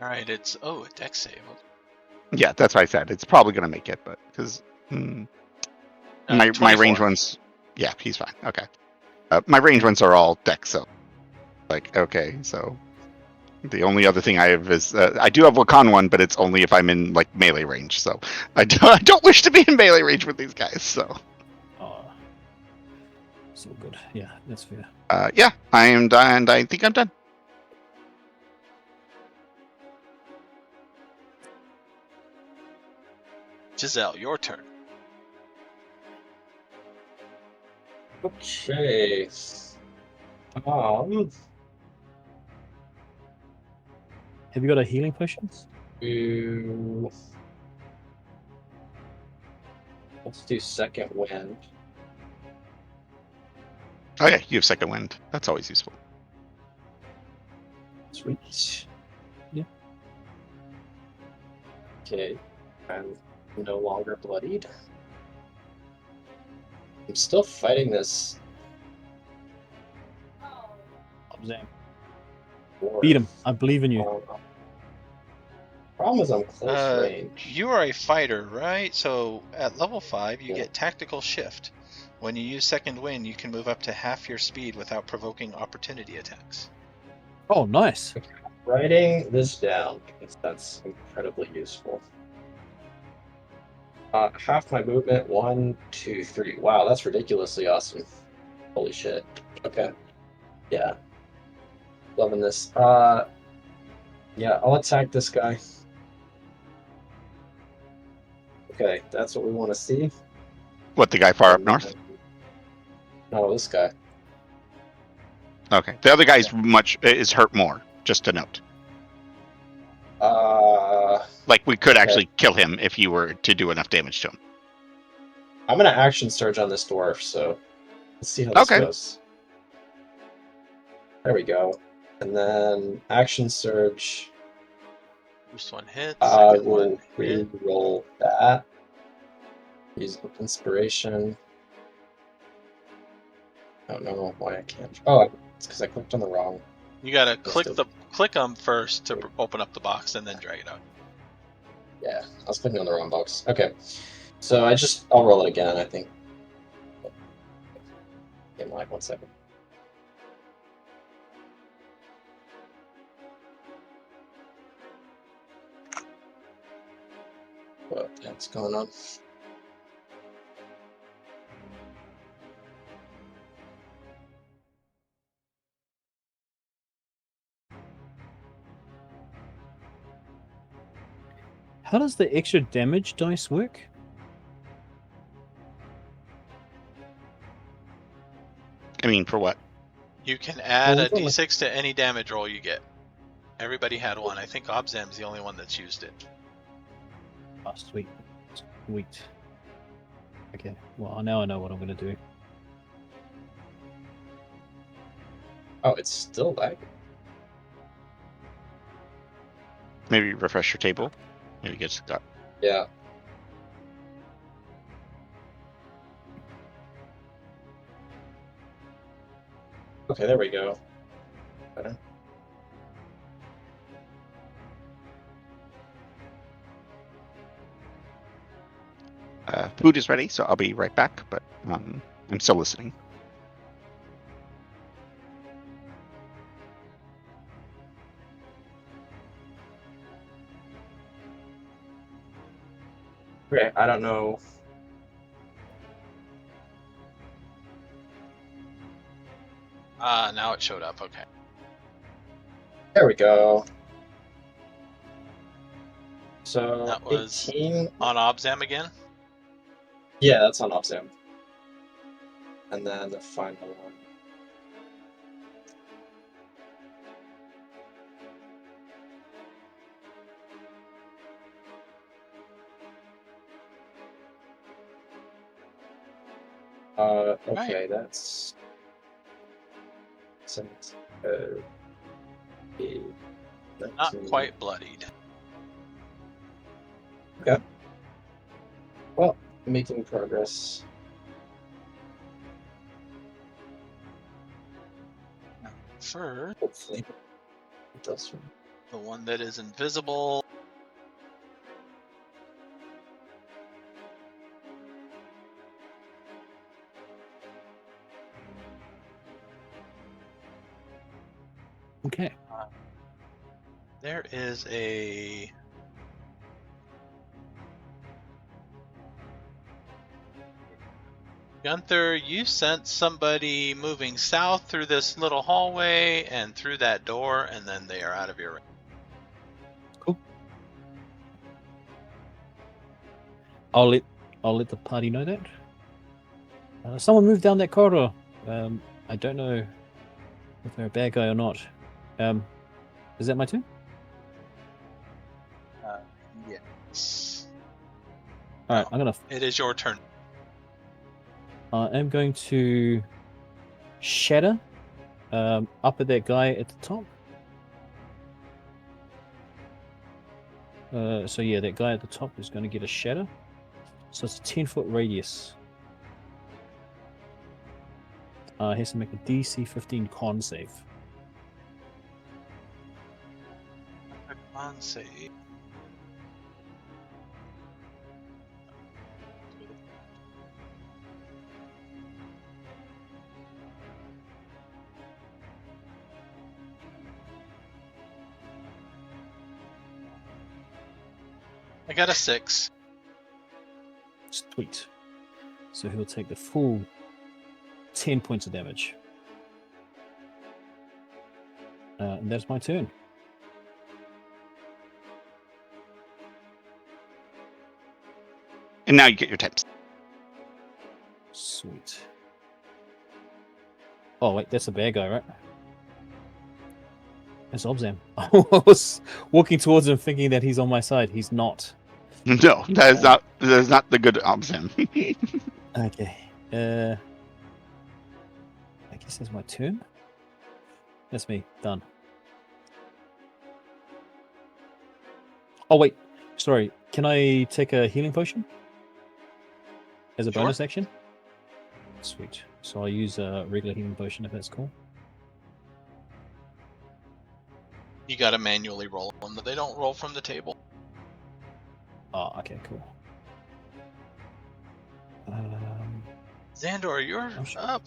A: All right, it's a dex save.
C: Yeah, that's what I said. It's probably gonna make it, but because my range ones, yeah, he's fine. Okay, my range ones are all dex, so okay, so the only other thing I have is I do have Wakan one, but it's only if I'm in melee range. So I don't wish to be in melee range with these guys. So
E: so good. Yeah, that's fair.
C: Yeah, I am done, and I think I'm done.
A: Jezelle, your turn.
B: Okay.
E: Have you got a healing potion?
B: Let's do second wind.
C: Oh yeah, you have second wind. That's always useful.
B: Sweet.
E: Yeah.
B: Okay, I'm no longer bloodied. I'm still fighting this
E: Obzam.
B: war.
E: Beat him. I believe in you.
B: Problem is I'm close range.
A: You are a fighter, right? So at level 5, you
B: Yeah.
A: get Tactical Shift. When you use Second Wind, you can move up to half your speed without provoking opportunity attacks.
E: Oh, nice.
B: Writing this down because that's incredibly useful. Half my movement, 1, 2, 3. Wow, that's ridiculously awesome. Holy shit. Okay. Yeah. Loving this. Yeah, I'll attack this guy. Okay, that's what we want to see.
C: What, the guy far up north?
B: No, this guy.
C: Okay. The other guy's is hurt more, just to note. Like, we could actually kill him if you were to do enough damage to him.
B: I'm gonna action surge on this dwarf, so let's see how this goes. There we go. And then action surge.
A: First one hits,
B: I
A: second
B: will
A: one hit.
B: re-roll that. Use inspiration. I don't know why I can't. Oh, it's because I clicked on the wrong.
A: You gotta click them first to open up the box and then drag it out.
B: Yeah, I was clicking on the wrong box. Okay, so I'll roll it again, I think. Game lag, 1 second. What the heck's going on?
E: How does the extra damage dice work?
C: I mean, for what?
A: You can add
E: Well,
A: a
E: we've got,
A: d6 to any damage roll you get. Everybody had one. I think Obzam's the only one that's used it.
E: Oh, sweet. Sweet. Okay, well, now I know what I'm going to do.
B: Oh, it's still lagging.
C: Maybe refresh your table. Maybe get stuck.
B: Yeah. Okay, there we go. Better.
C: Food is ready, so I'll be right back, but I'm still listening.
B: Okay, I don't know.
A: Now it showed up. Okay.
B: There we go. So
A: That was
B: 18.
A: on Obzam again.
B: Yeah, that's on Obzam. And then the final one. Okay,
A: Right.
B: that's
A: Not quite bloodied.
B: Okay. Well, making progress.
A: First,
B: Hopefully, it does.
A: the one that is invisible.
E: Okay.
A: There is a Gunther, you sent somebody moving south through this little hallway and through that door, and then they are out of your range.
E: Cool. I'll let the party know that. Someone moved down that corridor. I don't know if they're a bad guy or not. Is that my turn?
A: Yes.
E: All right, I'm gonna.
A: It is your turn.
E: I am going to shatter up at that guy at the top. So yeah, that guy at the top is going to get a shatter. So it's a 10-foot radius. He has to make a DC 15 con save.
A: Con save. I got a 6.
E: Sweet. So he'll take the full 10 points of damage. And that's my turn.
C: And now you get your temps.
E: Sweet. Oh, wait, that's a bad guy, right? That's Obzam. I was walking towards him thinking that he's on my side. He's not.
C: No, that is not the good Obzam.
E: Okay. I guess that's my turn. That's me. Done. Oh, wait. Sorry. Can I take a healing potion? As a
A: Sure.
E: bonus action? Sweet. So I'll use a regular healing potion if that's cool.
A: You gotta manually roll them. They don't roll from the table.
E: Oh, okay, cool.
A: Zahndohr, you're
E: Oh, sure.
A: up.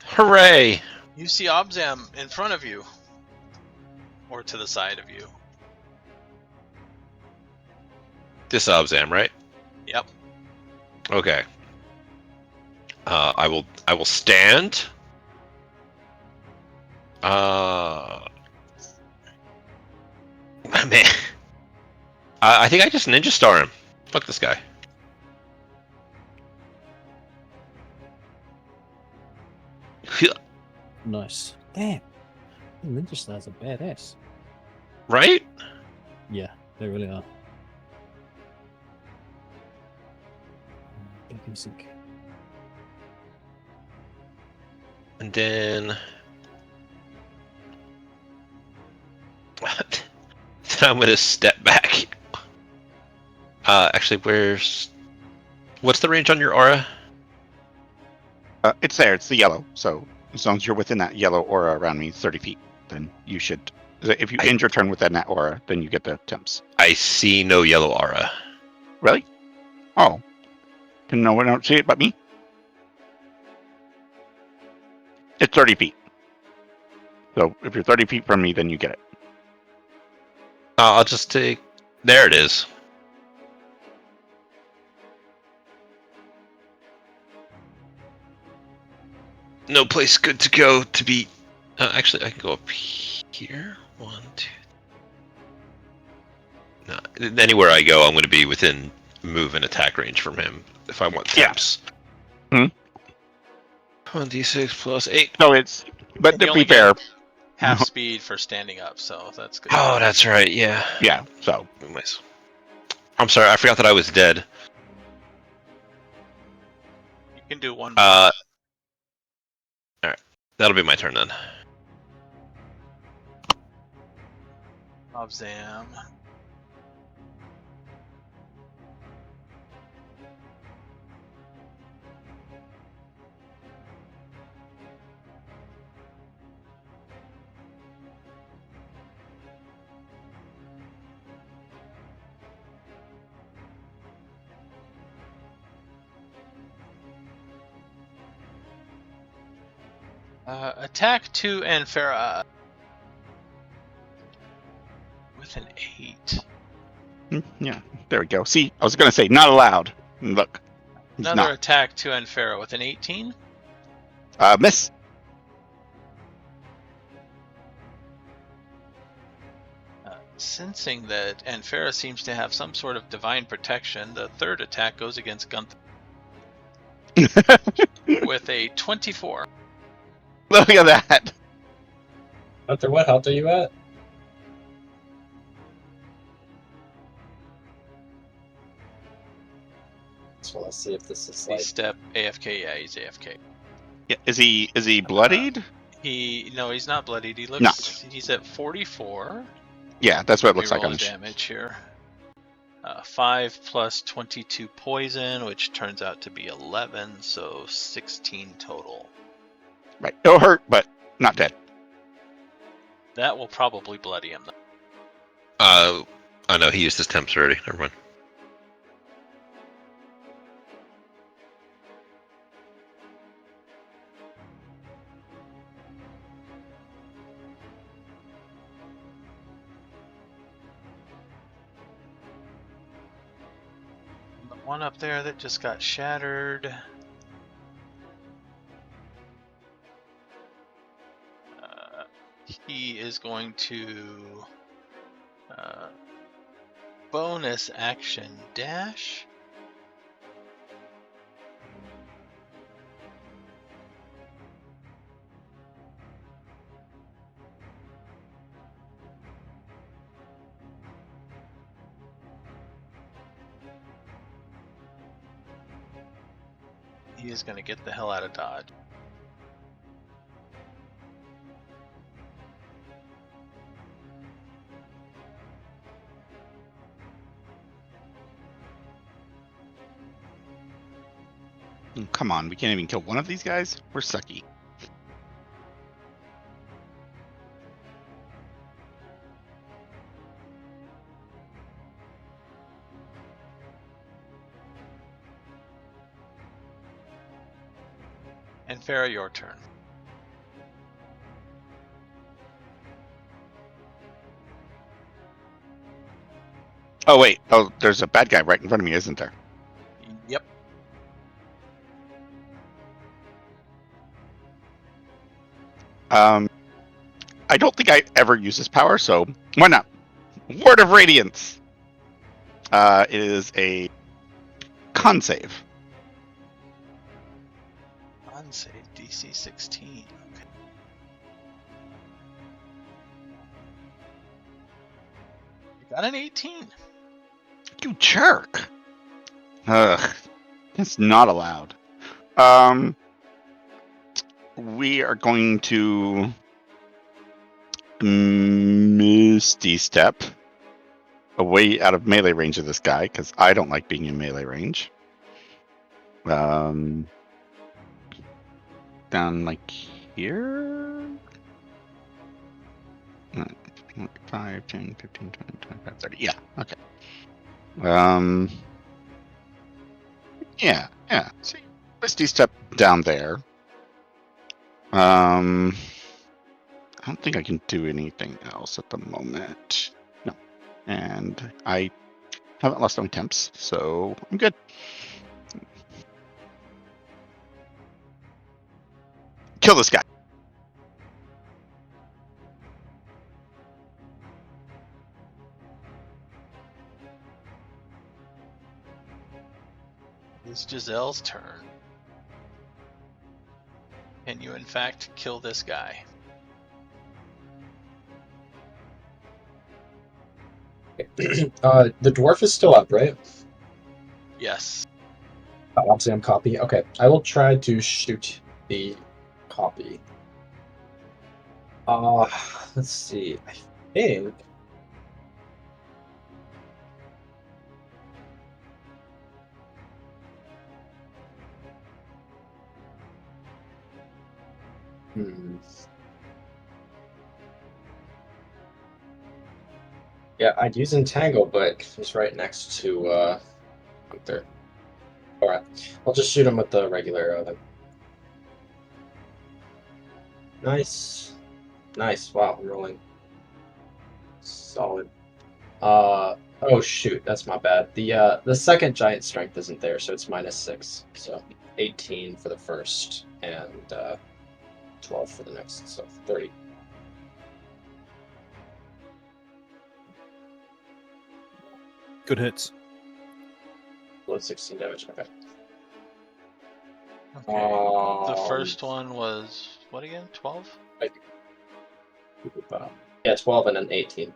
D: Hooray!
A: You see Obzam in front of you. Or to the side of you.
D: This Obzam, right?
A: Yep.
D: Okay. I will stand. Man. I think I just ninja star him. Fuck this guy.
E: Nice. Damn. Ninja stars are badass.
D: Right?
E: Yeah, they really are. Basic.
D: And then I'm gonna step back. Actually, what's the range on your aura?
C: It's there. It's the yellow. So as long as you're within that yellow aura around me, 30 feet, then you should. If you end your turn within that aura, then you get the temps.
D: I see no yellow aura.
C: Really? Oh. Then no one don't see it but me? It's 30 feet. So if you're 30 feet from me, then you get it.
D: I'll just take. There it is. No place good to go to be. Actually, I can go up here. 1, 2. No, anywhere I go, I'm going to be within move and attack range from him if I want temps.
C: Yeah.
D: 1d6 plus 8.
C: So it's. But
A: You
C: to
A: only
C: be fair.
A: get half
C: No.
A: speed for standing up, so that's good.
D: Oh, that's right. Yeah.
C: Yeah, so.
D: I'm sorry. I forgot that I was dead.
A: You can do one.
D: All right. That'll be my turn then.
A: Obzam. Attack to Anfera with an 8.
C: Yeah, there we go. See, I was going to say, not allowed. Look. He's
A: Another
C: not.
A: attack to Anfera with an 18.
C: Miss.
A: Sensing that Anfera seems to have some sort of divine protection, the third attack goes against Gunther with a 24.
C: Look at that.
B: Gunther, what health are you at?
E: I
B: I'll see if this is
A: He
B: like.
A: step AFK. Yeah, he's AFK.
C: Yeah, is he bloodied?
A: He's not bloodied. He looks.
C: Not.
A: He's at 44.
C: Yeah, that's what it
A: Let me
C: looks like
A: roll
C: on
A: the
C: the
A: damage here. 5 plus 22 poison, which turns out to be 11, so 16 total.
C: Right. It'll hurt, but not dead.
A: That will probably bloody him.
D: I know he used his temps already. Never mind.
A: The one up there that just got shattered. He is going to bonus action dash. He is going to get the hell out of Dodge.
C: Oh, come on, we can't even kill one of these guys? We're sucky.
A: Anfera, your turn.
C: Oh, wait. Oh, there's a bad guy right in front of me, isn't there?
A: Yep.
C: I don't think I ever use this power, so why not? Word of Radiance. It is a con save.
A: Unsave DC 16. Okay. You got an 18.
C: You jerk. Ugh. That's not allowed. We are going to Misty Step away out of melee range of this guy, because I don't like being in melee range. Down like here? 5, 10, 15, 20, 25, 30. Yeah, okay. Yeah. See, Misty Step down there. I don't think I can do anything else at the moment. No. And I haven't lost any temps, so I'm good. Kill this guy.
A: It's Jezelle's turn. Can you in fact kill this guy?
B: The dwarf is still up, right?
A: Yes.
B: Obzam copy. Okay, I will try to shoot the copy. Let's see. I think. Yeah, I'd use Entangle, but he's right next to Gunther. Alright, I'll just shoot him with the regular arrow then. Nice. Nice. Wow, I'm rolling. Solid. Oh shoot, that's my bad. The second giant strength isn't there, so it's -6. So 18 for the first and 12 for the next, so 30.
E: Good hits.
B: Below 16 damage. Okay.
A: Okay. The first one was what again? 12?
B: Yeah, 12 and then 18.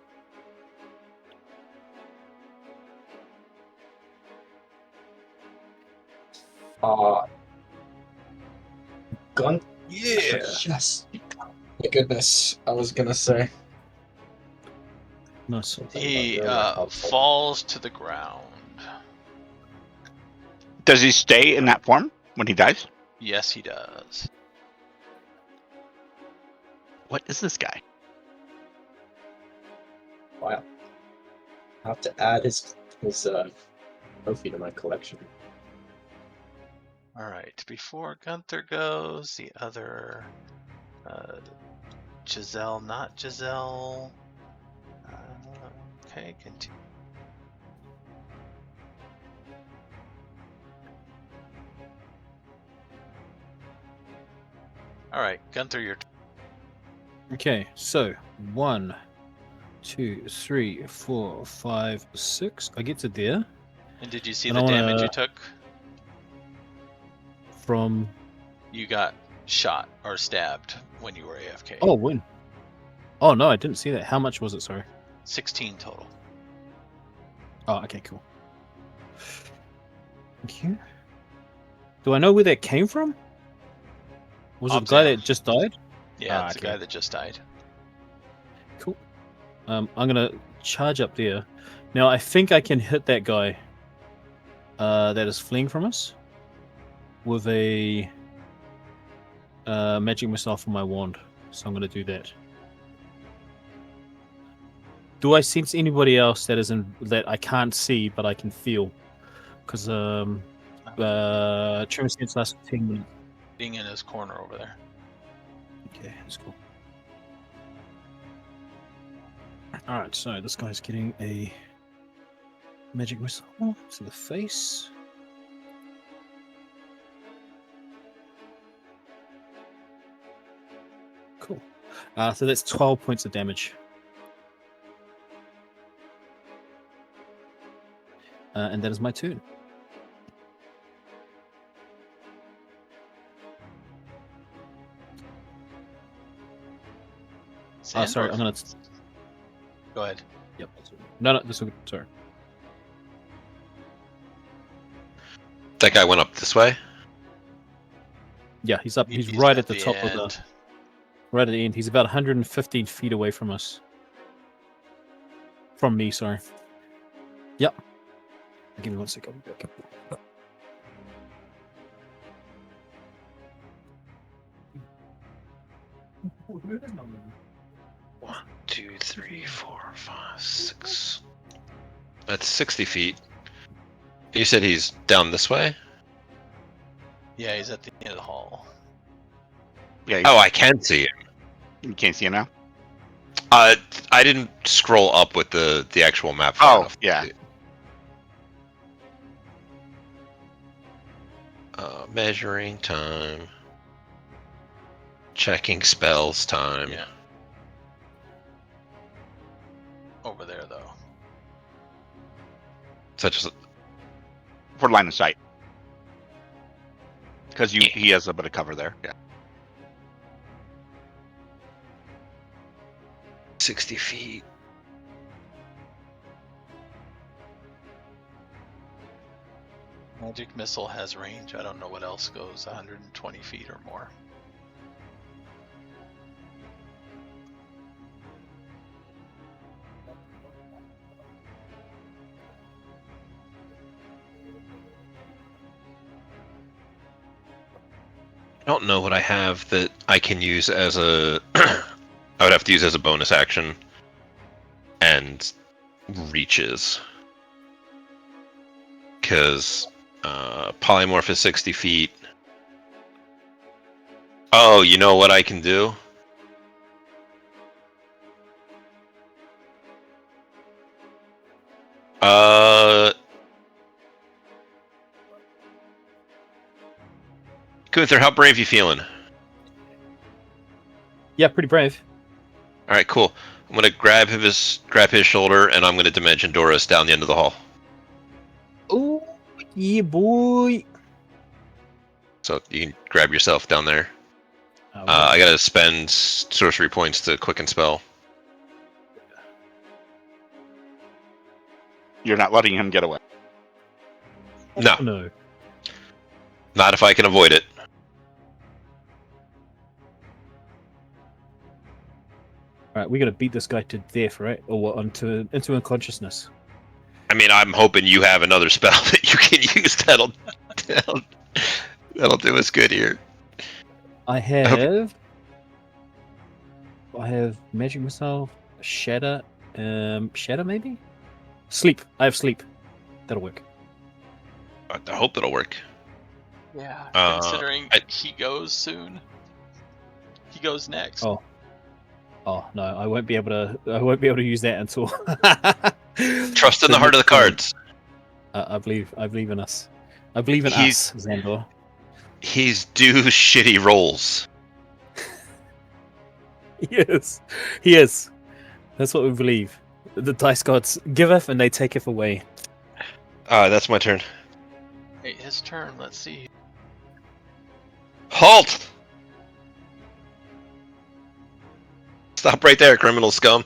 B: Gun.
E: Yeah.
B: Yes. My goodness, I was gonna say.
E: Nice.
B: something
A: He
B: about really helpful.
A: falls to the ground.
C: Does he stay in that form when he dies?
A: Yes, he does.
C: What is this guy?
B: Wow. I have to add his trophy to my collection.
A: All right. Before Gunther goes, the other Jezelle, not Jezelle. Okay, continue. All right, Gunther, your turn.
E: Okay, so 1, 2, 3, 4, 5, 6. I get to there
A: And did you see
E: And
A: the
E: I wanna-
A: damage you took?
E: from.
A: You got shot or stabbed when you were AFK.
E: Oh, when? Oh no, I didn't see that. How much was it? Sorry.
A: 16 total.
E: Oh, okay, cool. Thank you. Do I know where that came from? Was it the guy
A: Obzam.
E: that just died?
A: Yeah, it's
E: okay.
A: the guy that just died.
E: Cool. I'm gonna charge up there. Now I think I can hit that guy that is fleeing from us with a magic missile from my wand. So I'm gonna do that. Do I sense anybody else that that I can't see but I can feel? Because Tremor sense lasts 10 minutes.
A: Being in his corner over there.
E: Okay, that's cool. Alright, so this guy's getting a magic missile to the face. Cool. So that's 12 points of damage. And that is my turn. Sorry, I'm gonna.
A: Go ahead.
E: Yep. No, this will. Sorry.
D: That guy went up this way.
E: Yeah, he's up. He's
A: He's
E: right at the top
A: end.
E: of the. Right at the end. He's about 115 feet away from us. From me, sorry. Yep. Give me 1 second. I'll be back.
D: 1, 2, 3, 4, 5, 6. That's 60 feet. You said he's down this way?
A: Yeah, he's at the end of the hall.
C: Yeah.
D: Oh, I can see him.
C: You can't see him now.
D: I didn't scroll up with the actual map.
C: Oh,
D: enough.
C: yeah.
D: Measuring time. Checking spells time.
A: Yeah. Over there, though.
D: Such as
C: For line of sight. Because he has a bit of cover there. Yeah.
D: 60 feet.
A: Magic missile has range. I don't know what else goes 120 feet or more.
D: I don't know what I have that I can use as a. I would have to use as a bonus action. And reaches. Because polymorph is 60 feet. Oh, you know what I can do? Gunther, how brave you feeling?
E: Yeah, pretty brave.
D: All right, cool. I'm gonna grab his shoulder, and I'm gonna Dimension Door us down the end of the hall.
E: Oh, yeah, boy.
D: So you can grab yourself down there. I gotta spend sorcery points to quicken spell.
C: You're not letting him get away.
D: No.
E: No.
D: Not if I can avoid it.
E: Right, we gotta beat this guy to death, right? Or what? Into unconsciousness.
D: I mean, I'm hoping you have another spell that you can use that'll do us good here.
E: I have magic missile, shatter, shatter maybe. Sleep. I have sleep. That'll work.
D: I hope it'll work.
A: Yeah,
D: Uh,
A: considering he goes soon. He goes next.
E: Oh. Oh no, I won't be able to use that until.
D: Trust in the heart of the cards.
E: I believe in us. I believe in us, Zahndohr.
D: He's due shitty rolls.
E: He is. That's what we believe. The dice gods giveth and they taketh away.
D: That's my turn.
A: Hey, his turn. Let's see.
D: Halt! Stop right there, criminal scum.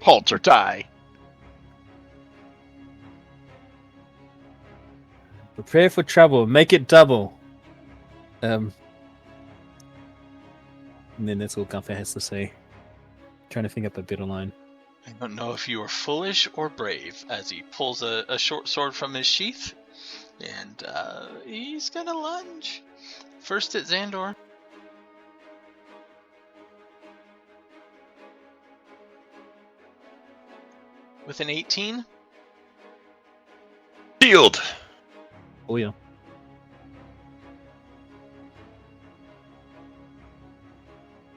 C: Halt or die.
E: Prepare for trouble. Make it double. And then that's all Gunther has to say. Trying to think up a better line.
A: I don't know if you are foolish or brave, as he pulls a short sword from his sheath, and he's gonna lunge. First at Zahndohr. With an 18.
D: Shield!
E: Oh yeah.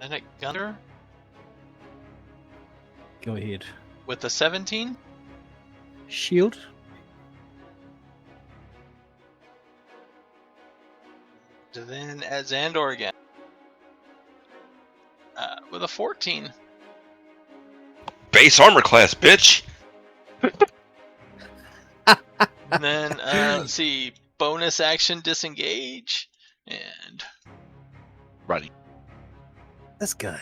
A: Then at Gunther
E: Go ahead.
A: with a 17.
E: Shield.
A: Then at Zahndohr again. With a 14.
D: Base armor class, bitch!
A: And then, let's see, bonus action disengage. And
C: Running.
E: This guy.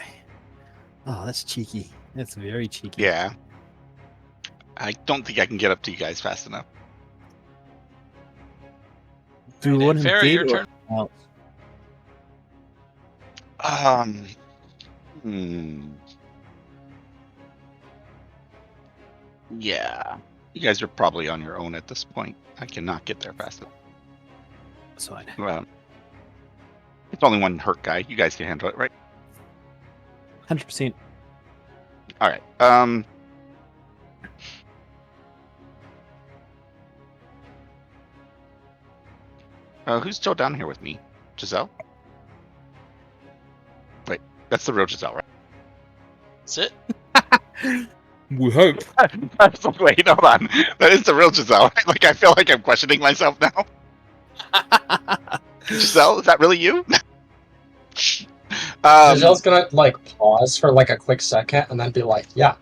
E: Oh, that's cheeky. That's very cheeky.
C: Yeah. I don't think I can get up to you guys fast enough.
E: Do we want him
A: Anfera,
E: dead
A: your
E: or
A: turn.
E: out?
C: Yeah. You guys are probably on your own at this point. I cannot get there fast enough.
E: That's fine.
C: Well, it's only one hurt guy. You guys can handle it, right?
E: 100%.
C: All right. Who's still down here with me? Jezelle? Wait, that's the real Jezelle, right?
A: That's it.
E: We hope.
C: I was like, wait, hold on. That is the real Jezelle. Like, I feel like I'm questioning myself now. Jezelle, is that really you?
B: Giselle's gonna like pause for like a quick second and then be like, "Yeah."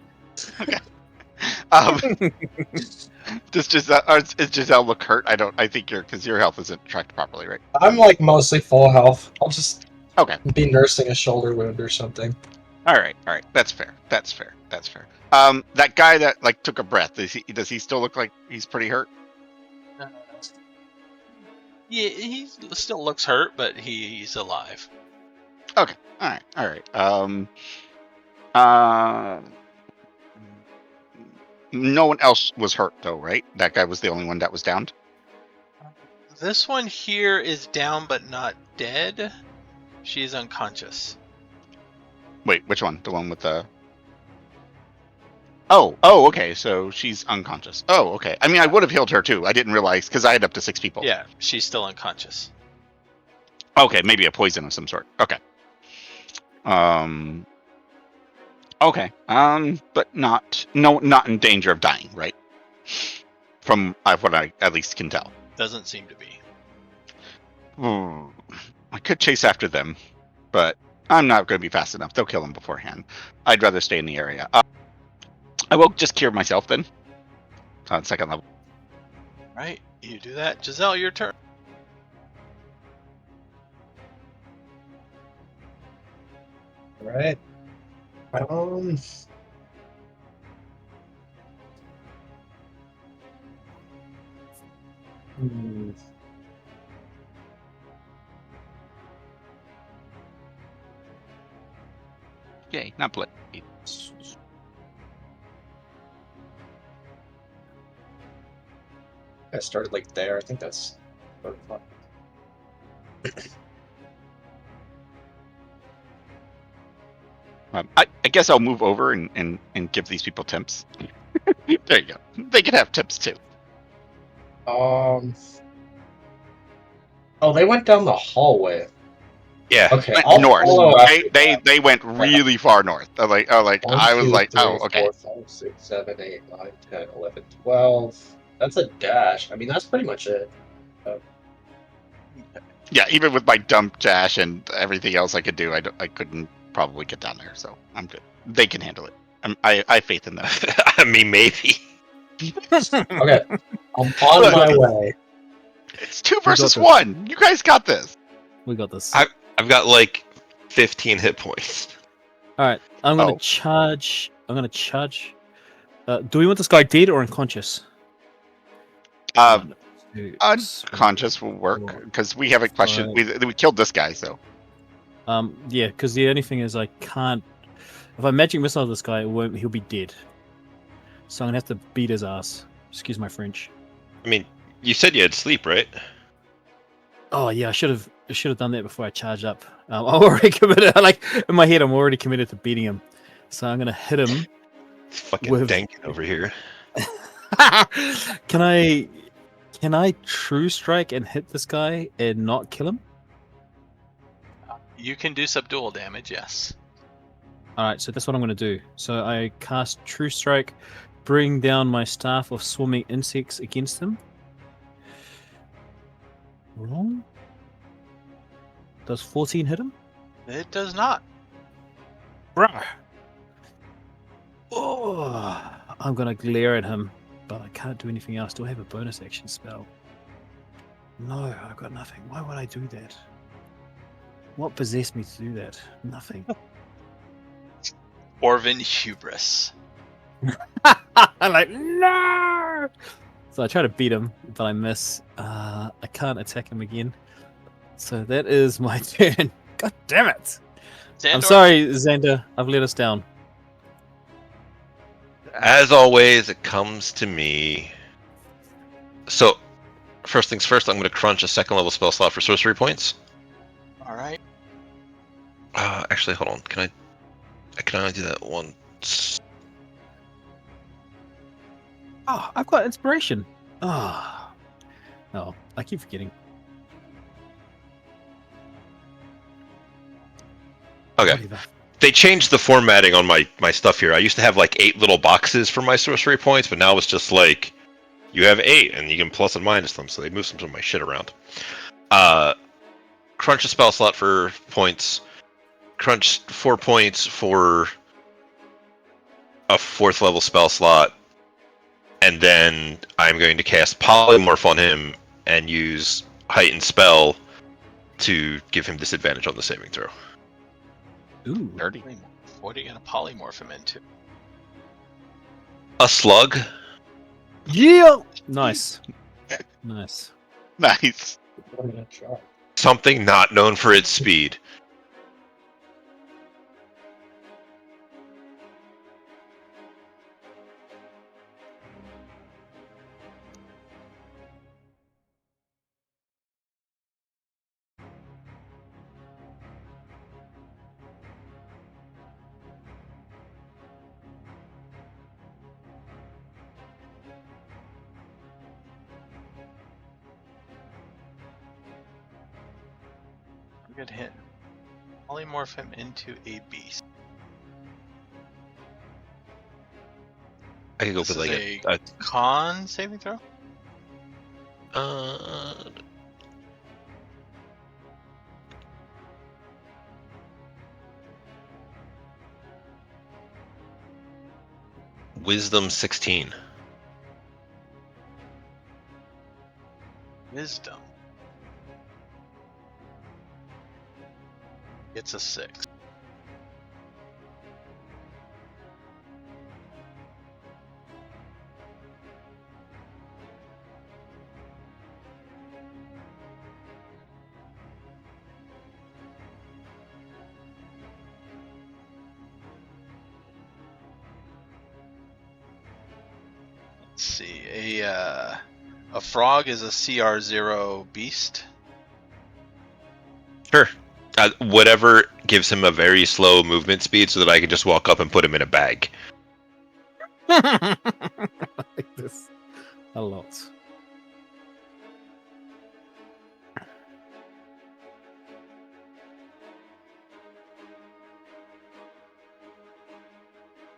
C: Does Jezelle look hurt? I think because your health isn't tracked properly, right?
B: I'm like mostly full health. I'll just
C: Okay.
B: be nursing a shoulder wound or something.
C: All right. That's fair. That guy that like took a breath. Does he still look like he's pretty hurt?
A: Yeah, he still looks hurt, but he's alive.
C: Okay. All right. No one else was hurt though, right? That guy was the only one that was downed.
A: This one here is down but not dead. She's unconscious.
C: Wait, which one? The one with the... Oh, okay. So she's unconscious. Oh, okay. I mean, I would have healed her too. I didn't realize because I had up to 6 people.
A: Yeah, she's still unconscious.
C: Okay, maybe a poison of some sort. Okay. Okay. But not in danger of dying, right? From what I at least can tell.
A: Doesn't seem to be.
C: I could chase after them, but I'm not going to be fast enough. They'll kill them beforehand. I'd rather stay in the area. I will just cure myself then. On second level.
A: Right, you do that. Jezelle, your turn.
B: Right.
C: Yay, not blade.
B: I started like there. I think that's sort of fun.
C: I guess I'll move over and give these people temps. There you go. They can have temps too.
B: Oh, they went down the hallway.
D: Yeah.
B: Okay,
C: Went
B: I'll
C: north.
B: follow after that.
C: They went really far north. I was like, oh, okay.
B: 4, 5, 6, 7, 8, 9, 10, 11, 12. That's a dash. I mean, that's pretty much it.
C: Yeah, even with my dump dash and everything else I could do, I couldn't probably get down there. So I'm good. They can handle it. I have faith in them.
D: I mean, maybe.
B: Okay, I'm on my way.
C: It's 2
E: got
C: versus
E: this.
C: 1. You guys got this.
E: We got this.
D: I've got like 15 hit points.
E: All right, I'm gonna
C: Oh.
E: charge. Do we want this guy dead or unconscious? One, two,
C: Unconscious will work because we haven't questioned. We killed this guy, so
E: Yeah, because the only thing is I can't. If I magic missile this guy, he'll be dead. So I'm gonna have to beat his ass. Excuse my French.
D: I mean, you said you had sleep, right?
E: Oh yeah, I should have done that before I charged up. I'm already committed. Like in my head, I'm already committed to beating him. So I'm gonna hit him.
D: It's fucking
E: With-
D: danking over here.
E: Can I true strike and hit this guy and not kill him?
A: You can do subdual damage, yes.
E: All right, so that's what I'm going to do. So I cast True Strike, bring down my staff of swarming insects against him. Wrong. Does 14 hit him?
A: It does not.
E: Bruh. Oh, I'm going to glare at him, but I can't do anything else. Do I have a bonus action spell? No, I've got nothing. Why would I do that? What possessed me to do that? Nothing.
A: Orvin Hubris.
E: I'm like, no! So I try to beat him, but I miss. I can't attack him again. So that is my turn. God damn it! I'm
A: Zahndohr,
E: sorry, Xander. I've let us down.
D: As always, it comes to me. So, first things first, I'm going to crunch a 2nd level spell slot for sorcery points.
A: All right.
D: Actually, hold on. I can only do that once.
E: Oh, I've got inspiration. Oh, no, I keep forgetting.
D: Okay.
E: Whatever.
D: They changed the formatting on my stuff here. I used to have like 8 little boxes for my sorcery points, but now it's just like you have 8 and you can plus and minus them. So they moved some of my shit around. Crunch a spell slot for points. Crunch 4 points for a 4th level spell slot, and then I'm going to cast Polymorph on him and use Heightened Spell to give him disadvantage on the saving throw.
E: Ooh,
C: dirty.
A: What are you going to polymorph him into?
D: A slug.
E: yeah, nice, nice.
C: Nice.
B: I'm gonna try.
D: Something not known for its speed.
A: Good hit. Polymorph him into a beast.
D: I could go
A: This
D: with
A: is
D: like
A: a con saving throw?
D: Wisdom 16.
A: Wisdom. It's a 6. Let's see. A frog is a CR0 beast.
D: Sure. Whatever gives him a very slow movement speed so that I can just walk up and put him in a bag.
E: I like this a lot.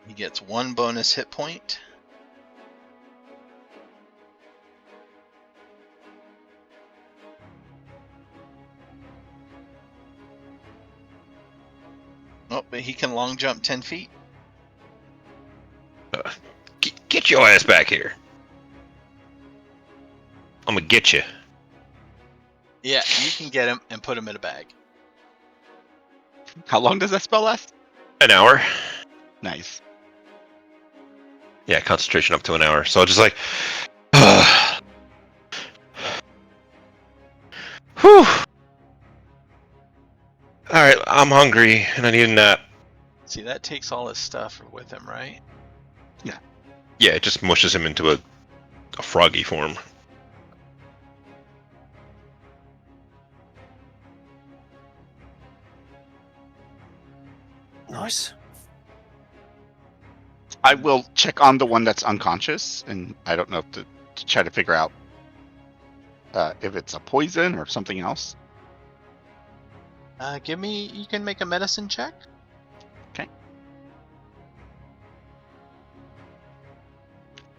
A: He gets 1 bonus hit point. Oh, but he can long jump 10 feet.
D: Get your ass back here. I'm gonna get you.
A: Yeah, you can get him and put him in a bag.
C: How long does that spell last?
D: An hour.
C: Nice.
D: Yeah, concentration up to an hour. So I'll just like, whew. All right, I'm hungry and I need a nap.
A: See, that takes all his stuff with him, right?
D: Yeah, it just mushes him into a froggy form.
E: Nice.
C: I will check on the one that's unconscious, and I don't know if to try to figure out if it's a poison or something else.
A: You can make a medicine check.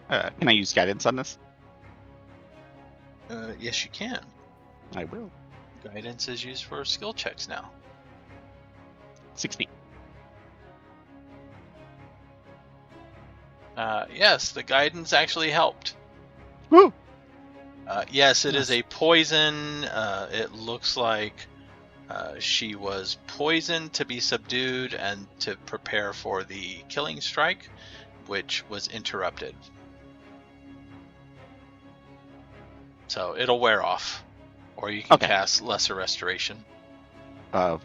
C: Can I use guidance on this?
A: Yes, you can.
C: I will.
A: Guidance is used for skill checks now.
C: 16.
A: Yes, the guidance actually helped.
C: Woo!
A: Yes, it is a poison. It looks like she was poisoned to be subdued and to prepare for the killing strike, which was interrupted. So it'll wear off, or you can
C: Okay.
A: cast Lesser Restoration.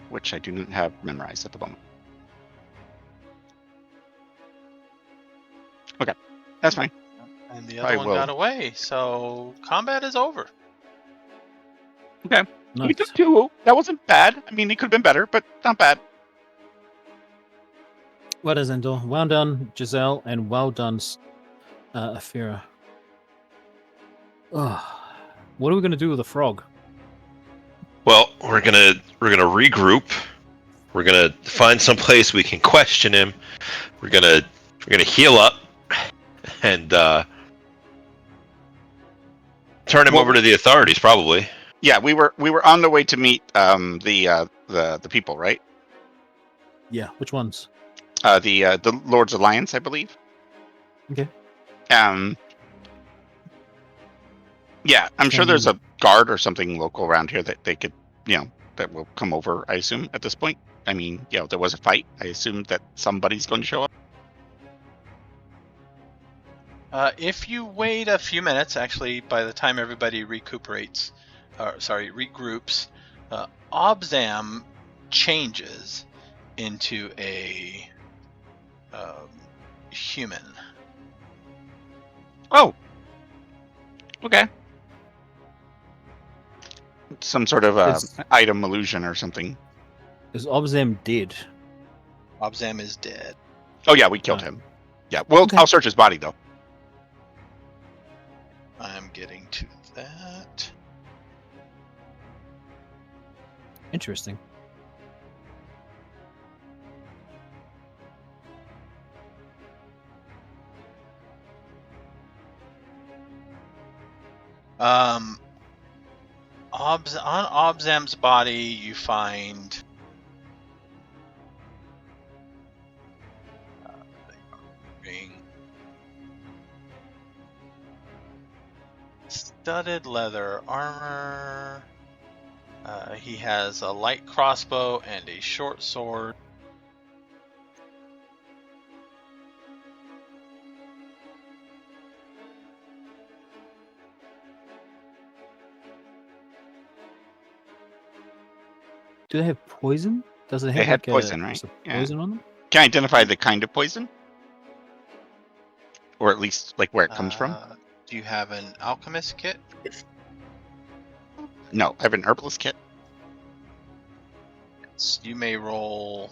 C: Which I do not have memorized at the moment. Okay, that's fine.
A: And the other one got away, so combat is over.
C: Okay.
E: Nice.
C: We took 2. That wasn't bad. I mean, it could have been better, but not bad.
E: Well done, Zahndohr. Well done, Jezelle, and well done, Anfera. What are we going to do with the frog?
D: Well, we're gonna regroup. We're gonna find some place we can question him. We're gonna heal up and turn him over to the authorities, probably.
C: Yeah, we were on the way to meet the people, right?
E: Yeah, which ones?
C: The Lord's Alliance, I believe.
E: Okay.
C: Yeah, I'm sure there's a guard or something local around here that they could, that will come over, I assume, at this point. I mean, there was a fight. I assume that somebody's going to show up.
A: If you wait a few minutes, actually, by the time everybody regroups, Obzam changes into a human.
C: Oh. Okay. Some sort of item illusion or something.
E: Is Obzam dead?
A: Obzam is dead.
C: Oh yeah, we killed him. Yeah, well,
E: Okay.
C: I'll search his body though.
A: I'm getting to that.
E: Interesting.
A: On Obzam's body, you find ring, studded leather armor. He has a light crossbow and a short sword.
E: Do they have poison? Does it have
C: They had
E: like
C: poison, right?
E: some
C: Yeah.
E: poison on them?
C: Can I identify the kind of poison? or at least like where it comes from?
A: Do you have an alchemist kit?
C: No, I have an herbalist kit.
A: You may roll.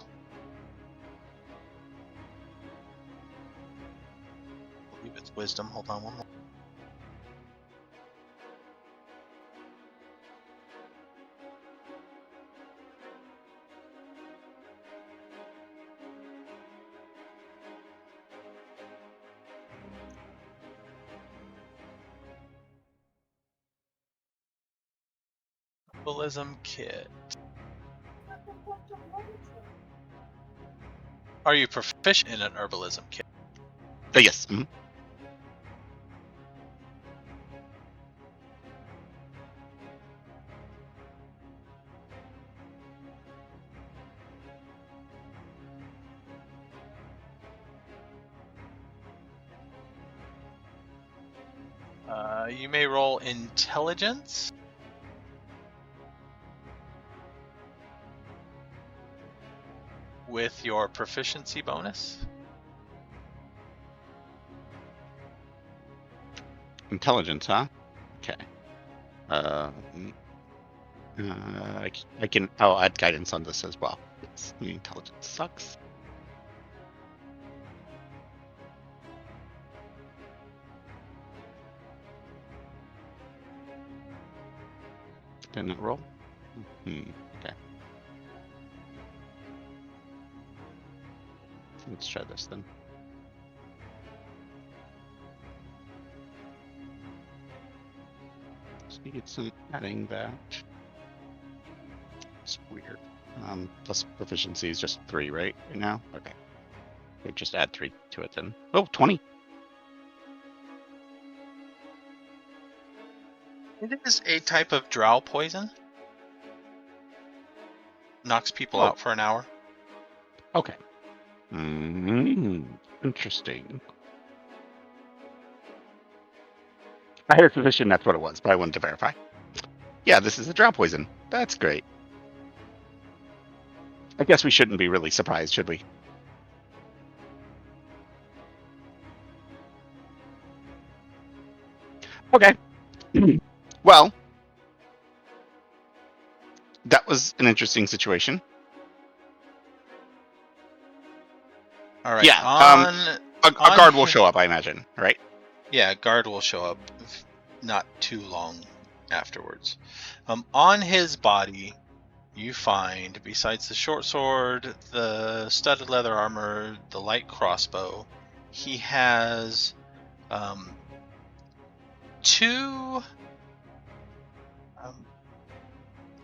A: I believe it's wisdom. Hold on one more. Herbalism kit. Are you proficient in an herbalism kit?
C: Yes. Mhm.
A: You may roll intelligence. With your proficiency bonus.
C: Intelligence, huh? Okay. I can. I'll add guidance on this as well. Yes, intelligence sucks. Didn't it roll? Okay. Let's try this then. So you get some adding that. It's weird. Plus proficiency is just 3, right now? Okay. We just add 3 to it then. Oh, 20.
A: It is a type of drow poison. Knocks people out for an hour.
C: Okay. Interesting. I heard physician, that's what it was, but I wanted to verify. Yeah, this is a drow poison. That's great. I guess we shouldn't be really surprised, should we? Okay. Well, that was an interesting situation.
A: All right.
C: Yeah. A guard will show up, I imagine, right?
A: Yeah, guard will show up not too long afterwards. On his body, you find, besides the short sword, the studded leather armor, the light crossbow, he has 2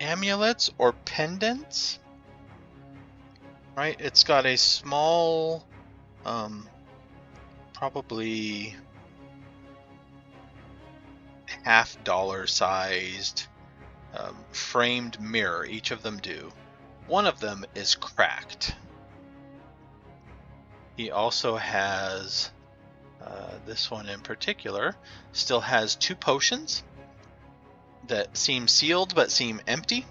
A: amulets or pendants. Right? It's got a small, probably $50 sized framed mirror. Each of them do. One of them is cracked. He also has, this one in particular, still has 2 potions that seem sealed but seem empty.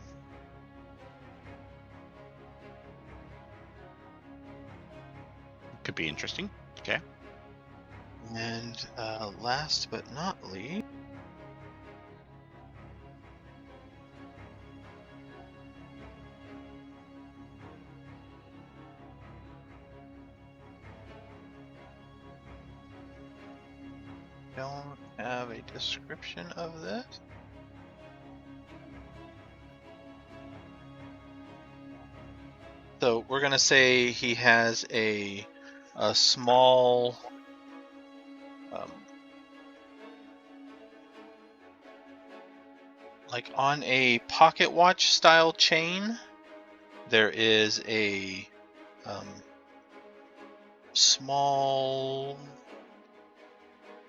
C: Could be interesting. Okay.
A: And last but not least, don't have a description of this. So we're gonna say he has a small like on a pocket watch style chain, there is a small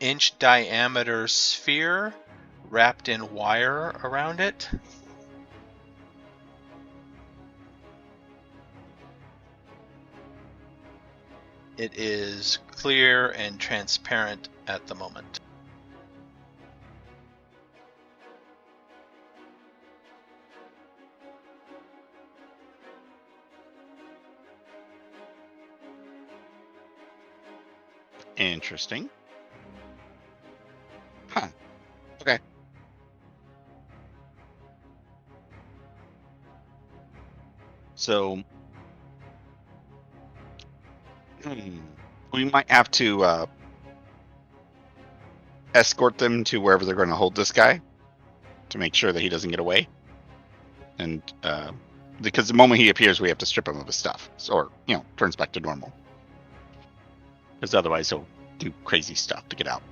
A: inch diameter sphere wrapped in wire around it. It is clear and transparent at the moment.
C: Interesting. So we might have to escort them to wherever they're going to hold this guy to make sure that he doesn't get away. And because the moment he appears, we have to strip him of his stuff, or turns back to normal. Because otherwise, he'll do crazy stuff to get out.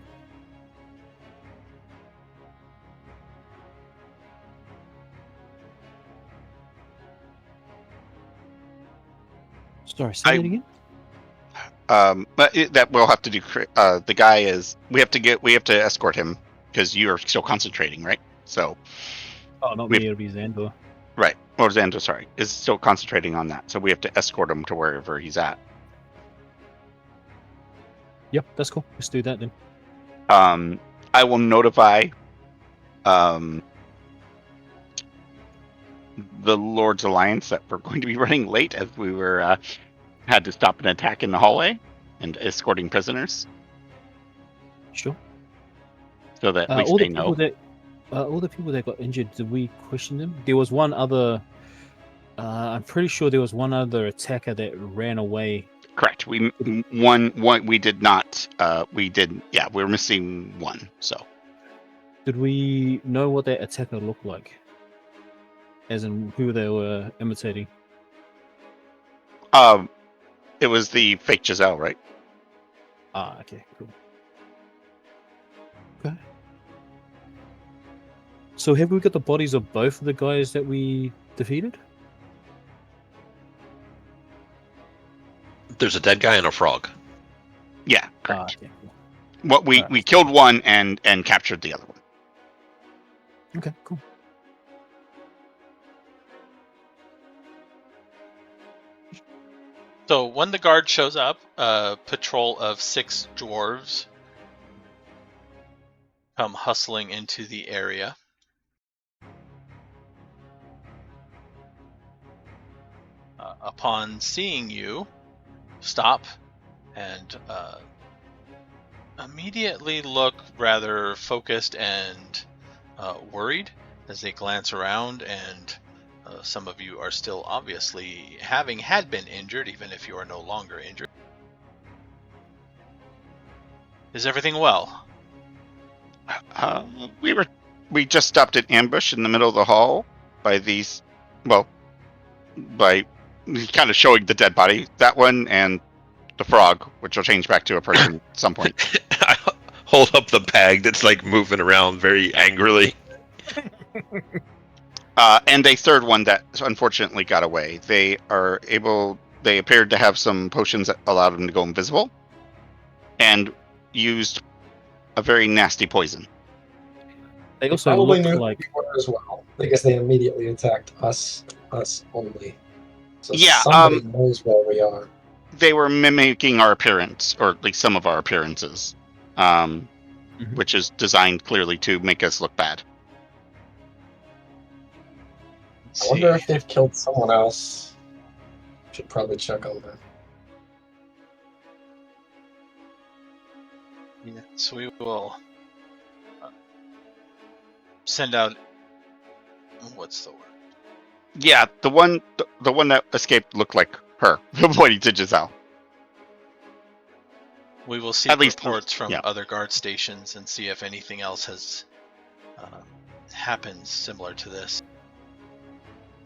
E: Sorry, say that again.
C: But that we'll have to do. The guy is. We have to escort him because you are still concentrating, right? So.
E: Oh, not me. It'll be Zahndohr.
C: Right. Or Zahndohr, sorry, is still concentrating on that. So we have to escort him to wherever he's at.
E: Yep, that's cool. Let's do that then.
C: I will notify the Lord's Alliance that we're going to be running late, as we were had to stop an attack in the hallway and escorting prisoners.
E: Sure.
C: So that at least they know.
E: All the people that got injured, did we question them? There was one other. I'm pretty sure there was one other attacker that ran away.
C: Correct. We did not. We did. Yeah, we're missing one. So.
E: Did we know what that attacker looked like? As in who they were imitating?
C: It was the fake Jezelle, right?
E: Okay, cool. Okay. So have we got the bodies of both of the guys that we defeated?
D: There's a dead guy and a frog.
C: Yeah, correct.
E: Okay, cool.
C: What we killed one and captured the other one.
E: Okay, cool.
A: So when the guard shows up, a patrol of 6 dwarves come hustling into the area. Upon seeing you, stop and immediately look rather focused and worried as they glance around, and some of you are still obviously had been injured, even if you are no longer injured. Is everything well?
C: We just stopped an ambush in the middle of the hall by these, by kind of showing the dead body, that one and the frog, which will change back to a person at some point.
D: I hold up the bag that's like moving around very angrily.
C: And a third one that unfortunately got away. They appeared to have some potions that allowed them to go invisible, and used a very nasty poison.
E: They also
B: probably
E: look
B: knew
E: like
B: who we were as well, because they immediately attacked us only. So
C: Yeah,
B: somebody knows where we are.
C: They were mimicking our appearance, or at least some of our appearances, which is designed clearly to make us look bad.
B: I wonder if they've killed someone else. Should probably check on that.
A: Yes, we will send out. What's the word?
C: Yeah, the one that escaped looked like her, pointing to Jezelle.
A: We will seek reports from other guard stations and see if anything else has happened similar to this.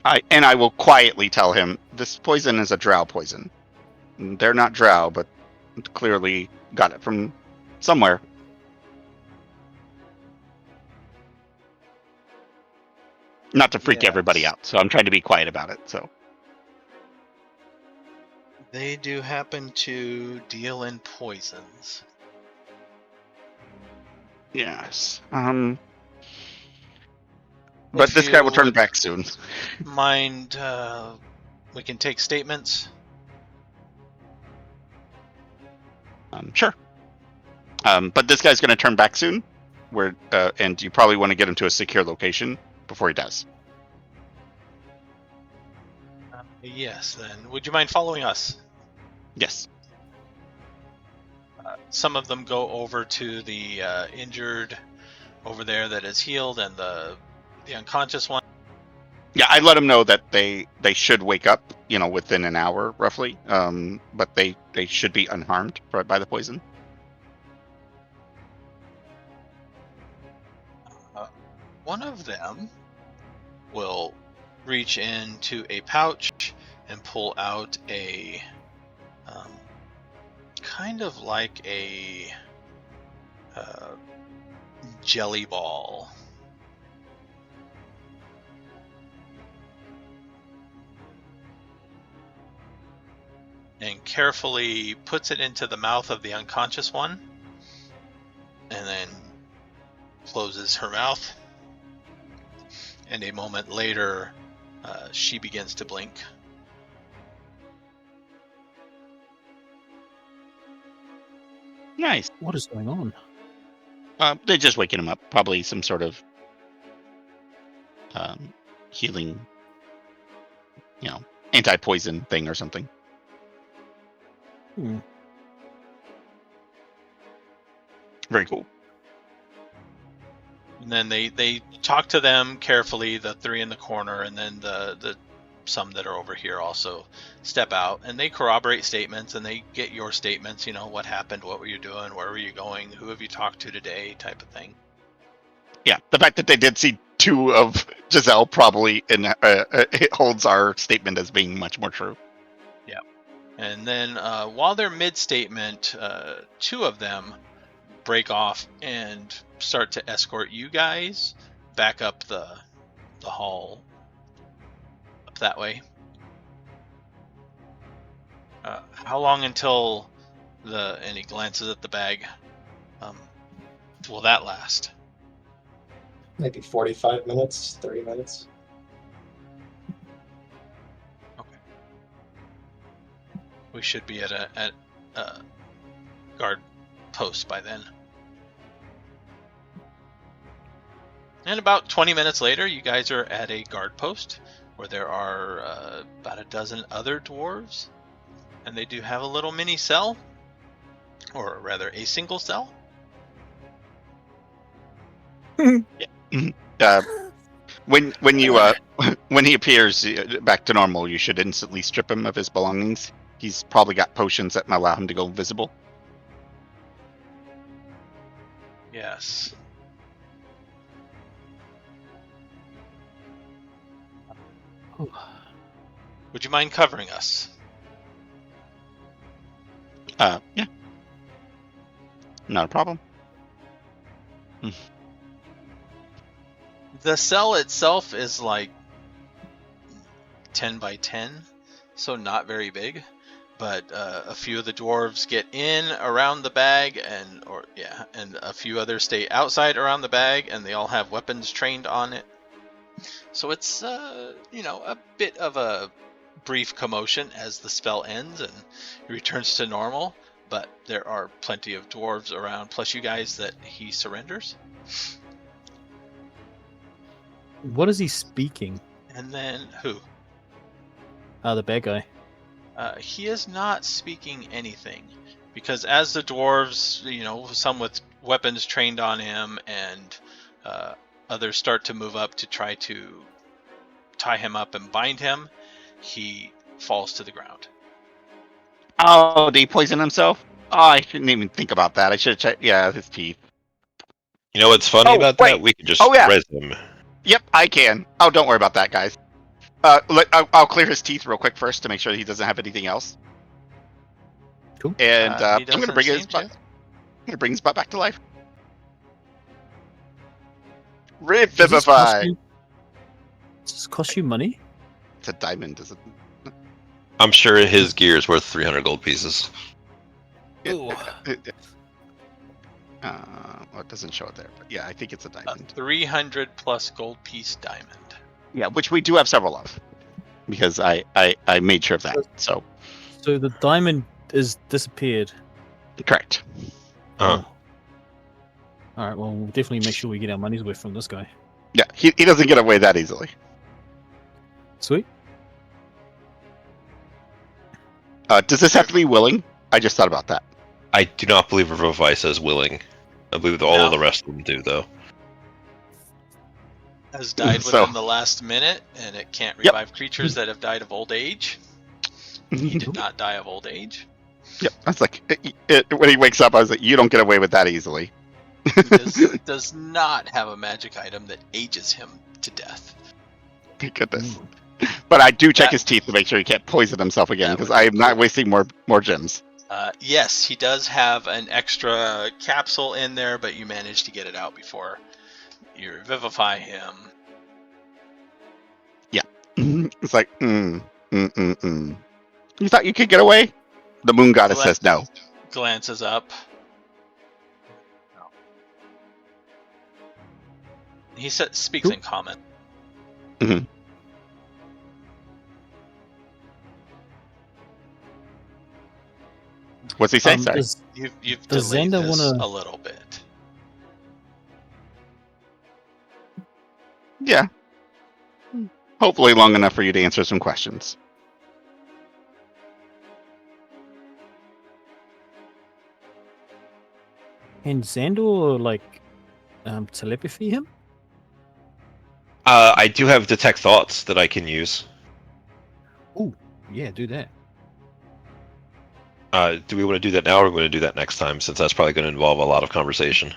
C: I will quietly tell him this poison is a drow poison. They're not drow, but clearly got it from somewhere. Not to freak everybody out, so I'm trying to be quiet about it. So
A: they do happen to deal in poisons.
C: Yes. But this guy will turn back soon.
A: Mind, we can take statements?
C: Sure. But this guy's going to turn back soon, and you probably want to get him to a secure location before he does.
A: Yes, then. Would you mind following us?
C: Yes.
A: Some of them go over to the injured over there that is healed, and the unconscious one.
C: Yeah, I let them know that they should wake up, within an hour roughly. But they should be unharmed by the poison.
A: One of them will reach into a pouch and pull out a kind of like a jelly ball. And carefully puts it into the mouth of the unconscious one, and then closes her mouth. And a moment later, she begins to blink.
C: Nice.
E: What is going on?
C: They're just waking him up. Probably some sort of healing, anti-poison thing or something. Very cool.
A: And then they talk to them carefully, the three in the corner, and then the some that are over here also step out, and they corroborate statements, and they get your statements, what happened, what were you doing, where were you going, who have you talked to today, type of thing.
C: Yeah, the fact that they did see two of Jezelle probably it holds our statement as being much more true.
A: Yeah. And then while they're mid-statement, two of them break off and start to escort you guys back up the hall up that way. How long until and he glances at the bag, will that last?
B: Maybe 45 minutes, 30 minutes.
A: Okay. We should be at a guard post by then. And about 20 minutes later, you guys are at a guard post where there are about a dozen other dwarves, and they do have a little mini cell, or rather a single cell.
C: When you when he appears back to normal, you should instantly strip him of his belongings. He's probably got potions that allow him to go invisible.
A: Yes. Would you mind covering us?
C: Yeah. Not a problem.
A: The cell itself is like 10 by 10, so not very big. But a few of the dwarves get in around the bag, and a few others stay outside around the bag, and they all have weapons trained on it. So it's a bit of a brief commotion as the spell ends and returns to normal. But there are plenty of dwarves around, plus you guys that he surrenders.
E: What is he speaking?
A: And then who?
E: The bad guy.
A: He is not speaking anything, because as the dwarves, some with weapons trained on him, and others start to move up to try to tie him up and bind him, he falls to the ground.
C: Oh, did he poison himself? Oh, I shouldn't even think about that. I should have checked. Yeah, his teeth.
D: You know what's funny about that? We could just res him.
C: Yep, I can. Oh, don't worry about that, guys. I'll clear his teeth real quick first to make sure he doesn't have anything else.
E: Cool.
C: And I'm going to bring his butt. I'm going to bring his butt back to life. Revivify.
E: Does this cost you money?
C: It's a diamond, is it?
D: I'm sure his gear is worth 300 gold pieces.
E: Ooh.
C: Well, it doesn't show it there, but yeah, I think it's a diamond.
A: 300 plus gold piece diamond.
C: Yeah, which we do have several of, because I made sure of that. So
E: the diamond is disappeared.
C: Correct.
E: Oh. All right. Well, we'll definitely make sure we get our money's worth from this guy.
C: Yeah, he doesn't get away that easily.
E: Sweet.
C: Does this have to be willing? I just thought about that.
D: I do not believe Revivify says willing. I believe all of the rest of them do, though.
A: has died
C: So-
A: within the last minute, and it can't revive creatures that have died of old age. He did not die of old age.
C: Yep. I was like, when he wakes up, I was like, you don't get away with that easily.
A: He does not have a magic item that ages him to death.
C: Thank goodness. But I do check
A: That-
C: his teeth to make sure he can't poison himself again,
A: That
C: because
A: would
C: I
A: be
C: am not
A: cool.
C: wasting more gems.
A: Yes, he does have an extra capsule in there, but you managed to get it out before you revivify him.
C: It's like, You thought you could get away? The moon goddess says no.
A: Glances up. He speaks in common.
C: What's he say? Sorry.
A: You've
E: does
A: delayed
E: Xander
A: this
E: wanna-
A: a little bit.
C: Yeah. Hopefully long enough for you to answer some questions.
E: Can Zahndohr telepathy him?
D: I do have detect thoughts that I can use.
E: Yeah, do that.
D: Do we want to do that now, or are we going to do that next time? Since that's probably going to involve a lot of conversation.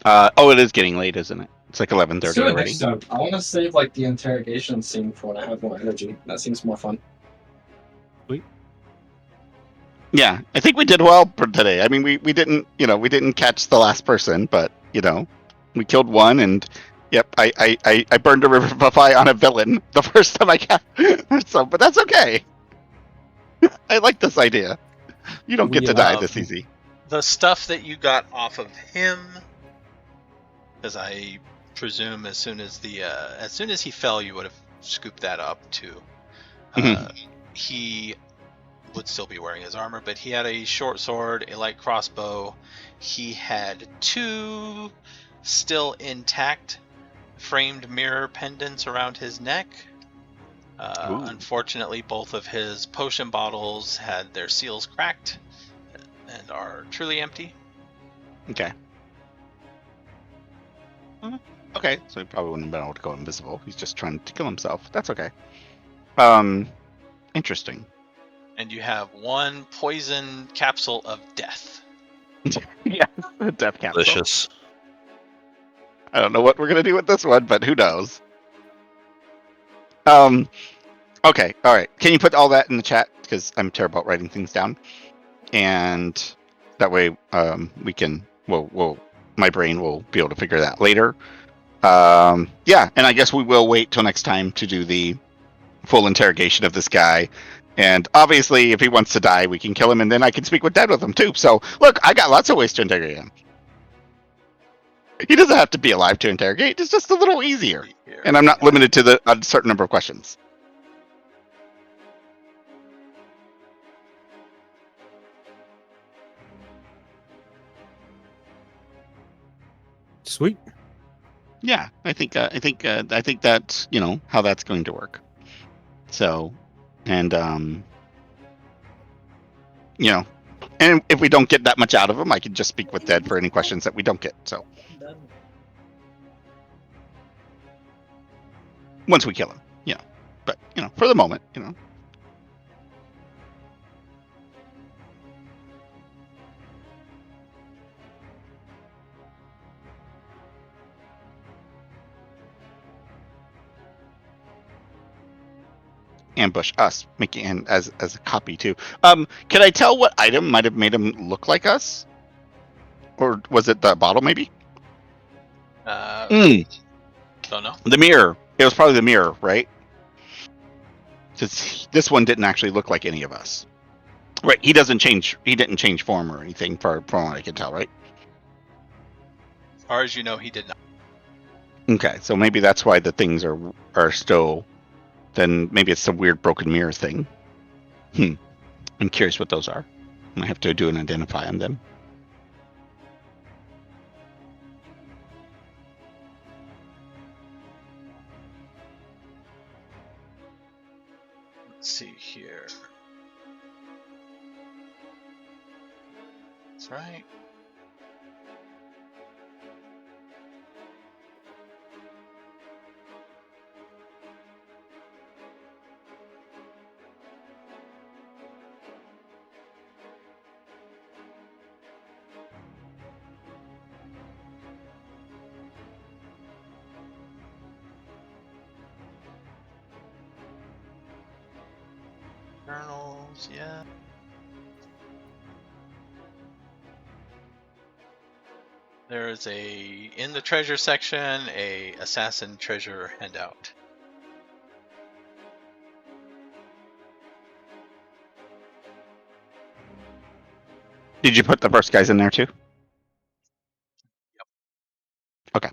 C: It is getting late, isn't it? It's like
B: Let's
C: 11:30
B: do it
C: already.
B: next time. I want to save like the interrogation scene for when I have more energy. That seems more fun.
C: Yeah, I think we did well for today. I mean, we didn't catch the last person, but we killed one, and yep, I burned a revivify on a villain the first time I got. So, but that's okay. I like this idea. You don't get to die this easy.
A: The stuff that you got off of him, because I presume as soon as he fell, you would have scooped that up too. He would still be wearing his armor, but he had a short sword, a light crossbow. He had 2 still intact framed mirror pendants around his neck. Unfortunately, both of his potion bottles had their seals cracked and are truly empty.
C: Okay. Okay, so he probably wouldn't have been able to go invisible. He's just trying to kill himself. That's okay. Interesting.
A: And you have 1 poison capsule of death.
C: Yeah, death capsule.
D: Delicious.
C: I don't know what we're gonna do with this one, but who knows? Okay, all right. Can you put all that in the chat? Because I'm terrible at writing things down, and that way, we can. My brain will be able to figure that later. Yeah, and I guess we will wait till next time to do the full interrogation of this guy. And obviously, if he wants to die, we can kill him, and then I can speak with Dead with him too. So, look, I got lots of ways to interrogate him. He doesn't have to be alive to interrogate. It's just a little easier. And I'm not limited to a certain number of questions.
E: Sweet.
C: Yeah, I think that's how that's going to work. So, and and if we don't get that much out of him, I can just speak with Dead for any questions that we don't get. So once we kill him, but for the moment, ambush us, making and as a copy too. Can I tell what item might have made him look like us, or was it the bottle maybe?
A: Don't know.
C: The mirror. It was probably the mirror, right? Because this one didn't actually look like any of us. Right? He didn't change form or anything, from what I can tell, right?
A: As far as you know, he did not.
C: Okay, so maybe that's why the things are still. Then maybe it's the weird broken mirror thing. I'm curious what those are. I have to do an identify on them.
A: Let's see here. That's right. Journals, yeah. There is in the treasure section, a assassin treasure handout.
C: Did you put the first guys in there too?
A: Yep.
C: Okay.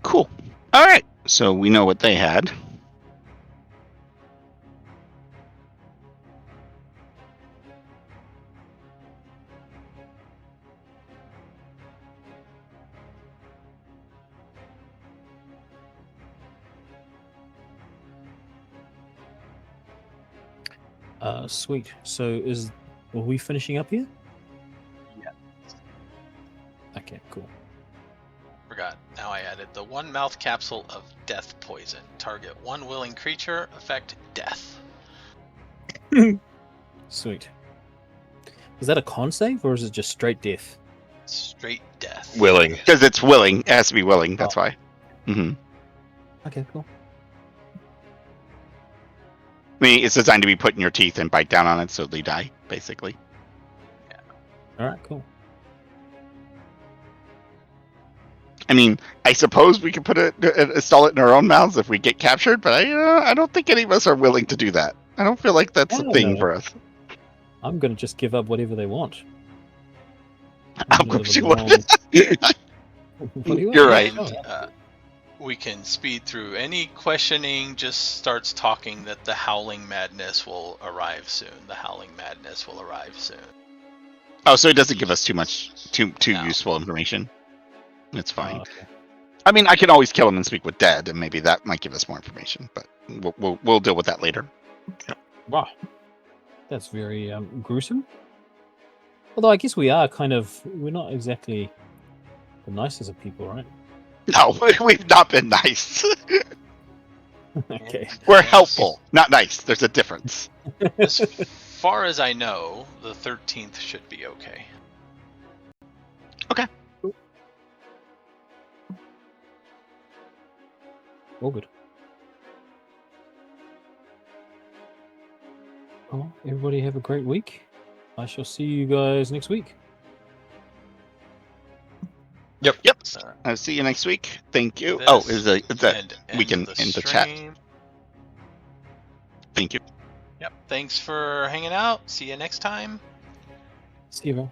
C: Cool. All right. So we know what they had.
E: Sweet. So are we finishing up here?
A: Yeah.
E: Okay, cool.
A: Forgot. Now I added the one mouth capsule of death poison. Target one willing creature. Effect death.
E: Sweet. Is that a con save or is it just straight death?
A: Straight death.
D: Willing.
C: Because it's willing. It has to be willing. That's why. Mm-hmm.
E: Okay, cool.
C: I mean, it's designed to be put in your teeth and bite down on it so they die, basically.
E: All right, cool.
C: I mean, I suppose we could install it in our own mouths if we get captured, but I don't think any of us are willing to do that. I don't feel like that's a thing for us.
E: I'm gonna just give up whatever they want.
C: Of course you would. You're right.
A: And, we can speed through. Any questioning just starts talking that the Howling Madness will arrive soon. The Howling Madness will arrive soon.
C: Oh, so it doesn't give us too
A: No.
C: useful information. It's fine.
E: Okay.
C: I mean, I can always kill him and speak with dead, and maybe that might give us more information. But we'll deal with that later.
E: Wow, that's very gruesome. Although I guess we're not exactly the nicest of people, right?
C: No, we've not been nice.
E: Okay.
C: We're helpful, not nice. There's a difference.
A: As far as I know, the 13th should be okay.
C: Okay.
E: All good. Well, everybody have a great week. I shall see you guys next week.
C: Yep. I'll see you next week. Thank you. Is that we can end the chat? Thank you.
A: Yep. Thanks for hanging out. See you next time.
E: See you, man.